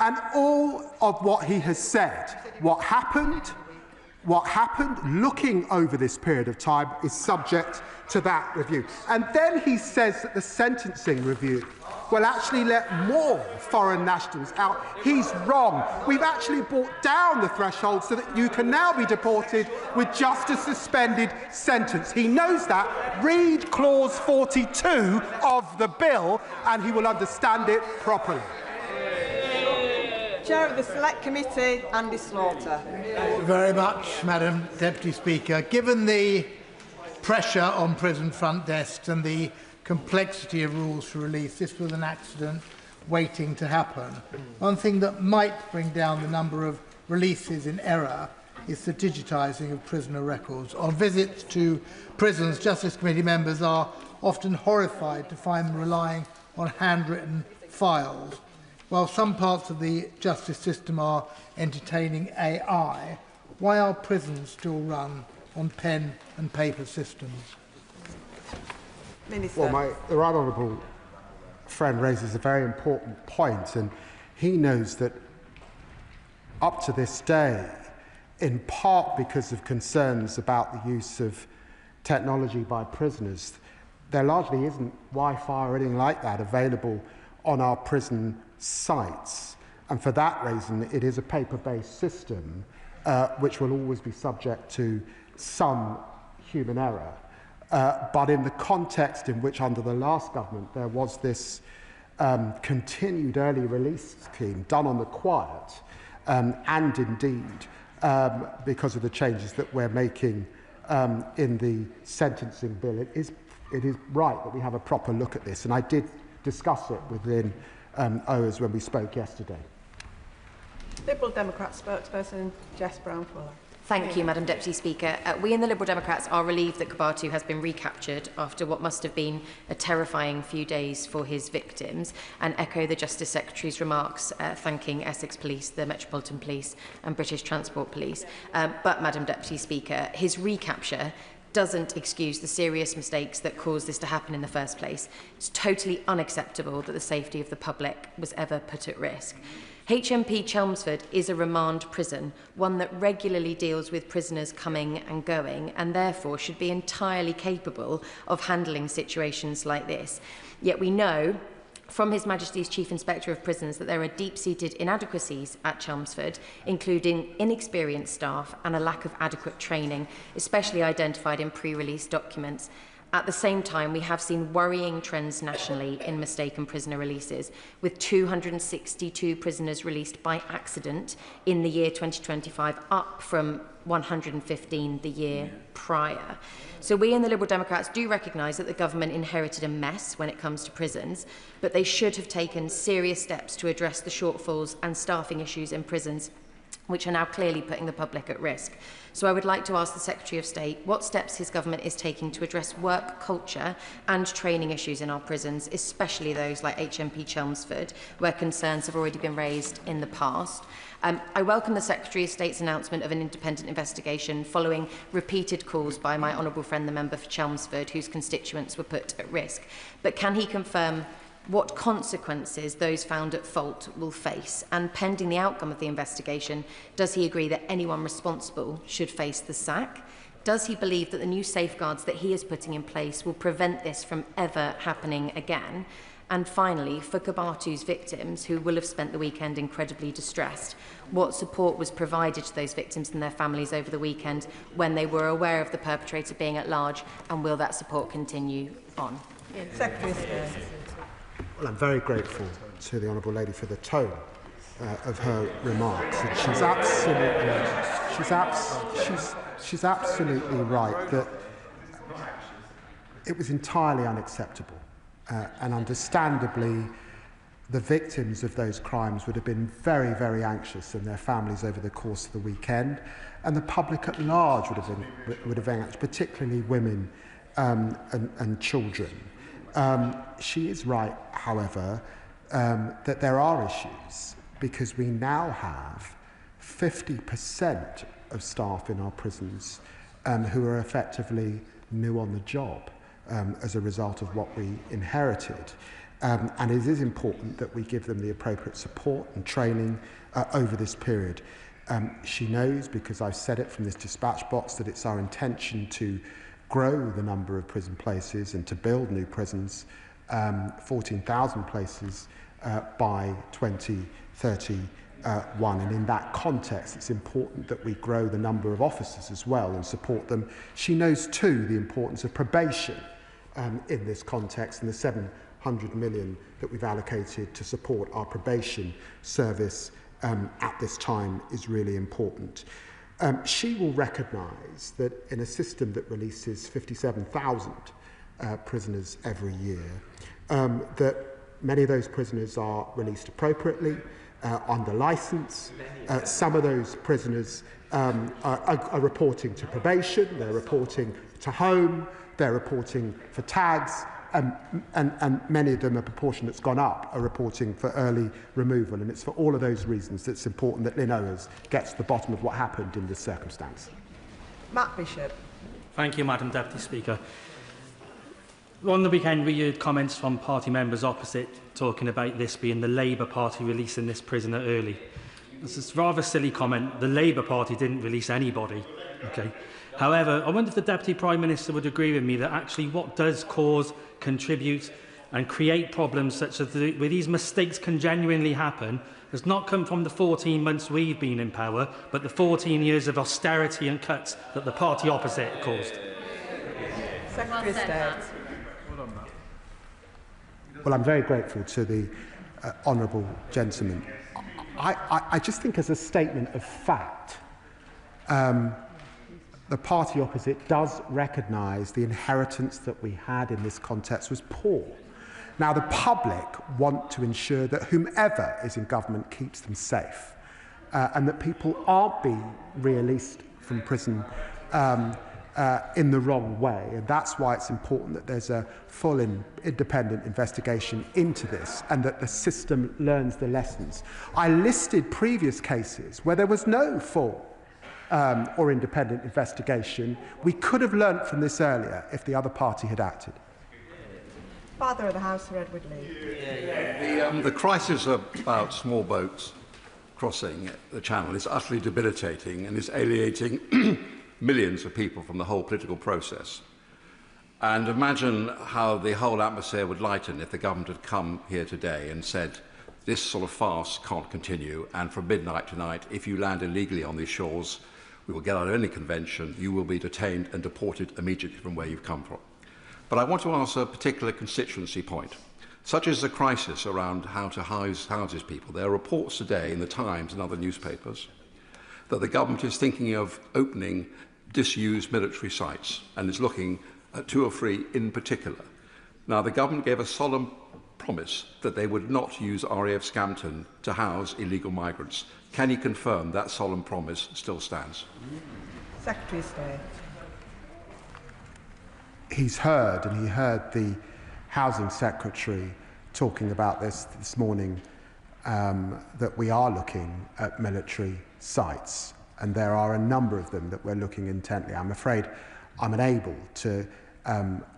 And all of what he has said, what happened, looking over this period of time, is subject to that review. And then he says that the sentencing review will actually let more foreign nationals out. He's wrong. We've actually brought down the threshold so that you can now be deported with just a suspended sentence. He knows that. Read clause 42 of the bill and he will understand it properly. Chair of the Select Committee, Andy Slaughter. Thank you very much, Madam Deputy Speaker. Given the pressure on prison front desks and the complexity of rules for release, this was an accident waiting to happen. One thing that might bring down the number of releases in error is the digitising of prisoner records. On visits to prisons, Justice Committee members are often horrified to find them relying on handwritten files. While some parts of the justice system are entertaining AI, why are prisons still run on pen and paper systems? Minister. Well, the right honourable friend raises a very important point, and he knows that up to this day, in part because of concerns about the use of technology by prisoners, there largely isn't Wi-Fi or anything like that available on our prison sites. And for that reason, it is a paper-based system which will always be subject to some human error. But in the context in which, under the last government, there was this continued early release scheme done on the quiet, and indeed because of the changes that we're making in the sentencing bill, it is right that we have a proper look at this. And I did discuss it with Lynn Owens when we spoke yesterday. Liberal Democrat spokesperson Jess Brown-Fuller. Thank you, Madam Deputy Speaker. We in the Liberal Democrats are relieved that Kebatu has been recaptured after what must have been a terrifying few days for his victims, and echo the Justice Secretary's remarks thanking Essex Police, the Metropolitan Police and British Transport Police. But, Madam Deputy Speaker, his recapture doesn't excuse the serious mistakes that caused this to happen in the first place. It's totally unacceptable that the safety of the public was ever put at risk. HMP Chelmsford is a remand prison, one that regularly deals with prisoners coming and going, and therefore should be entirely capable of handling situations like this. Yet we know from His Majesty's Chief Inspector of Prisons that there are deep-seated inadequacies at Chelmsford, including inexperienced staff and a lack of adequate training, especially identified in pre-release documents. At the same time, we have seen worrying trends nationally in mistaken prisoner releases, with 262 prisoners released by accident in the year 2025, up from 115 the year prior. So we in the Liberal Democrats do recognise that the government inherited a mess when it comes to prisons, but they should have taken serious steps to address the shortfalls and staffing issues in prisons, which are now clearly putting the public at risk. So I would like to ask the Secretary of State what steps his government is taking to address work culture and training issues in our prisons, especially those like HMP Chelmsford, where concerns have already been raised in the past. I welcome the Secretary of State's announcement of an independent investigation following repeated calls by my honourable friend, the member for Chelmsford, whose constituents were put at risk. But can he confirm what consequences those found at fault will face? And pending the outcome of the investigation, does he agree that anyone responsible should face the sack? Does he believe that the new safeguards that he is putting in place will prevent this from ever happening again? And finally, for Kebatu's victims, who will have spent the weekend incredibly distressed, what support was provided to those victims and their families over the weekend when they were aware of the perpetrator being at large, and will that support continue on? Secretary of State. Well, I'm very grateful to the Honourable Lady for the tone of her remarks. And she's absolutely right that it was entirely unacceptable. And understandably, the victims of those crimes would have been very, very anxious, and their families over the course of the weekend. And the public at large would have been anxious, particularly women and children. She is right, however, that there are issues, because we now have 50% of staff in our prisons who are effectively new on the job as a result of what we inherited. And it is important that we give them the appropriate support and training over this period. She knows, because I've said it from this dispatch box, that it's our intention to grow the number of prison places and to build new prisons, 14,000 places by 2031. And in that context, it's important that we grow the number of officers as well and support them. She knows too the importance of probation in this context, and the 700 million that we've allocated to support our probation service at this time is really important. She will recognise that in a system that releases 57,000 prisoners every year, that many of those prisoners are released appropriately, under licence. Some of those prisoners are reporting to probation, they're reporting to home, they're reporting for tags, and many of them, a proportion that's gone up, are reporting for early removal. And it's for all of those reasons that it's important that Lynn Owers gets to the bottom of what happened in this circumstance. Matt Bishop. Thank you, Madam Deputy Speaker. On the weekend, we heard comments from party members opposite talking about this being the Labour Party releasing this prisoner early. This is a rather silly comment. The Labour Party didn't release anybody. Okay. However, I wonder if the Deputy Prime Minister would agree with me that actually what does cause, contribute and create problems such as where these mistakes can genuinely happen has not come from the 14 months we've been in power, but the 14 years of austerity and cuts that the party opposite caused. Secretary of State. Well, I'm very grateful to the honourable gentleman. I just think, as a statement of fact, the party opposite does recognise the inheritance that we had in this context was poor. Now, the public want to ensure that whomever is in government keeps them safe, and that people aren't being released from prison in the wrong way. And that's why it's important that there's a full independent investigation into this, and that the system learns the lessons. I listed previous cases where there was no full or independent investigation. We could have learnt from this earlier if the other party had acted. Father of the House, Sir Edward Lee. The crisis about small boats crossing the Channel is utterly debilitating and is alienating millions of people from the whole political process. And imagine how the whole atmosphere would lighten if the government had come here today and said, this sort of farce can't continue, and from midnight tonight, if you land illegally on these shores, we will get out of any convention, you will be detained and deported immediately from where you've come from. But I want to ask a particular constituency point. Such is the crisis around how to house people. There are reports today in the Times and other newspapers that the government is thinking of opening disused military sites and is looking at 2 or 3 in particular. Now, the government gave a solemn promise that they would not use RAF Scampton to house illegal migrants. Can you confirm that solemn promise still stands? Secretary of State. He's heard, and he heard the Housing Secretary talking about this morning, that we are looking at military sites, and there are a number of them that we're looking intently. I'm afraid I'm unable to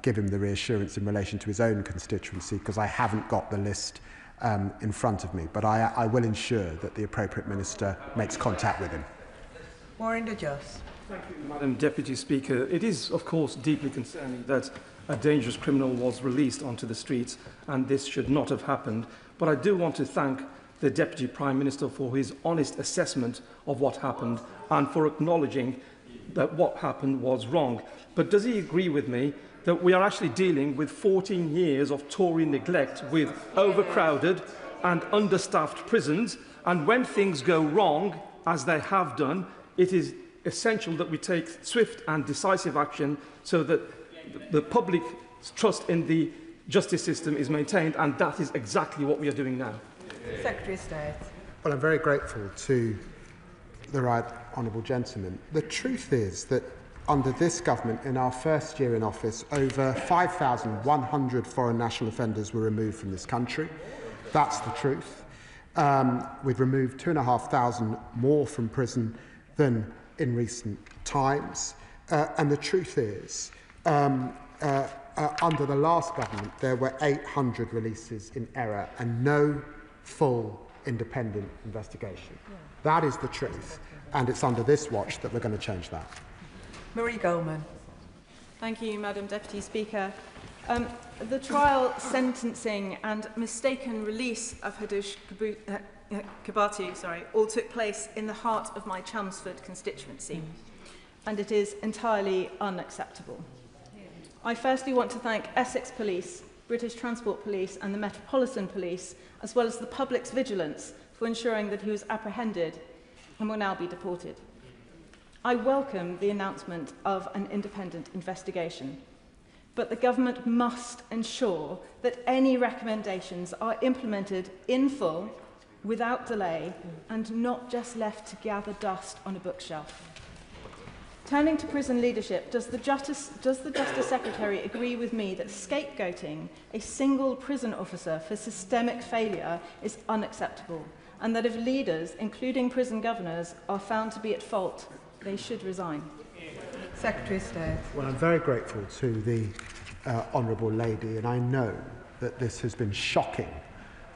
give him the reassurance in relation to his own constituency because I haven't got the list in front of me, but I will ensure that the appropriate minister makes contact with him. Maureen de Just. Thank you, Madam Deputy Speaker. It is, of course, deeply concerning that a dangerous criminal was released onto the streets, and this should not have happened. But I do want to thank the Deputy Prime Minister for his honest assessment of what happened and for acknowledging that what happened was wrong. But does he agree with me that we are actually dealing with 14 years of Tory neglect with overcrowded and understaffed prisons, and when things go wrong, as they have done, it is essential that we take swift and decisive action so that the public trust in the justice system is maintained, and that is exactly what we are doing now. Secretary of State. Well, I'm very grateful to the right honourable gentleman. The truth is that under this government, in our first year in office, over 5,100 foreign national offenders were removed from this country. That's the truth. We've removed 2,500 more from prison than in recent times. And the truth is, under the last government, there were 800 releases in error and no full independent investigation. That is the truth, and it's under this watch that we're going to change that. Marie Goldman. Thank you, Madam Deputy Speaker. The trial, sentencing and mistaken release of Hadush Kebatu all took place in the heart of my Chelmsford constituency, and it is entirely unacceptable. I firstly want to thank Essex Police, British Transport Police and the Metropolitan Police, as well as the public's vigilance, for ensuring that he was apprehended and will now be deported. I welcome the announcement of an independent investigation, but the government must ensure that any recommendations are implemented in full, without delay, and not just left to gather dust on a bookshelf. Turning to prison leadership, does the Justice Secretary agree with me that scapegoating a single prison officer for systemic failure is unacceptable, and that if leaders, including prison governors, are found to be at fault, they should resign? Secretary of State. Well, I'm very grateful to the honourable lady, and I know that this has been shocking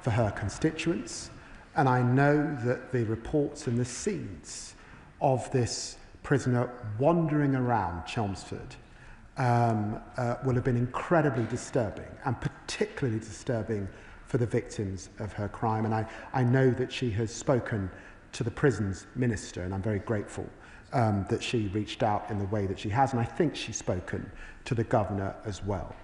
for her constituents, and I know that the reports and the scenes of this prisoner wandering around Chelmsford will have been incredibly disturbing, and particularly disturbing for the victims of her crime. And I know that she has spoken to the prisons minister, and I'm very grateful that she reached out in the way that she has, and I think she's spoken to the governor as well.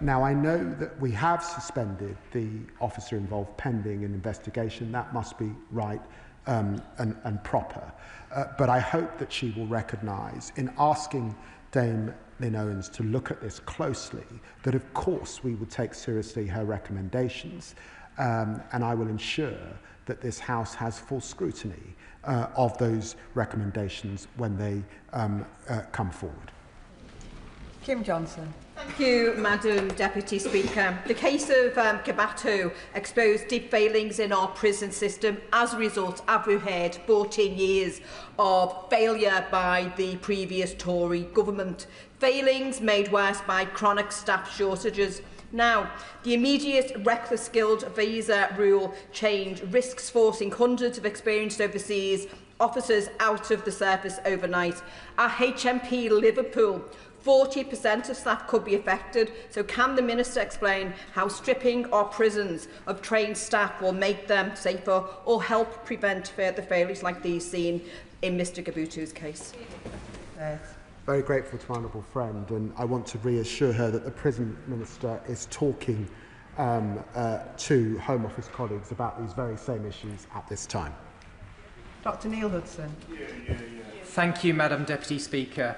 Now, I know that we have suspended the officer involved pending an investigation. That must be right and proper. But I hope that she will recognise, in asking Dame Lynn Owens to look at this closely, that of course we will take seriously her recommendations, and I will ensure that this House has full scrutiny of those recommendations when they come forward. Kim Johnson. Thank you, Madam Deputy Speaker. The case of Kebatu exposed deep failings in our prison system. As a result, as we heard, 14 years of failure by the previous Tory government. Failings made worse by chronic staff shortages. Now, the immediate reckless skilled visa rule change risks forcing hundreds of experienced overseas officers out of the service overnight. At HMP Liverpool, 40% of staff could be affected, so can the Minister explain how stripping our prisons of trained staff will make them safer or help prevent further failures like these seen in Mr Kebatu's case? very grateful to my honourable friend, and I want to reassure her that the Prison Minister is talking to Home Office colleagues about these very same issues at this time. Dr Neil Hudson. Thank you, Madam Deputy Speaker.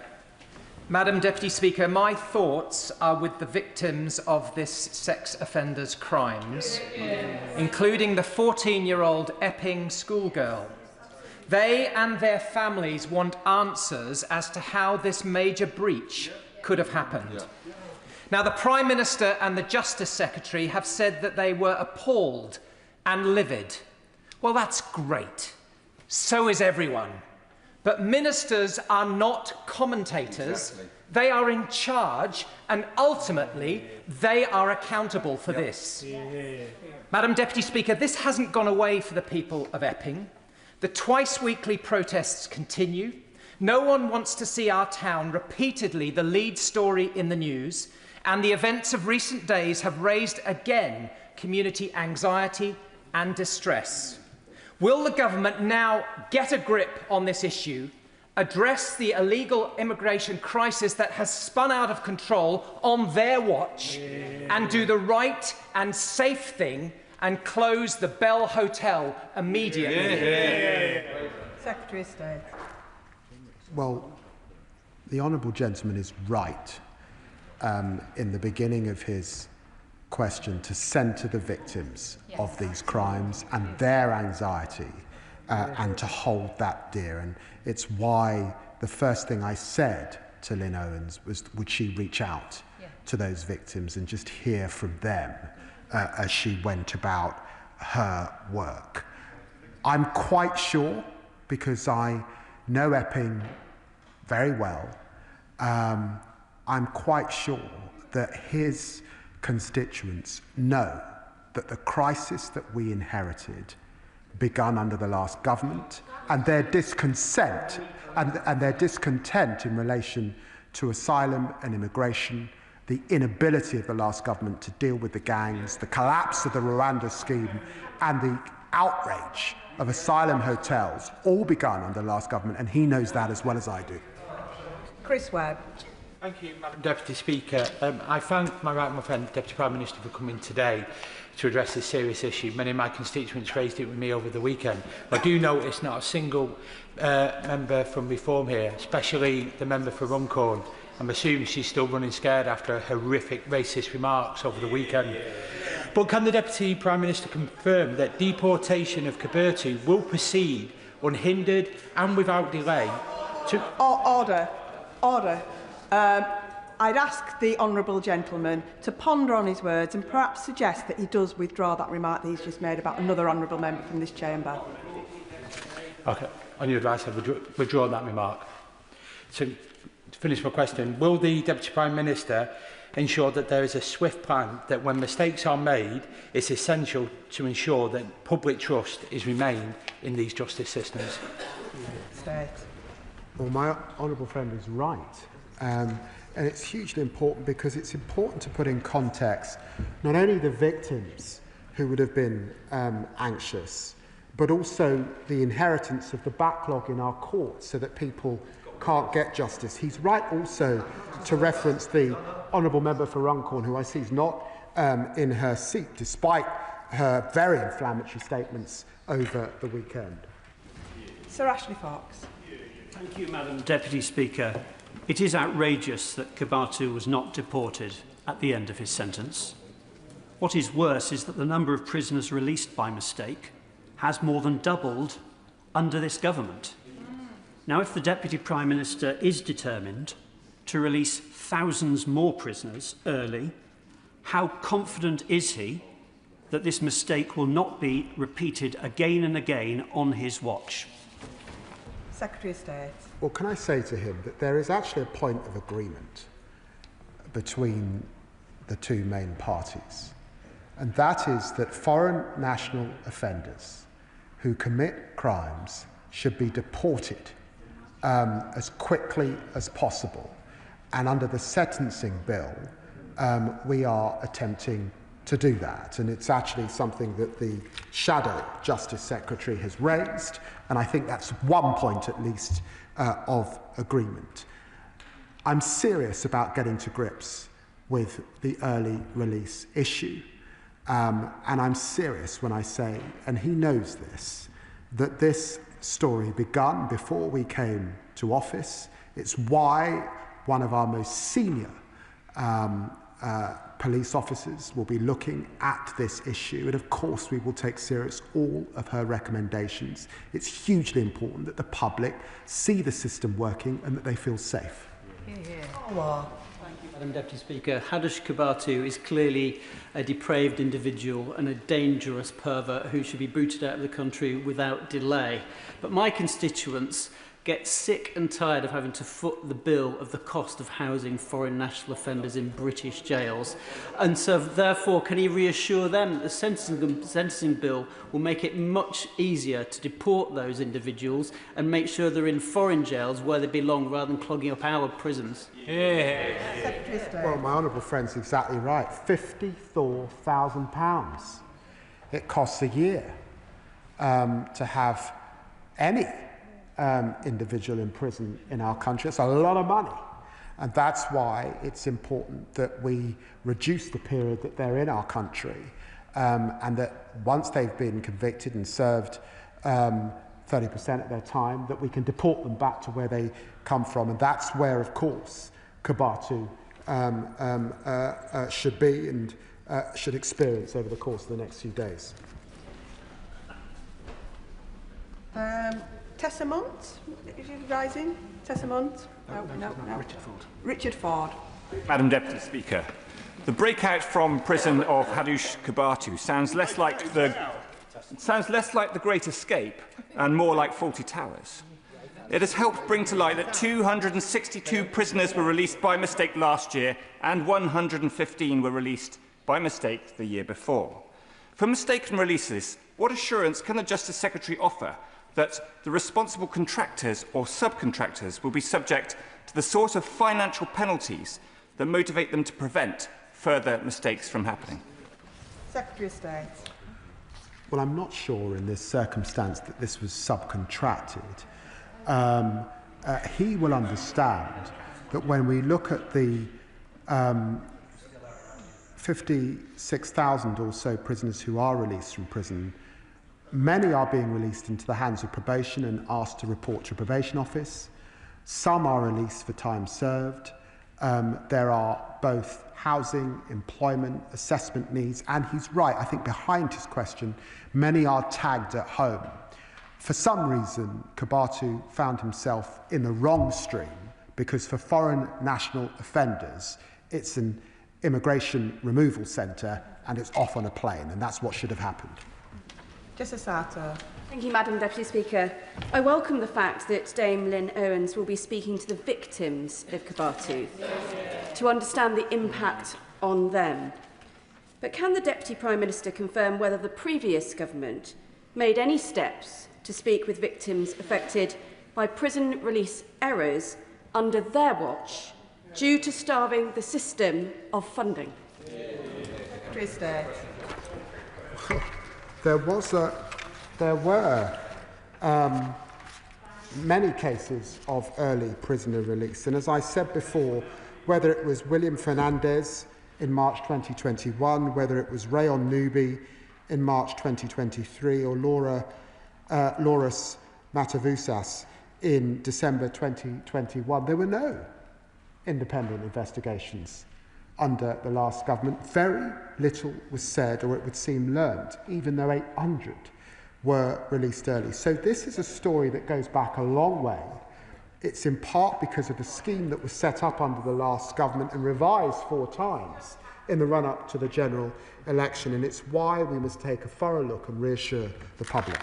Madam Deputy Speaker, my thoughts are with the victims of this sex offender's crimes, including the 14-year-old Epping schoolgirl. They and their families want answers as to how this major breach could have happened. Now, the Prime Minister and the Justice Secretary have said that they were appalled and livid. Well, that's great. So is everyone. But ministers are not commentators. Exactly. They are in charge, and ultimately, they are accountable for this. Madam Deputy Speaker, this hasn't gone away for the people of Epping. The twice-weekly protests continue. No one wants to see our town repeatedly the lead story in the news, and the events of recent days have raised again community anxiety and distress. Will the government now get a grip on this issue, address the illegal immigration crisis that has spun out of control on their watch, and do the right and safe thing and close the Bell Hotel immediately? Secretary of State. Well, the honourable gentleman is right in the beginning of his question to centre the victims of these crimes and their anxiety and to hold that dear. And it's why the first thing I said to Lynn Owens was, would she reach out to those victims and just hear from them as she went about her work. I'm quite sure, because I know Epping very well, I'm quite sure that his constituents know that the crisis that we inherited begun under the last government, and their discontent in relation to asylum and immigration, the inability of the last government to deal with the gangs, the collapse of the Rwanda scheme, and the outrage of asylum hotels all begun under the last government, and he knows that as well as I do. Chris Webb. Thank you, Madam Deputy Speaker. I thank my friend, Deputy Prime Minister, for coming today to address this serious issue. Many of my constituents raised it with me over the weekend. I do notice not a single member from Reform here, especially the member for Runcorn. I'm assuming she's still running scared after horrific racist remarks over the weekend. But can the Deputy Prime Minister confirm that deportation of Kebatu will proceed unhindered and without delay to... Order. I'd ask the honourable gentleman to ponder on his words and perhaps suggest that he does withdraw that remark that he's just made about another honourable member from this chamber. Okay, on your advice, I've withdrawn that remark. So, to finish my question, will the Deputy Prime Minister ensure that there is a swift plan that when mistakes are made, it's essential to ensure that public trust is remained in these justice systems? State. Well, my honourable friend is right. And it's hugely important because it's important to put in context not only the victims who would have been anxious, but also the inheritance of the backlog in our courts so that people can't get justice. He's right also to reference the honourable member for Runcorn, who I see is not in her seat, despite her very inflammatory statements over the weekend. Sir Ashley Fox. Thank you, Madam Deputy Speaker. It is outrageous that Kebatu was not deported at the end of his sentence. What is worse is that the number of prisoners released by mistake has more than doubled under this government. Now, if the Deputy Prime Minister is determined to release thousands more prisoners early, how confident is he that this mistake will not be repeated again and again on his watch? Secretary of State. Well, can I say to him that there is actually a point of agreement between the two main parties, and that is that foreign national offenders who commit crimes should be deported as quickly as possible. And under the sentencing bill, we are attempting to do that. And it's actually something that the Shadow Justice Secretary has raised, and I think that's one point at least of agreement. I'm serious about getting to grips with the early release issue. And I'm serious when I say, and he knows this, that this story begun before we came to office. It's why one of our most senior police officers will be looking at this issue, and of course we will take serious all of her recommendations. It's hugely important that the public see the system working and that they feel safe. Thank you, Madam Deputy Speaker. Hadush Kebatu is clearly a depraved individual and a dangerous pervert who should be booted out of the country without delay. But my constituents get sick and tired of having to foot the bill of the cost of housing foreign national offenders in British jails. And so, therefore, can he reassure them that the sentencing bill will make it much easier to deport those individuals and make sure they're in foreign jails where they belong rather than clogging up our prisons? Yeah. Well, my honourable friend's exactly right. £54,000 it costs a year to have any individual in prison in our country. It's a lot of money. And that's why it's important that we reduce the period that they're in our country, and that once they've been convicted and served 30% of their time, that we can deport them back to where they come from. And that's where, of course, Kebatu should be and should experience over the course of the next few days. Tessamont, is he rising? Tessamont? No. Richard Ford. Richard Ford. Madam Deputy Speaker, the breakout from prison of Hadush Kebatu sounds less like the Great Escape and more like Fawlty Towers. It has helped bring to light that 262 prisoners were released by mistake last year and 115 were released by mistake the year before. For mistaken releases, what assurance can the Justice Secretary offer that the responsible contractors or subcontractors will be subject to the sort of financial penalties that motivate them to prevent further mistakes from happening? Secretary of State. Well, I'm not sure in this circumstance that this was subcontracted. He will understand that when we look at the 56,000 or so prisoners who are released from prison, many are being released into the hands of probation and asked to report to a probation office. Some are released for time served. There are both housing, employment, assessment needs, and he's right, I think behind his question, many are tagged at home. For some reason, Kebatu found himself in the wrong stream because for foreign national offenders, it's an immigration removal centre and it's off on a plane, and that's what should have happened. Justice Arthur. Thank you, Madam Deputy Speaker. I welcome the fact that Dame Lynn Owens will be speaking to the victims of Kebatu to understand the impact on them. But can the Deputy Prime Minister confirm whether the previous government made any steps to speak with victims affected by prison release errors under their watch due to starving the system of funding? Secretary of State. There were many cases of early prisoner release, and as I said before, whether it was William Fernandez in March 2021, whether it was Rayon Nubi in March 2023, or Loris Matavusas in December 2021, there were no independent investigations under the last government. Very little was said, or it would seem learned, even though 800 were released early. So this is a story that goes back a long way. It's in part because of a scheme that was set up under the last government and revised 4 times in the run-up to the general election, and it's why we must take a thorough look and reassure the public.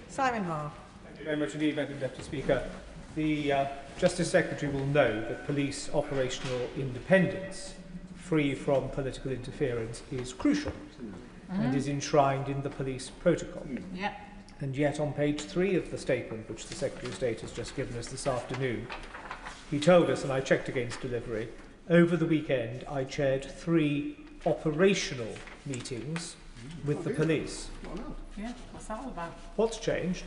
Simon Hall. Thank you very much indeed, Madam Deputy Speaker. The Justice Secretary will know that police operational independence, free from political interference, is crucial and is enshrined in the police protocol. And yet on page 3 of the statement which the Secretary of State has just given us this afternoon, he told us, and I checked against delivery, over the weekend I chaired 3 operational meetings with the police. Yeah, what's that all about? What's changed?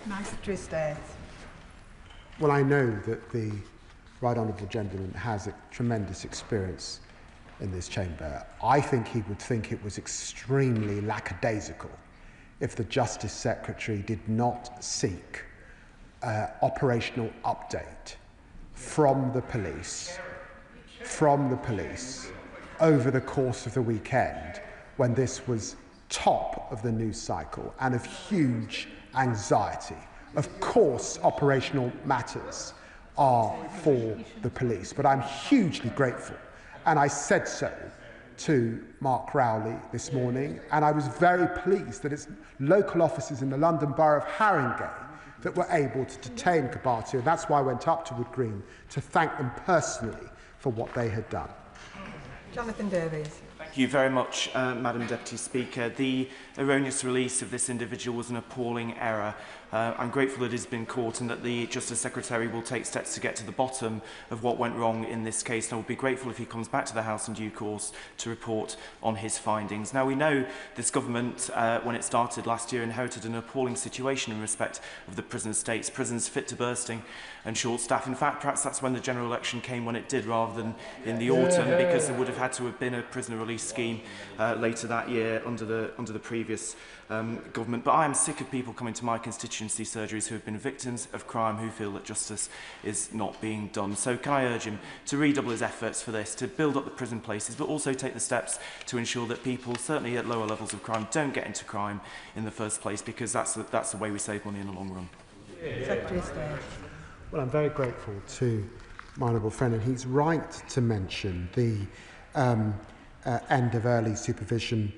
Secretary of State. Well, I know that the right honourable gentleman has a tremendous experience in this chamber. I think he would think it was extremely lackadaisical if the Justice Secretary did not seek operational update from the police over the course of the weekend, when this was top of the news cycle and of huge anxiety. Of course, operational matters are for the police, but I'm hugely grateful, and I said so to Mark Rowley this morning, and I was very pleased that it's local officers in the London Borough of Haringey that were able to detain Kebatu, and that's why I went up to Wood Green to thank them personally for what they had done. Jonathan Davies. Thank you very much, Madam Deputy Speaker. The erroneous release of this individual was an appalling error. I'm grateful that it has been caught and that the Justice Secretary will take steps to get to the bottom of what went wrong in this case. And I will be grateful if he comes back to the House in due course to report on his findings. Now, we know this government, when it started last year, inherited an appalling situation in respect of the prison estates, prisons fit to bursting and short staff. In fact, perhaps that's when the general election came when it did, rather than in the autumn, because there would have had to have been a prisoner release scheme later that year under the previous government. But I am sick of people coming to my constituency surgeries who have been victims of crime, who feel that justice is not being done. So can I urge him to redouble his efforts for this, to build up the prison places, but also take the steps to ensure that people, certainly at lower levels of crime, don't get into crime in the first place, because that's the way we save money in the long run. Secretary of State. Well, I'm very grateful to my honourable friend, and he's right to mention the end of early supervision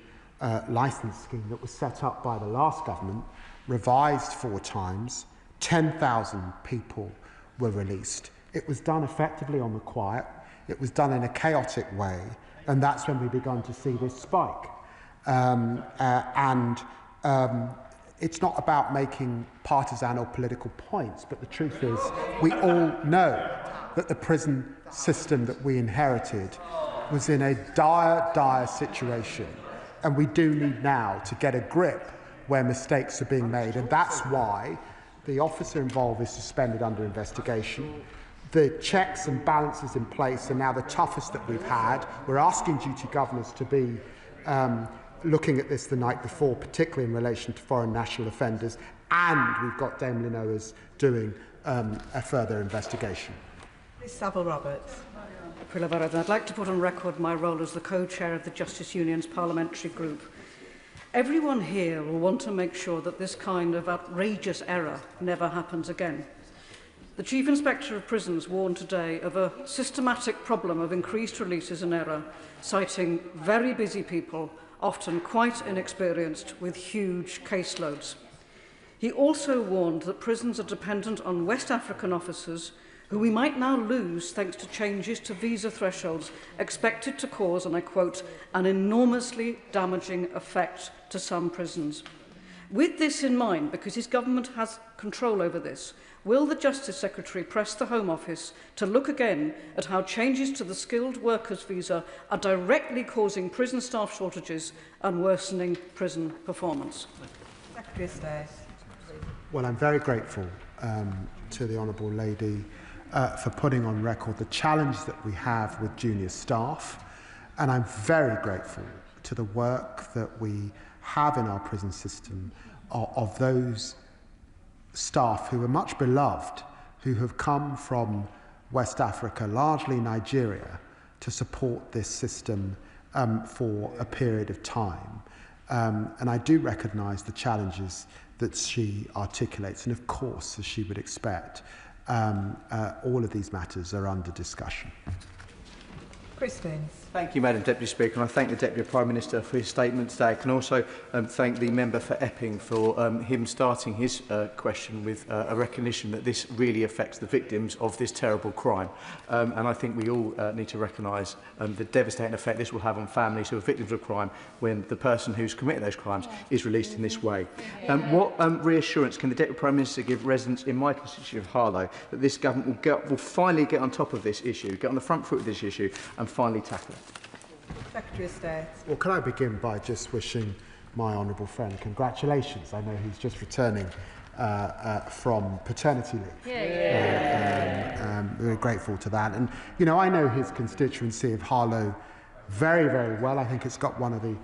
licence scheme that was set up by the last government, revised 4 times, 10,000 people were released. It was done effectively on the quiet, it was done in a chaotic way, and that's when we began to see this spike. It's not about making partisan or political points, but the truth is we all know that the prison system that we inherited was in a dire situation, and we do need now to get a grip where mistakes are being made, and that's why the officer involved is suspended under investigation. The checks and balances in place are now the toughest that we've had. We're asking duty governors to be looking at this the night before, particularly in relation to foreign national offenders, and we've got Dame Lynn Owers doing a further investigation. Ms Saville Roberts. I'd like to put on record my role as the co-chair of the Justice Union's parliamentary group. Everyone here will want to make sure that this kind of outrageous error never happens again. The Chief Inspector of Prisons warned today of a systematic problem of increased releases and error, citing very busy people, often quite inexperienced, with huge caseloads. He also warned that prisons are dependent on West African officers who we might now lose thanks to changes to visa thresholds expected to cause, and I quote, an enormously damaging effect to some prisons. With this in mind, because his government has control over this, will the Justice Secretary press the Home Office to look again at how changes to the skilled workers visa are directly causing prison staff shortages and worsening prison performance? Secretary of State. Well, I'm very grateful to the Honourable Lady for putting on record the challenge that we have with junior staff, and I'm very grateful to the work that we have in our prison system of those staff who are much beloved, who have come from West Africa, largely Nigeria, to support this system for a period of time. And I do recognise the challenges that she articulates, and of course, as she would expect, all of these matters are under discussion. Christine. Thank you, Madam Deputy Speaker, and I thank the Deputy Prime Minister for his statement today. I can also thank the member for Epping for him starting his question with a recognition that this really affects the victims of this terrible crime. And I think we all need to recognise the devastating effect this will have on families who are victims of crime when the person who's committed those crimes is released in this way. What reassurance can the Deputy Prime Minister give residents in my constituency of Harlow that this government will finally get on top of this issue, get on the front foot of this issue and finally tackle it? Secretary of State. Well, can I begin by just wishing my honourable friend congratulations. I know he's just returning from paternity leave. Very grateful to that. And, you know, I know his constituency of Harlow very, very well. I think it's got one of the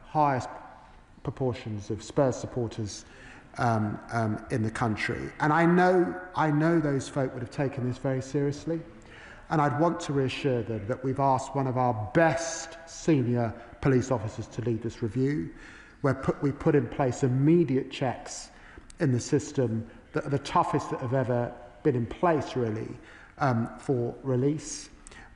highest proportions of Spurs supporters in the country. And I know those folk would have taken this very seriously. And I'd want to reassure them that we've asked one of our best senior police officers to lead this review, where we put in place immediate checks in the system that are the toughest that have ever been in place, really, for release.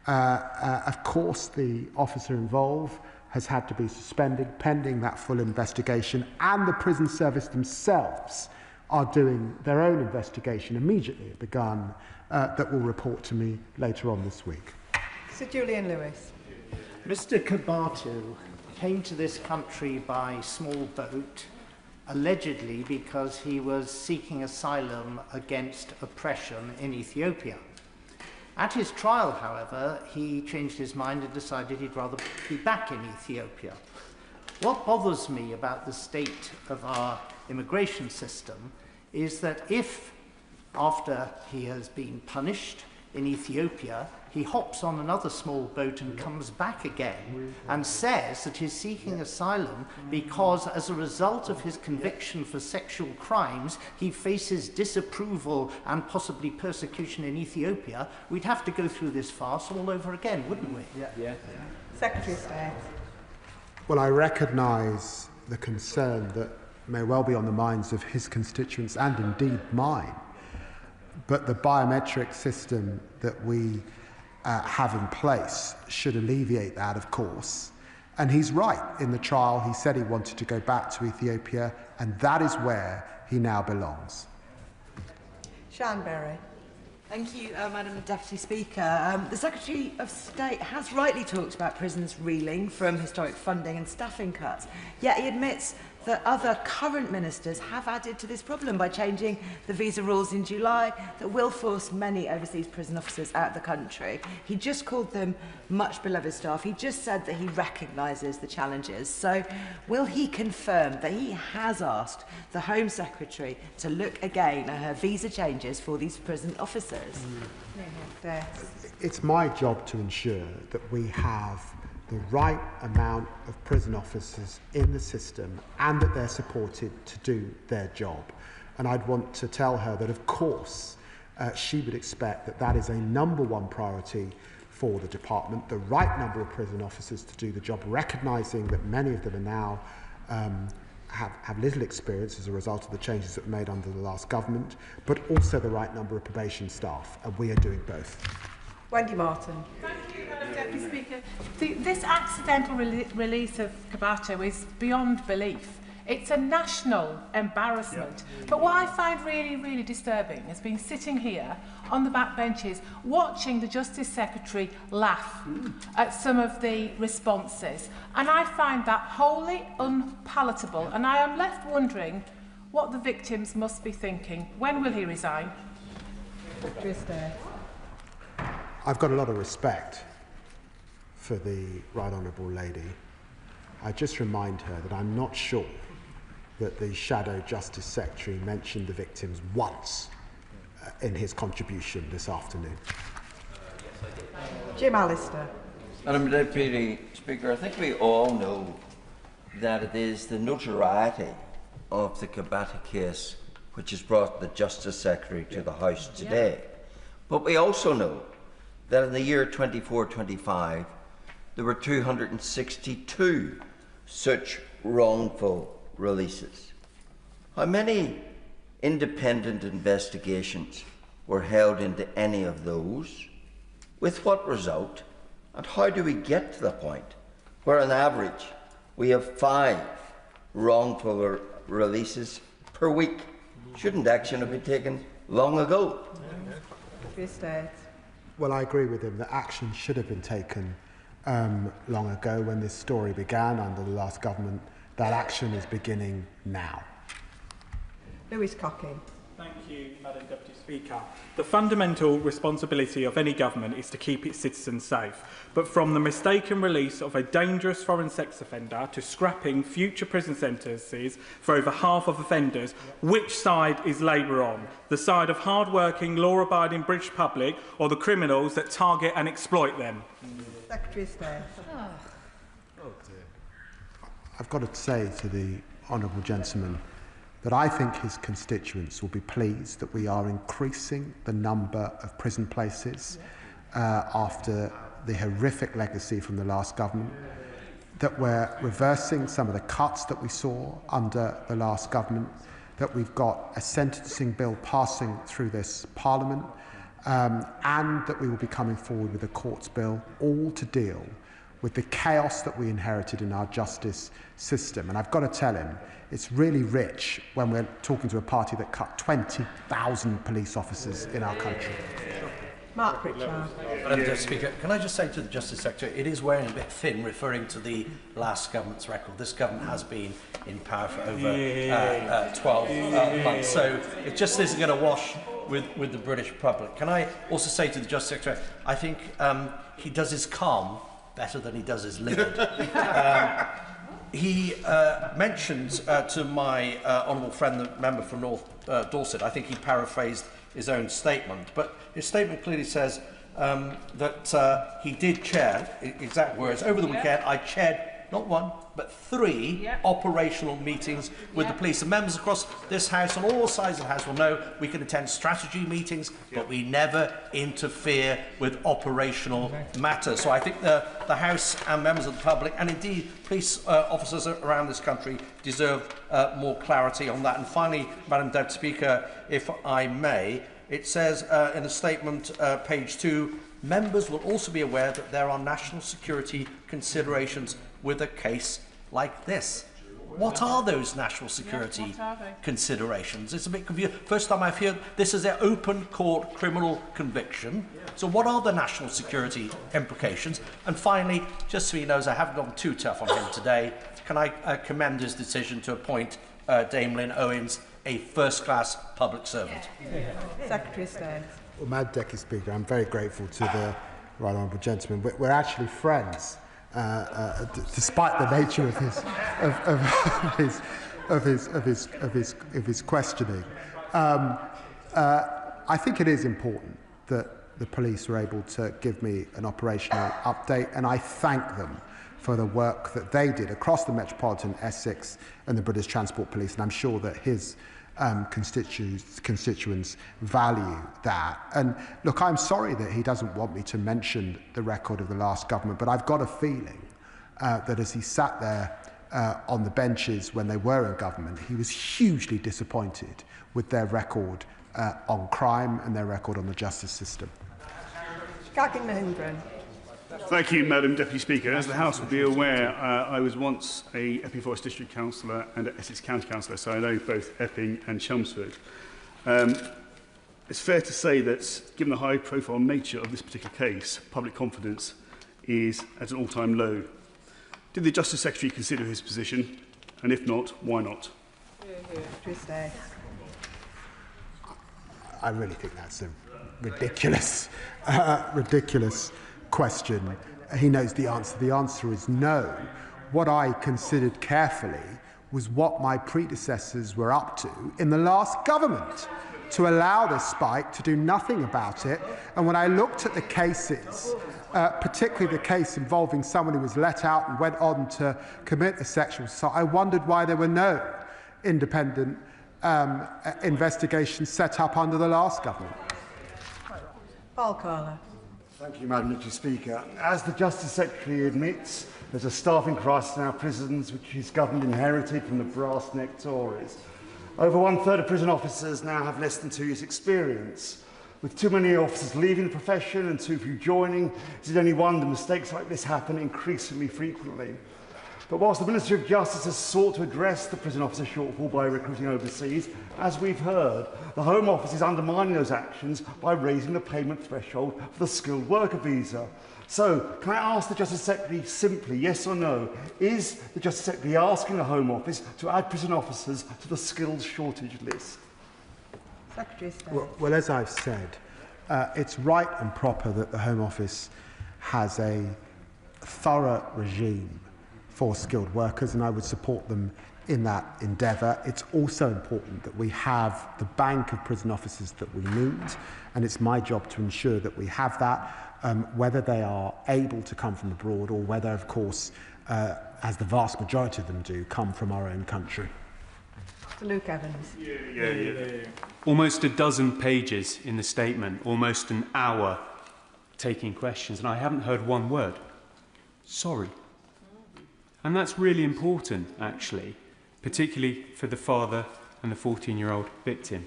Of course, the officer involved has had to be suspended pending that full investigation, and the prison service themselves are doing their own investigation immediately begun that will report to me later on this week. Sir Julian Lewis. Mr. Kebatu came to this country by small boat, allegedly because he was seeking asylum against oppression in Ethiopia. At his trial, however, he changed his mind and decided he'd rather be back in Ethiopia. What bothers me about the state of our immigration system is that if, after he has been punished in Ethiopia, he hops on another small boat and comes back again and says that he's seeking asylum because, as a result of his conviction for sexual crimes, he faces disapproval and possibly persecution in Ethiopia, we'd have to go through this farce all over again, wouldn't we? Yeah. Secretary of State. Well, I recognise the concern that may well be on the minds of his constituents and indeed mine. But the biometric system that we have in place should alleviate that, of course. And he's right. In the trial, he said he wanted to go back to Ethiopia, and that is where he now belongs. Sian Berry. Thank you, Madam Deputy Speaker. The Secretary of State has rightly talked about prisons reeling from historic funding and staffing cuts, yet he admits that other current ministers have added to this problem by changing the visa rules in July that will force many overseas prison officers out of the country. He just called them much beloved staff. He just said that he recognises the challenges. So will he confirm that he has asked the Home Secretary to look again at her visa changes for these prison officers? It's my job to ensure that we have the right amount of prison officers in the system and that they're supported to do their job. And I'd want to tell her that, of course, she would expect that that is a #1 priority for the department, the right number of prison officers to do the job, recognising that many of them are now have little experience as a result of the changes that were made under the last government, but also the right number of probation staff, and we are doing both. Wendy Martin. Thank you, Madam Deputy Speaker. This accidental release of Kebatu is beyond belief. It's a national embarrassment. But what I find really, really disturbing is being sitting here on the backbenches watching the Justice Secretary laugh at some of the responses. And I find that wholly unpalatable. And I am left wondering what the victims must be thinking. When will he resign? I've got a lot of respect for the Right Honourable Lady. I just remind her that I'm not sure that the Shadow Justice Secretary mentioned the victims once in his contribution this afternoon. Jim Allister. Madam Deputy Speaker, I think we all know that it is the notoriety of the Kebatu case which has brought the Justice Secretary to the House today. But we also know that in the year 24-25 there were 262 such wrongful releases. How many independent investigations were held into any of those? With what result? And how do we get to the point where on average we have 5 wrongful releases per week? Shouldn't action have been taken long ago? Well, I agree with him that action should have been taken long ago when this story began under the last government. That action is beginning now. Lewis Cocking. Thank you, Madam Deputy Speaker. The fundamental responsibility of any government is to keep its citizens safe. But from the mistaken release of a dangerous foreign sex offender to scrapping future prison sentences for over half of offenders, which side is Labour on? The side of hard-working, law-abiding British public, or the criminals that target and exploit them? Secretary of State. I've got to say to the honourable gentleman that I think his constituents will be pleased that we are increasing the number of prison places after the horrific legacy from the last government, that we're reversing some of the cuts that we saw under the last government, that we've got a sentencing bill passing through this Parliament, and that we will be coming forward with a courts bill, all to deal with the chaos that we inherited in our justice system. And I've got to tell him, it's really rich when we're talking to a party that cut 20,000 police officers in our country. Mark Pritchard. Madam Deputy Speaker, can I just say to the Justice Secretary, it is wearing a bit thin referring to the last government's record. This government has been in power for over 12 months, so it just isn't going to wash with the British public. Can I also say to the Justice Secretary, I think he does his calm better than he does his livid. He mentioned to my honourable friend, the member from North Dorset, I think he paraphrased his own statement, but his statement clearly says that he did chair, exact words, over the weekend I chaired not one, but 3 operational meetings with the police. And members across this House, on all sides of the House, will know we can attend strategy meetings, but we never interfere with operational matters. So I think the House and members of the public, and indeed police officers around this country, deserve more clarity on that. And finally, Madam Deputy Speaker, if I may, it says in the statement, page 2, members will also be aware that there are national security considerations with a case like this. What are those national security considerations? It's a bit confusing. First time I've heard this is an open court criminal conviction. So what are the national security implications? And finally, just so he knows I haven't gone too tough on him today, can I commend his decision to appoint Dame Lynn Owens a first-class public servant? Secretary of State. Well, Madam Deputy Speaker, I'm very grateful to the right honourable gentleman. We're actually friends, despite the nature of his questioning. I think it is important that the police were able to give me an operational update, and I thank them for the work that they did across the Metropolitan Essex and the British Transport Police, and I'm sure that his constituents value that. And look, I'm sorry that he doesn't want me to mention the record of the last government, but I've got a feeling that as he sat there on the benches when they were in government, he was hugely disappointed with their record on crime and their record on the justice system. Thank you, Madam Deputy Speaker. As the House will be aware, I was once a Epping Forest District Councillor and an Essex County Councillor, so I know both Epping and Chelmsford. It's fair to say that, given the high-profile nature of this particular case, public confidence is at an all-time low. Did the Justice Secretary consider his position? And if not, why not? I really think that's a ridiculous question. He knows the answer. The answer is no. What I considered carefully was what my predecessors were up to in the last government, to allow this spike, to do nothing about it. And when I looked at the cases, particularly the case involving someone who was let out and went on to commit a sexual assault, I wondered why there were no independent investigations set up under the last government. Paul Carla. Thank you, Madam Deputy Speaker. As the Justice Secretary admits, there's a staffing crisis in our prisons which his government inherited from the brass-necked Tories. Over one-third of prison officers now have less than 2 years' experience. With too many officers leaving the profession and too few joining, is it any wonder mistakes like this happen increasingly frequently? But whilst the Minister of Justice has sought to address the prison officer shortfall by recruiting overseas, as we've heard, the Home Office is undermining those actions by raising the payment threshold for the skilled worker visa. So, can I ask the Justice Secretary simply, yes or no, is the Justice Secretary asking the Home Office to add prison officers to the skills shortage list? Secretary of State. Well, as I've said, it's right and proper that the Home Office has a thorough regime for skilled workers, and I would support them in that endeavour. It's also important that we have the bank of prison officers that we need, and it's my job to ensure that we have that, whether they are able to come from abroad or whether, of course, as the vast majority of them do, come from our own country. Luke Evans. Almost a dozen pages in the statement, almost an hour taking questions, and I haven't heard one word. Sorry. And that's really important, actually, particularly for the father and the 14-year-old victim.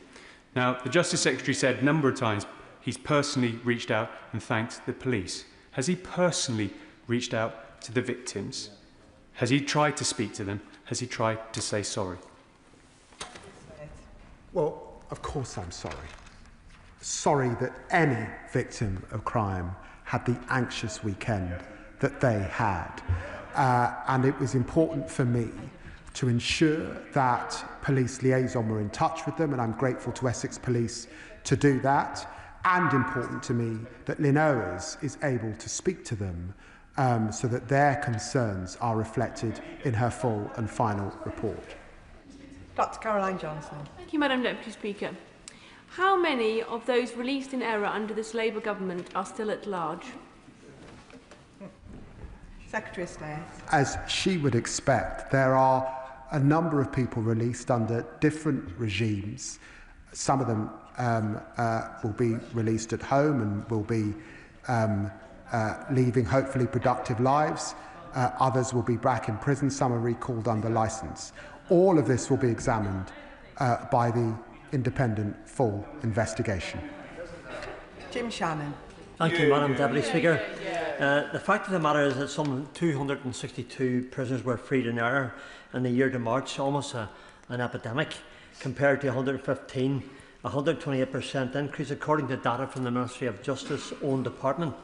Now, the Justice Secretary said a number of times he's personally reached out and thanked the police. Has he personally reached out to the victims? Has he tried to speak to them? Has he tried to say sorry? Well, of course I'm sorry. Sorry that any victim of crime had the anxious weekend that they had. And it was important for me to ensure that police liaison were in touch with them, and I'm grateful to Essex Police to do that. And important to me that Lynn Owers is able to speak to them so that their concerns are reflected in her full and final report. Dr. Caroline Johnson. Thank you, Madam Deputy Speaker. How many of those released in error under this Labour government are still at large? Secretary of State. As she would expect, there are a number of people released under different regimes. Some of them will be released at home and will be leaving hopefully productive lives. Others will be back in prison. Some are recalled under licence. All of this will be examined by the independent full investigation. Jim Shannon. Thank you, Madam Deputy Speaker. The fact of the matter is that some 262 prisoners were freed in error in the year to March, almost an epidemic, compared to 115, 128% increase according to data from the Ministry of Justice own department.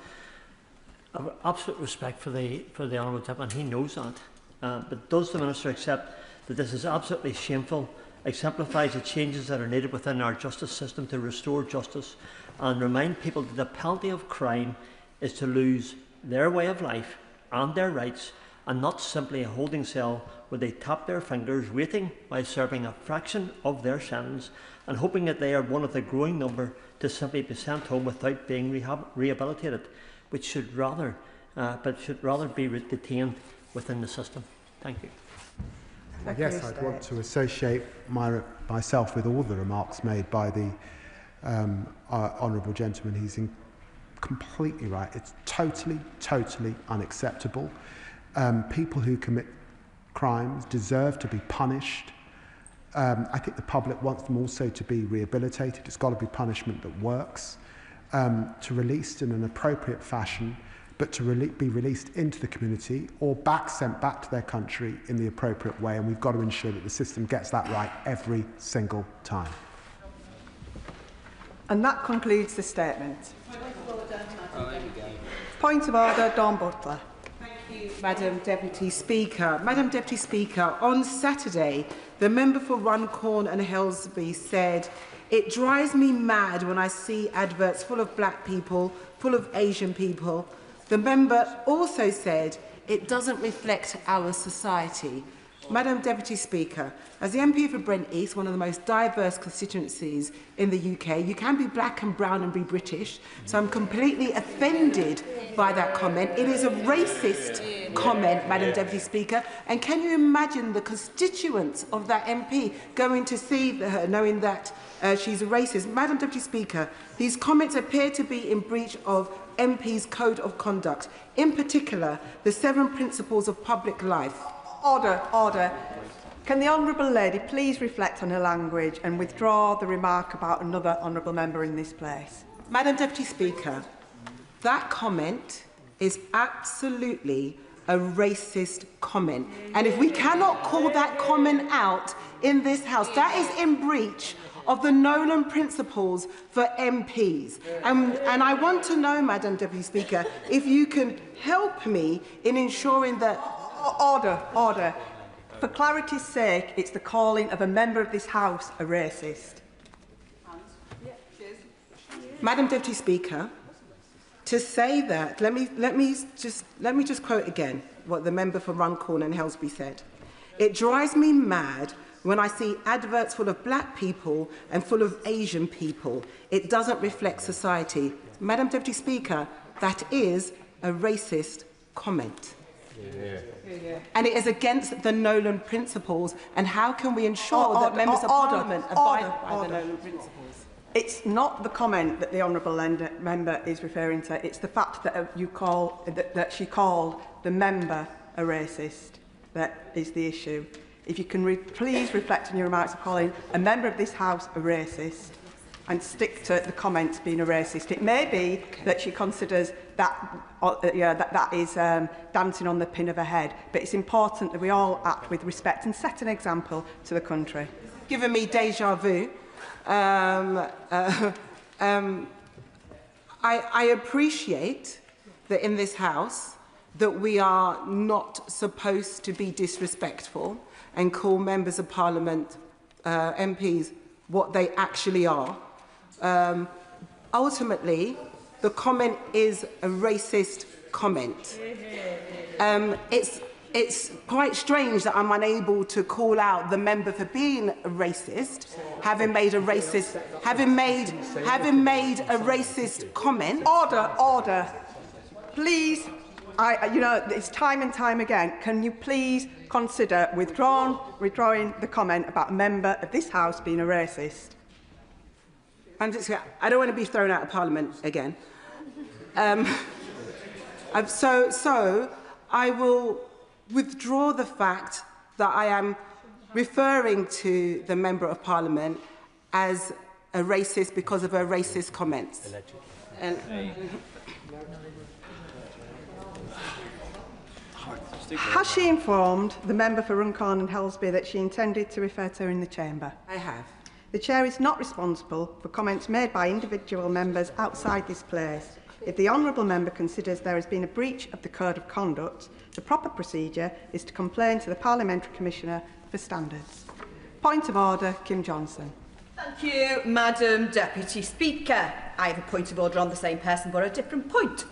I have absolute respect for the Honourable Deputy, and he knows that. But does the Minister accept that this is absolutely shameful, exemplifies the changes that are needed within our justice system to restore justice, and remind people that the penalty of crime is to lose their way of life and their rights, and not simply a holding cell where they tap their fingers, waiting while serving a fraction of their sentence and hoping that they are one of the growing number to simply be sent home without being rehabilitated, which should rather be detained within the system. Thank you. Yes, I'd want to associate myself with all the remarks made by the honourable gentleman. He's completely right. It's totally unacceptable. People who commit crimes deserve to be punished. I think the public wants them also to be rehabilitated. It's got to be punishment that works, to released in an appropriate fashion, but to be released into the community or sent back to their country in the appropriate way. And we've got to ensure that the system gets that right every single time. And that concludes the statement. Point of order, Dawn Butler. Thank you, Madam Deputy Speaker. Madam Deputy Speaker, on Saturday, the member for Runcorn and Helsby said, "It drives me mad when I see adverts full of black people, full of Asian people." The member also said, "It doesn't reflect our society." Madam Deputy Speaker, as the MP for Brent East, one of the most diverse constituencies in the UK, you can be black and brown and be British, so I'm completely offended by that comment. It is a racist comment, Madam Deputy Speaker, and can you imagine the constituents of that MP going to see her knowing that she's a racist? Madam Deputy Speaker, these comments appear to be in breach of MP's Code of Conduct, in particular, the 7 Principles of Public Life. Order. Can the Honourable Lady please reflect on her language and withdraw the remark about another Honourable Member in this place? Madam Deputy Speaker, that comment is absolutely a racist comment. And if we cannot call that comment out in this House, that is in breach of the Nolan Principles for MPs. And I want to know, Madam Deputy Speaker, if you can help me in ensuring that... Order. For clarity's sake, it's the calling of a member of this House a racist. Madam Deputy Speaker, to say that, let me just quote again what the member for Runcorn and Helsby said. It drives me mad when I see adverts full of black people and full of Asian people. It doesn't reflect society. Madam Deputy Speaker, that is a racist comment. And it is against the Nolan principles. And how can we ensure that members of Parliament abide by the Nolan principles? It's not the comment that the honourable member is referring to. It's the fact that that she called the member a racist that is the issue. If you can please reflect on your remarks of calling a member of this House a racist and stick to the comments being a racist. It may be that she considers that that is dancing on the pin of her head, but it's important that we all act with respect and set an example to the country. Given me déjà vu, I appreciate that in this House that we are not supposed to be disrespectful and call members of Parliament, MPs, what they actually are. Ultimately, the comment is a racist comment. It's quite strange that I'm unable to call out the member for being a racist, having made a racist comment. Order. Please, it's time and time again. Can you please consider withdrawing the comment about a member of this House being a racist? I don't want to be thrown out of Parliament again. So I will withdraw the fact that I am referring to the Member of Parliament as a racist because of her racist comments. Has she informed the member for Runcorn and Helsby that she intended to refer to her in the chamber? I have. The Chair is not responsible for comments made by individual members outside this place. If the honourable member considers there has been a breach of the Code of Conduct, the proper procedure is to complain to the Parliamentary Commissioner for Standards. Point of order, Kim Johnson. Thank you, Madam Deputy Speaker. I have a point of order on the same person but a different point.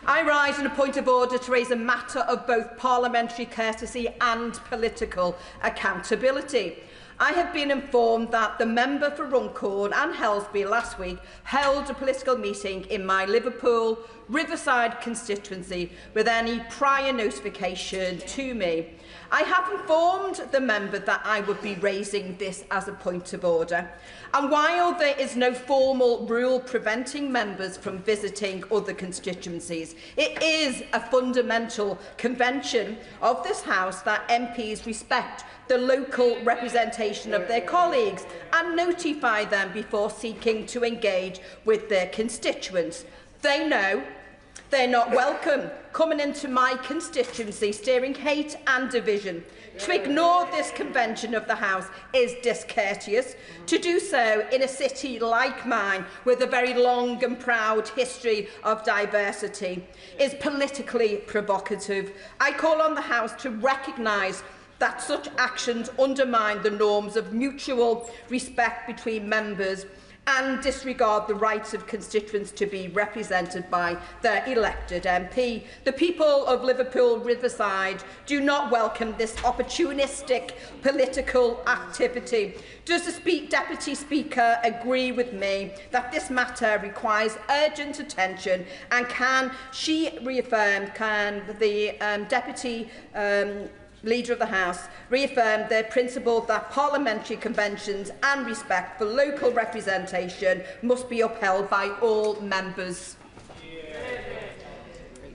I rise on a point of order to raise a matter of both parliamentary courtesy and political accountability. I have been informed that the member for Runcorn and Helsby last week held a political meeting in my Liverpool Riverside constituency with any prior notification to me. I have informed the member that I would be raising this as a point of order. And while there is no formal rule preventing members from visiting other constituencies, it is a fundamental convention of this House that MPs respect the local representation of their colleagues and notify them before seeking to engage with their constituents. They know they're not welcome coming into my constituency stirring hate and division. To ignore this convention of the House is discourteous. To do so in a city like mine with a very long and proud history of diversity is politically provocative. I call on the House to recognise that such actions undermine the norms of mutual respect between members and disregard the rights of constituents to be represented by their elected MP. The people of Liverpool Riverside do not welcome this opportunistic political activity. Does the Deputy Speaker agree with me that this matter requires urgent attention, and can the Deputy Leader of the House reaffirmed their principle that parliamentary conventions and respect for local representation must be upheld by all members?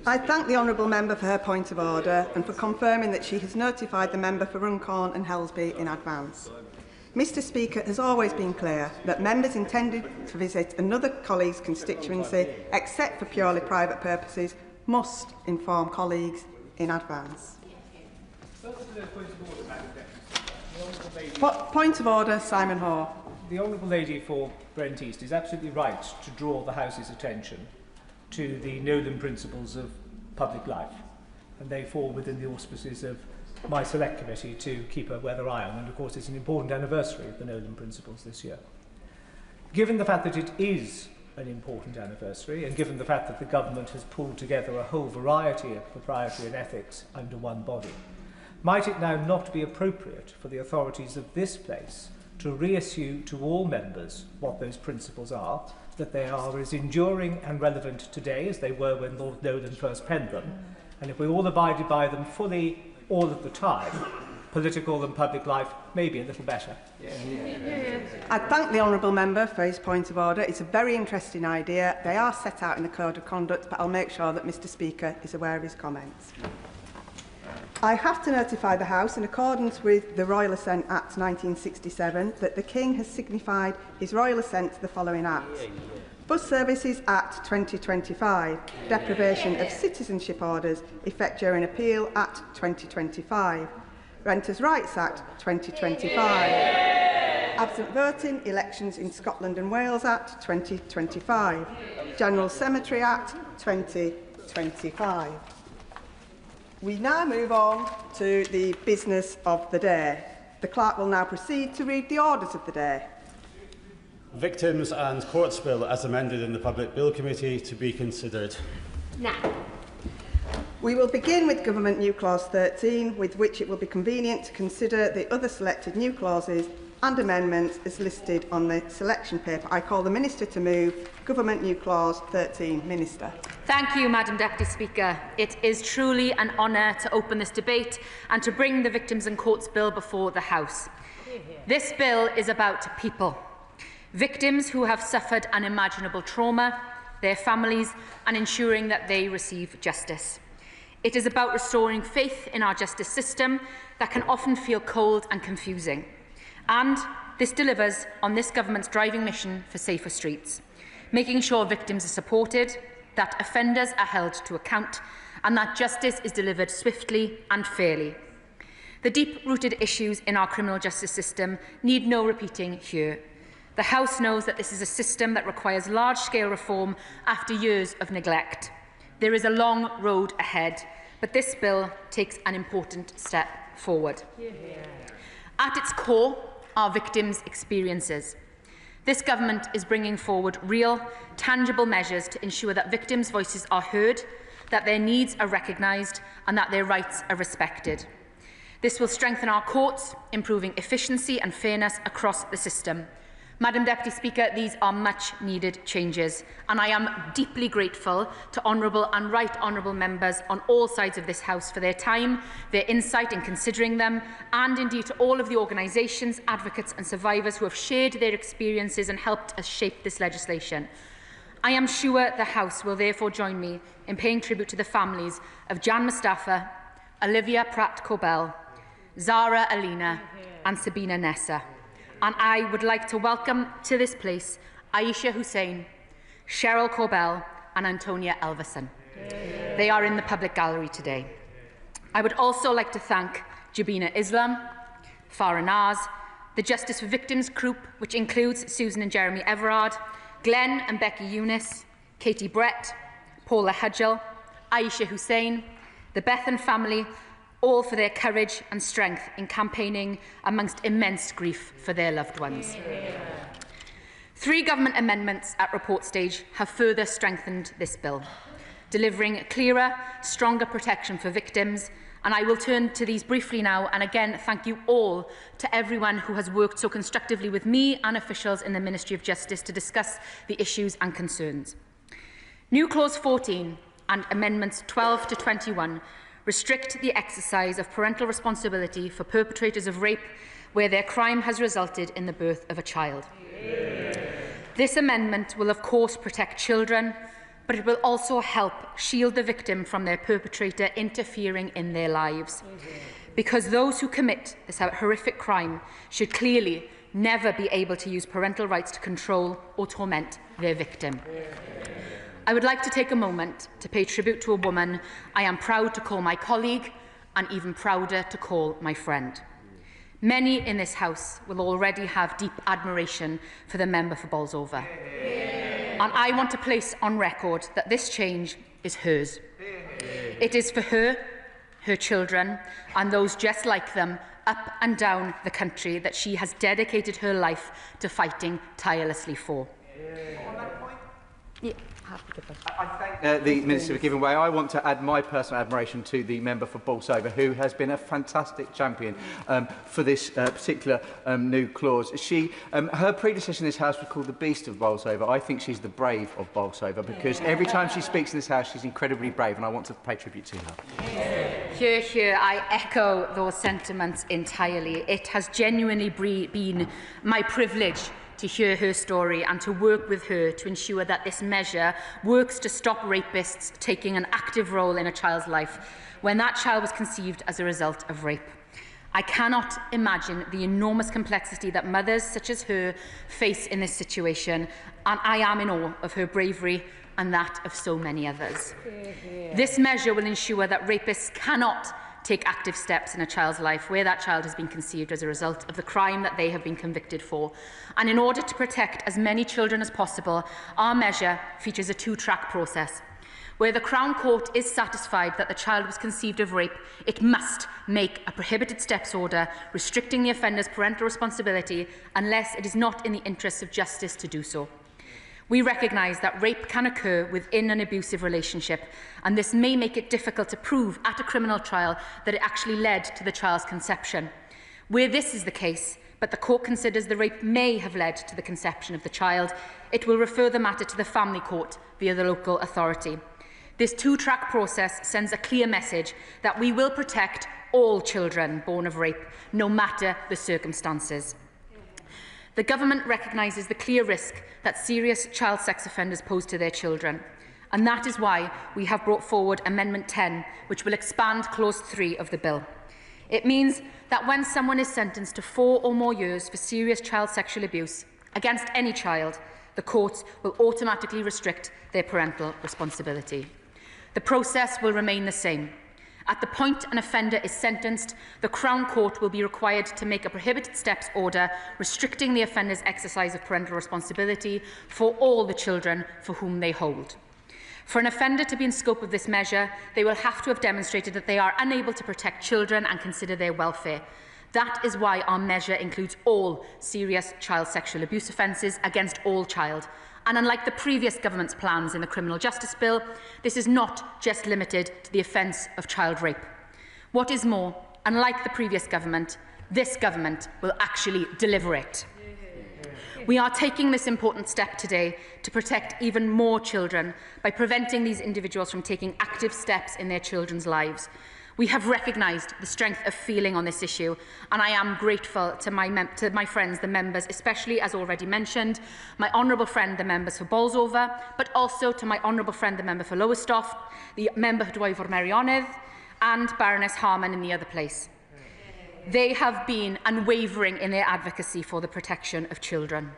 I thank the honourable member for her point of order and for confirming that she has notified the member for Runcorn and Helsby in advance. Mr Speaker has always been clear that members intended to visit another colleague's constituency, except for purely private purposes, must inform colleagues in advance. Point of order, Simon Hoare. The Honourable Lady for Brent East is absolutely right to draw the House's attention to the Nolan principles of public life, and they fall within the auspices of my Select Committee to keep a weather eye on, and of course it's an important anniversary of the Nolan principles this year. Given the fact that it is an important anniversary, and given the fact that the government has pulled together a whole variety of propriety and ethics under one body, might it now not be appropriate for the authorities of this place to reissue to all members what those principles are, that they are as enduring and relevant today as they were when Lord Nolan first penned them, and if we all abided by them fully all of the time, political and public life may be a little better. I thank the honourable member for his point of order. It's a very interesting idea. They are set out in the Code of Conduct, but I'll make sure that Mr Speaker is aware of his comments. I have to notify the House, in accordance with the Royal Assent Act 1967, that the King has signified his royal assent to the following acts. Bus Services Act 2025, deprivation of citizenship orders, effect during appeal Act 2025, Renters' Rights Act 2025, absent voting, elections in Scotland and Wales Act 2025, General Cemetery Act 2025. We now move on to the business of the day. The clerk will now proceed to read the orders of the day. Victims and Courts Bill as amended in the Public Bill Committee to be considered. Now, we will begin with Government New Clause 13, with which it will be convenient to consider the other selected new clauses and amendments as listed on the selection paper. I call the Minister to move Government New Clause 13. Minister. Thank you, Madam Deputy Speaker. It is truly an honour to open this debate and to bring the Victims and Courts Bill before the House. This bill is about people. Victims who have suffered unimaginable trauma, their families, and ensuring that they receive justice. It is about restoring faith in our justice system that can often feel cold and confusing. And this delivers on this government's driving mission for safer streets, making sure victims are supported, that offenders are held to account, and that justice is delivered swiftly and fairly. The deep-rooted issues in our criminal justice system need no repeating here. The House knows that this is a system that requires large-scale reform after years of neglect. There is a long road ahead, but this bill takes an important step forward. At its core are victims' experiences. This government is bringing forward real, tangible measures to ensure that victims' voices are heard, that their needs are recognised, and that their rights are respected. This will strengthen our courts, improving efficiency and fairness across the system. Madam Deputy Speaker, these are much-needed changes, and I am deeply grateful to honourable and right honourable members on all sides of this House for their time, their insight in considering them, and indeed to all of the organisations, advocates and survivors who have shared their experiences and helped us shape this legislation. I am sure the House will therefore join me in paying tribute to the families of Jan Mustafa, Olivia Pratt-Cobell, Zara Alina and Sabina Nessa. And I would like to welcome to this place Aisha Hussein, Cheryl Corbell and Antonia Elverson. They are in the public gallery today. I would also like to thank Jabina Islam, Farah Naz, the Justice for Victims group, which includes Susan and Jeremy Everard, Glenn and Becky Eunice, Katie Brett, Paula Hudgell, Aisha Hussein, the Bethan family, all for their courage and strength in campaigning amongst immense grief for their loved ones. 3 government amendments at report stage have further strengthened this bill, delivering clearer, stronger protection for victims, and I will turn to these briefly now, and again thank you all to everyone who has worked so constructively with me and officials in the Ministry of Justice to discuss the issues and concerns. New Clause 14 and Amendments 12 to 21 restrict the exercise of parental responsibility for perpetrators of rape where their crime has resulted in the birth of a child. This amendment will of course protect children, but it will also help shield the victim from their perpetrator interfering in their lives. Because those who commit this horrific crime should clearly never be able to use parental rights to control or torment their victim. I would like to take a moment to pay tribute to a woman I am proud to call my colleague and even prouder to call my friend. Many in this House will already have deep admiration for the member for Bolsover. And I want to place on record that this change is hers. It is for her, her children, and those just like them up and down the country that she has dedicated her life to fighting tirelessly for. Yeah. I thank the Minister for giving way. I want to add my personal admiration to the member for Bolsover, who has been a fantastic champion for this particular new clause. Her predecessor in this House was called the Beast of Bolsover. I think she's the Brave of Bolsover, because every time she speaks in this House, she's incredibly brave, and I want to pay tribute to her. Hear, hear, I echo those sentiments entirely. It has genuinely been my privilege to hear her story and to work with her to ensure that this measure works to stop rapists taking an active role in a child's life when that child was conceived as a result of rape. I cannot imagine the enormous complexity that mothers such as her face in this situation, and I am in awe of her bravery and that of so many others. This measure will ensure that rapists cannot take active steps in a child's life where that child has been conceived as a result of the crime that they have been convicted for. And in order to protect as many children as possible, our measure features a two-track process. Where the Crown Court is satisfied that the child was conceived of rape, it must make a prohibited steps order restricting the offender's parental responsibility unless it is not in the interests of justice to do so. We recognise that rape can occur within an abusive relationship, and this may make it difficult to prove at a criminal trial that it actually led to the child's conception. Where this is the case, but the court considers the rape may have led to the conception of the child, it will refer the matter to the family court via the local authority. This two-track process sends a clear message that we will protect all children born of rape, no matter the circumstances. The Government recognises the clear risk that serious child sex offenders pose to their children, and that is why we have brought forward Amendment 10, which will expand Clause 3 of the bill. It means that when someone is sentenced to 4 or more years for serious child sexual abuse against any child, the courts will automatically restrict their parental responsibility. The process will remain the same. At the point an offender is sentenced, the Crown Court will be required to make a prohibited steps order restricting the offender's exercise of parental responsibility for all the children for whom they hold. For an offender to be in scope of this measure, they will have to have demonstrated that they are unable to protect children and consider their welfare. That is why our measure includes all serious child sexual abuse offences against all child. And unlike the previous government's plans in the Criminal Justice Bill, this is not just limited to the offence of child rape. What is more, unlike the previous government, this government will actually deliver it. We are taking this important step today to protect even more children by preventing these individuals from taking active steps in their children's lives. We have recognised the strength of feeling on this issue, and I am grateful to my friends, the members, especially, as already mentioned, my honourable friend, the members for Bolsover, but also to my honourable friend, the member for Lowestoft, the member for Dwyfor Meirionydd, and Baroness Harman in the other place. They have been unwavering in their advocacy for the protection of children.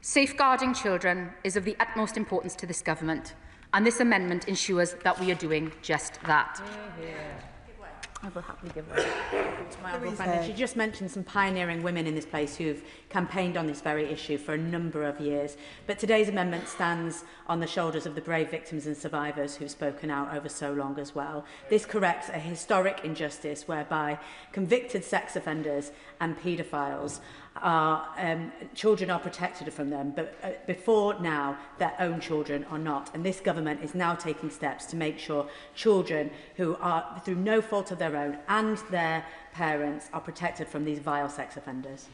Safeguarding children is of the utmost importance to this government, and this amendment ensures that we are doing just that. I will happily give way to my honourable friend. She just mentioned some pioneering women in this place who've campaigned on this very issue for a number of years. But today's amendment stands on the shoulders of the brave victims and survivors who've spoken out over so long as well. This corrects a historic injustice whereby convicted sex offenders and paedophiles children are protected from them, but before now their own children are not, and this government is now taking steps to make sure children who are through no fault of their own and their parents are protected from these vile sex offenders.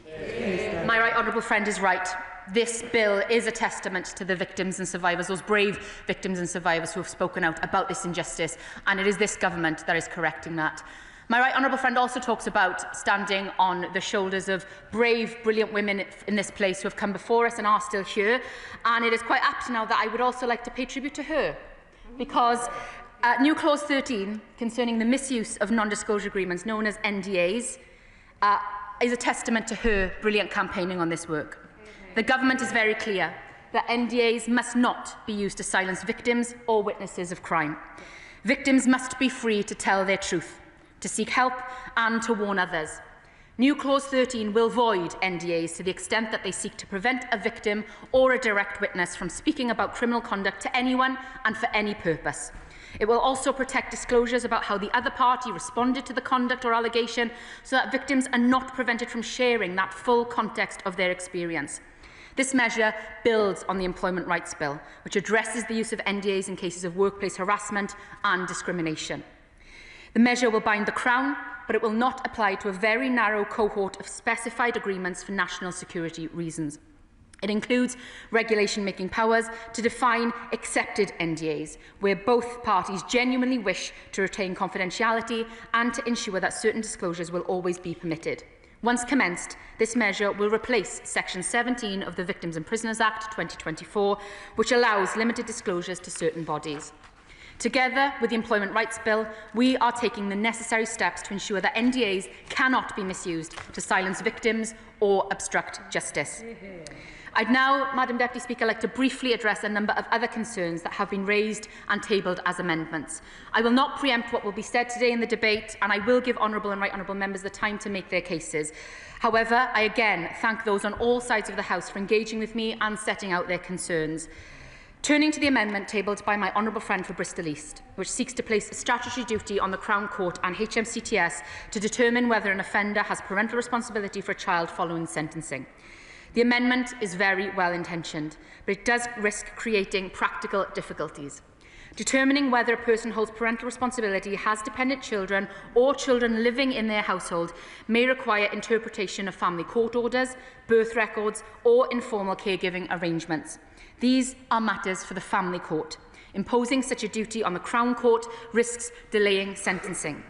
My right honourable friend is right. This bill is a testament to the victims and survivors, those brave victims and survivors who have spoken out about this injustice, and it is this government that is correcting that. My right honourable friend also talks about standing on the shoulders of brave, brilliant women in this place who have come before us and are still here. And it is quite apt now that I would also like to pay tribute to her, because new clause 13 concerning the misuse of non-disclosure agreements known as NDAs is a testament to her brilliant campaigning on this work. The government is very clear that NDAs must not be used to silence victims or witnesses of crime. Victims must be free to tell their truth, to seek help and to warn others. New clause 13 will void NDAs to the extent that they seek to prevent a victim or a direct witness from speaking about criminal conduct to anyone and for any purpose. It will also protect disclosures about how the other party responded to the conduct or allegation so that victims are not prevented from sharing that full context of their experience. This measure builds on the Employment Rights Bill, which addresses the use of NDAs in cases of workplace harassment and discrimination. The measure will bind the Crown, but it will not apply to a very narrow cohort of specified agreements for national security reasons. It includes regulation-making powers to define accepted NDAs, where both parties genuinely wish to retain confidentiality and to ensure that certain disclosures will always be permitted. Once commenced, this measure will replace Section 17 of the Victims and Prisoners Act 2024, which allows limited disclosures to certain bodies. Together with the Employment Rights Bill, we are taking the necessary steps to ensure that NDAs cannot be misused to silence victims or obstruct justice. I'd now, Madam Deputy Speaker, like to briefly address a number of other concerns that have been raised and tabled as amendments. I will not preempt what will be said today in the debate, and I will give honourable and right honourable members the time to make their cases. However, I again thank those on all sides of the House for engaging with me and setting out their concerns. Turning to the amendment tabled by my honourable friend for Bristol East, which seeks to place a statutory duty on the Crown Court and HMCTS to determine whether an offender has parental responsibility for a child following sentencing. The amendment is very well intentioned, but it does risk creating practical difficulties. Determining whether a person holds parental responsibility, has dependent children or children living in their household may require interpretation of family court orders, birth records or informal caregiving arrangements. These are matters for the family court. Imposing such a duty on the Crown Court risks delaying sentencing.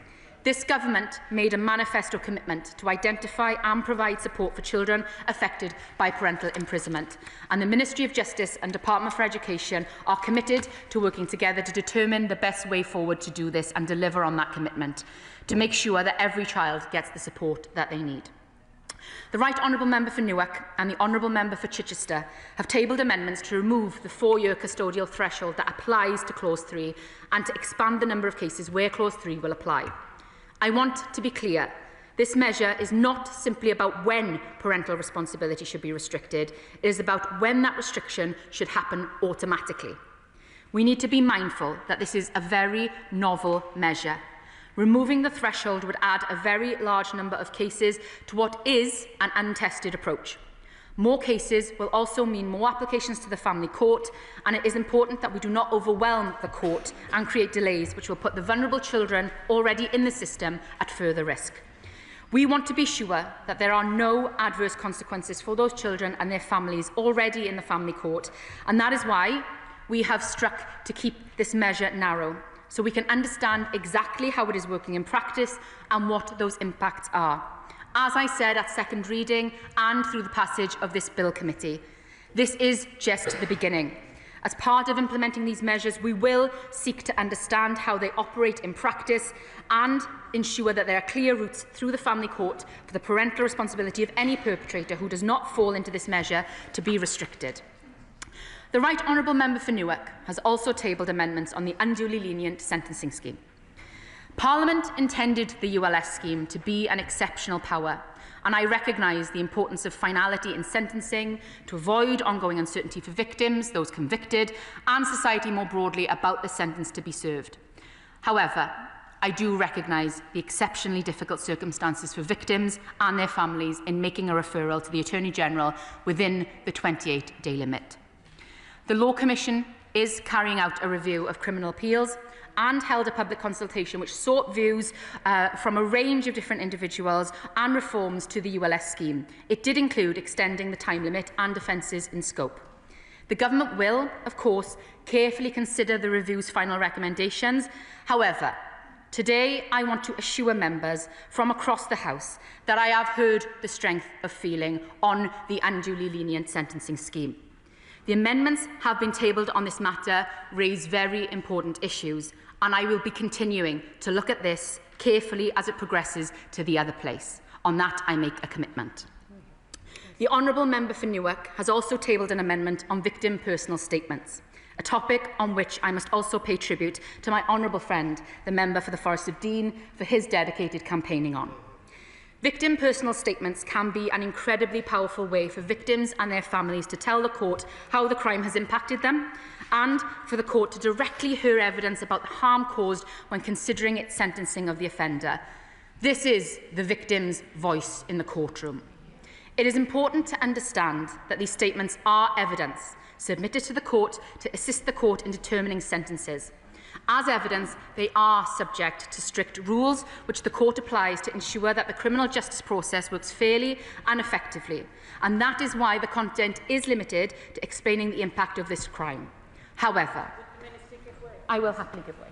This government made a manifesto commitment to identify and provide support for children affected by parental imprisonment, and the Ministry of Justice and Department for Education are committed to working together to determine the best way forward to do this and deliver on that commitment, to make sure that every child gets the support that they need. The Right Honourable Member for Newark and the Honourable Member for Chichester have tabled amendments to remove the 4-year custodial threshold that applies to Clause 3 and to expand the number of cases where Clause 3 will apply. I want to be clear. This measure is not simply about when parental responsibility should be restricted. It is about when that restriction should happen automatically. We need to be mindful that this is a very novel measure. Removing the threshold would add a very large number of cases to what is an untested approach. More cases will also mean more applications to the family court, and it is important that we do not overwhelm the court and create delays which will put the vulnerable children already in the system at further risk. We want to be sure that there are no adverse consequences for those children and their families already in the family court, and that is why we have struck to keep this measure narrow, so we can understand exactly how it is working in practice and what those impacts are. As I said at second reading and through the passage of this bill committee, this is just the beginning. As part of implementing these measures, we will seek to understand how they operate in practice and ensure that there are clear routes through the family court for the parental responsibility of any perpetrator who does not fall into this measure to be restricted. The Right Honourable Member for Newark has also tabled amendments on the unduly lenient sentencing scheme. Parliament intended the ULS scheme to be an exceptional power, and I recognise the importance of finality in sentencing to avoid ongoing uncertainty for victims, those convicted, and society more broadly about the sentence to be served. However, I do recognise the exceptionally difficult circumstances for victims and their families in making a referral to the Attorney-General within the 28-day limit. The Law Commission is carrying out a review of criminal appeals and held a public consultation which sought views from a range of different individuals and reforms to the ULS scheme. It did include extending the time limit and offences in scope. The Government will, of course, carefully consider the review's final recommendations. However, today I want to assure members from across the House that I have heard the strength of feeling on the unduly lenient sentencing scheme. The amendments have been tabled on this matter raise very important issues, and I will be continuing to look at this carefully as it progresses to the other place. On that, I make a commitment. The Honourable Member for Newark has also tabled an amendment on victim personal statements, a topic on which I must also pay tribute to my honourable friend, the Member for the Forest of Dean, for his dedicated campaigning on. Victim personal statements can be an incredibly powerful way for victims and their families to tell the court how the crime has impacted them, and for the court to directly hear evidence about the harm caused when considering its sentencing of the offender. This is the victim's voice in the courtroom. It is important to understand that these statements are evidence submitted to the court to assist the court in determining sentences. As evidence, they are subject to strict rules which the court applies to ensure that the criminal justice process works fairly and effectively, and that is why the content is limited to explaining the impact of this crime. However, I will happily give way.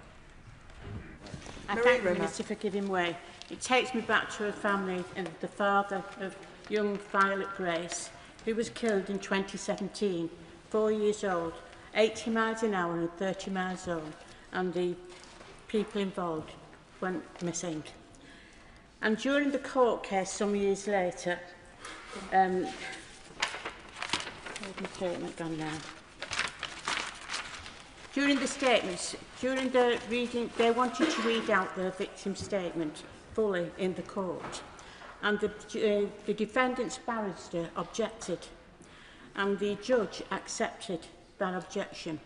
I thank the Minister for giving way. It takes me back to a family and the father of young Violet Grace, who was killed in 2017, 4 years old, 80 miles an hour and 30 miles zone, and the people involved went missing. And during the court case some years later, where's my statement gone now? During the statements, during the reading, they wanted to read out the victim's statement fully in the court, and the defendant's barrister objected, and the judge accepted that objection.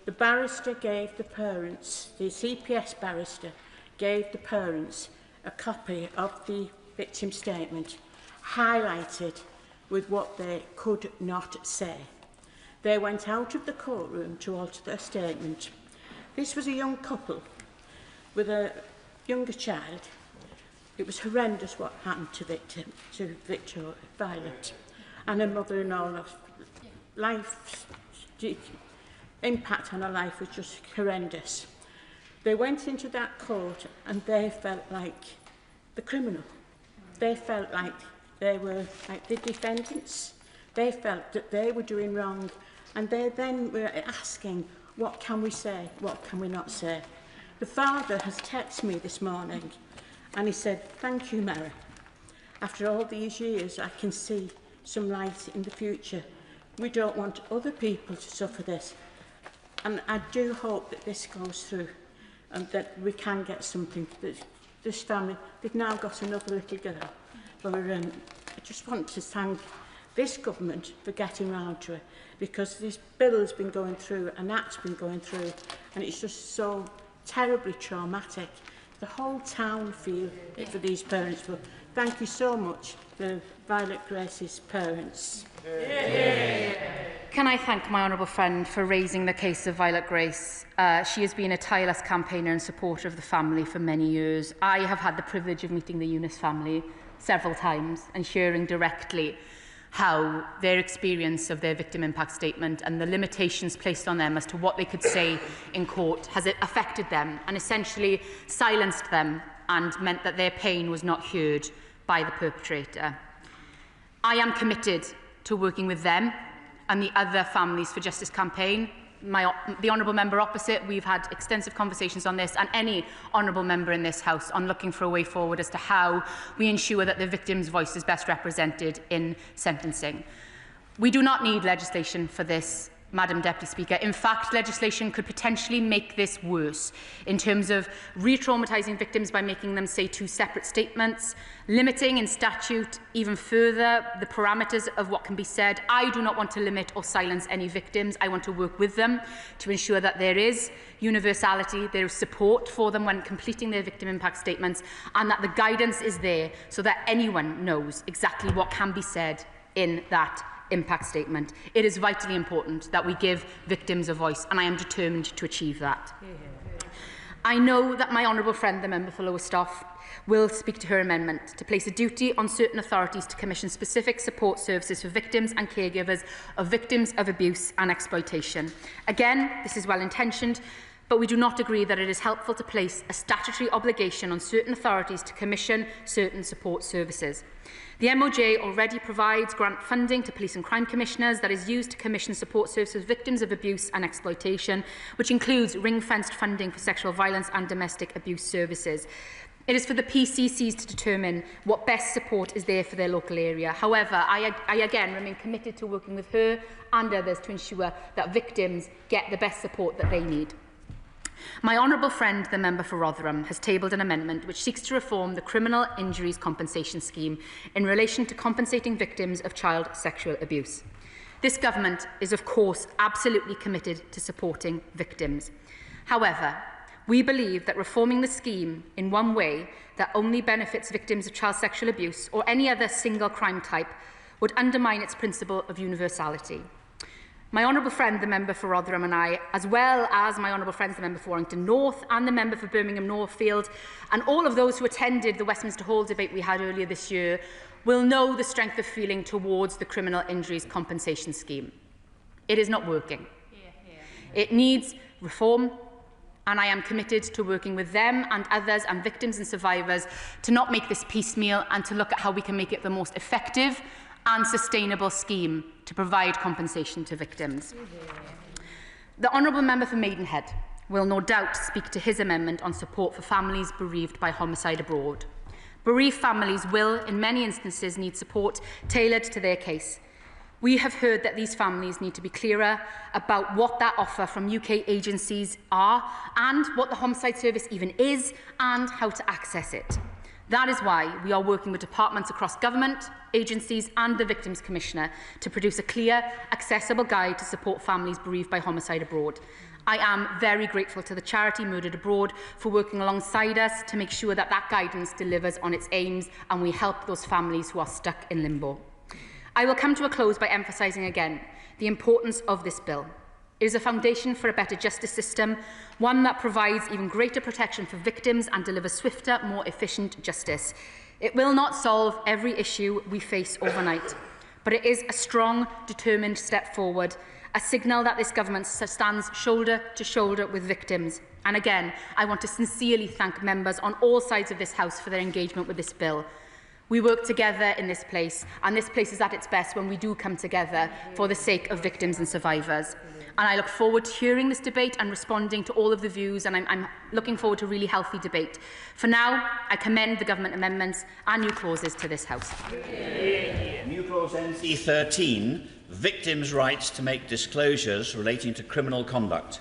The barrister gave the parents, the CPS barrister gave the parents a copy of the victim's statement, highlighted with what they could not say. They went out of the courtroom to alter their statement. This was a young couple with a younger child. It was horrendous what happened to Victor Violet, and her mother-in-law. Life, impact on her life was just horrendous. They went into that court and they felt like the criminal. They felt like they were like the defendants. They felt that they were doing wrong, and they then were asking, what can we say, what can we not say? The father has texted me this morning and he said, thank you, Mary. After all these years, I can see some light in the future. We don't want other people to suffer this. And I do hope that this goes through and that we can get something. This family, they've now got another little girl. But I just want to thank this government for getting round to it, because this bill has been going through, an act's been going through, and it's just so terribly traumatic. The whole town feel it for these parents. But thank you so much for Violet Grace's parents. Can I thank my honourable friend for raising the case of Violet Grace? She has been a tireless campaigner and supporter of the family for many years. I have had the privilege of meeting the Eunice family several times and hearing directly how their experience of their victim impact statement and the limitations placed on them as to what they could say in court has affected them and essentially silenced them and meant that their pain was not heard by the perpetrator. I am committed to working with them and the other Families for Justice campaign. The honourable member opposite, we've had extensive conversations on this, and any honourable member in this House, on looking for a way forward as to how we ensure that the victim's voice is best represented in sentencing. We do not need legislation for this, Madam Deputy Speaker. In fact, legislation could potentially make this worse in terms of re-traumatising victims by making them say two separate statements, limiting in statute even further the parameters of what can be said. I do not want to limit or silence any victims. I want to work with them to ensure that there is universality, there is support for them when completing their victim impact statements, and that the guidance is there so that anyone knows exactly what can be said in that impact statement. It is vitally important that we give victims a voice, and I am determined to achieve that. I know that my honourable friend, the member for Lowestoft, will speak to her amendment to place a duty on certain authorities to commission specific support services for victims and caregivers of victims of abuse and exploitation. Again, this is well intentioned, but we do not agree that it is helpful to place a statutory obligation on certain authorities to commission certain support services. The MOJ already provides grant funding to police and crime commissioners that is used to commission support services for victims of abuse and exploitation, which includes ring-fenced funding for sexual violence and domestic abuse services. It is for the PCCs to determine what best support is there for their local area. However, I again remain committed to working with her and others to ensure that victims get the best support that they need. My honourable friend, the member for Rotherham, has tabled an amendment which seeks to reform the Criminal Injuries Compensation Scheme in relation to compensating victims of child sexual abuse. This government is, of course, absolutely committed to supporting victims. However, we believe that reforming the scheme in one way that only benefits victims of child sexual abuse or any other single crime type would undermine its principle of universality. My honourable friend, the member for Rotherham, and I, as well as my honourable friends, the member for Warrington North and the member for Birmingham Northfield, and all of those who attended the Westminster Hall debate we had earlier this year, will know the strength of feeling towards the Criminal Injuries Compensation Scheme. It is not working. It needs reform, and I am committed to working with them and others and victims and survivors to not make this piecemeal and to look at how we can make it the most effective and sustainable scheme to provide compensation to victims. The Honourable Member for Maidenhead will no doubt speak to his amendment on support for families bereaved by homicide abroad. Bereaved families will, in many instances, need support tailored to their case. We have heard that these families need to be clearer about what that offer from UK agencies are and what the Homicide Service even is and how to access it. That is why we are working with departments across government, agencies and the Victims Commissioner to produce a clear, accessible guide to support families bereaved by homicide abroad. I am very grateful to the charity Murdered Abroad for working alongside us to make sure that that guidance delivers on its aims and we help those families who are stuck in limbo. I will come to a close by emphasising again the importance of this bill. It is a foundation for a better justice system, one that provides even greater protection for victims and delivers swifter, more efficient justice. It will not solve every issue we face overnight, but it is a strong, determined step forward, a signal that this government stands shoulder to shoulder with victims. And again, I want to sincerely thank members on all sides of this House for their engagement with this bill. We work together in this place, and this place is at its best when we do come together for the sake of victims and survivors. And I look forward to hearing this debate and responding to all of the views, and I'm looking forward to a really healthy debate. For now, I commend the government amendments and new clauses to this House. New clause NC13, victims' rights to make disclosures relating to criminal conduct.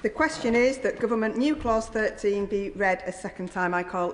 The question is that Government New Clause 13 be read a second time. I call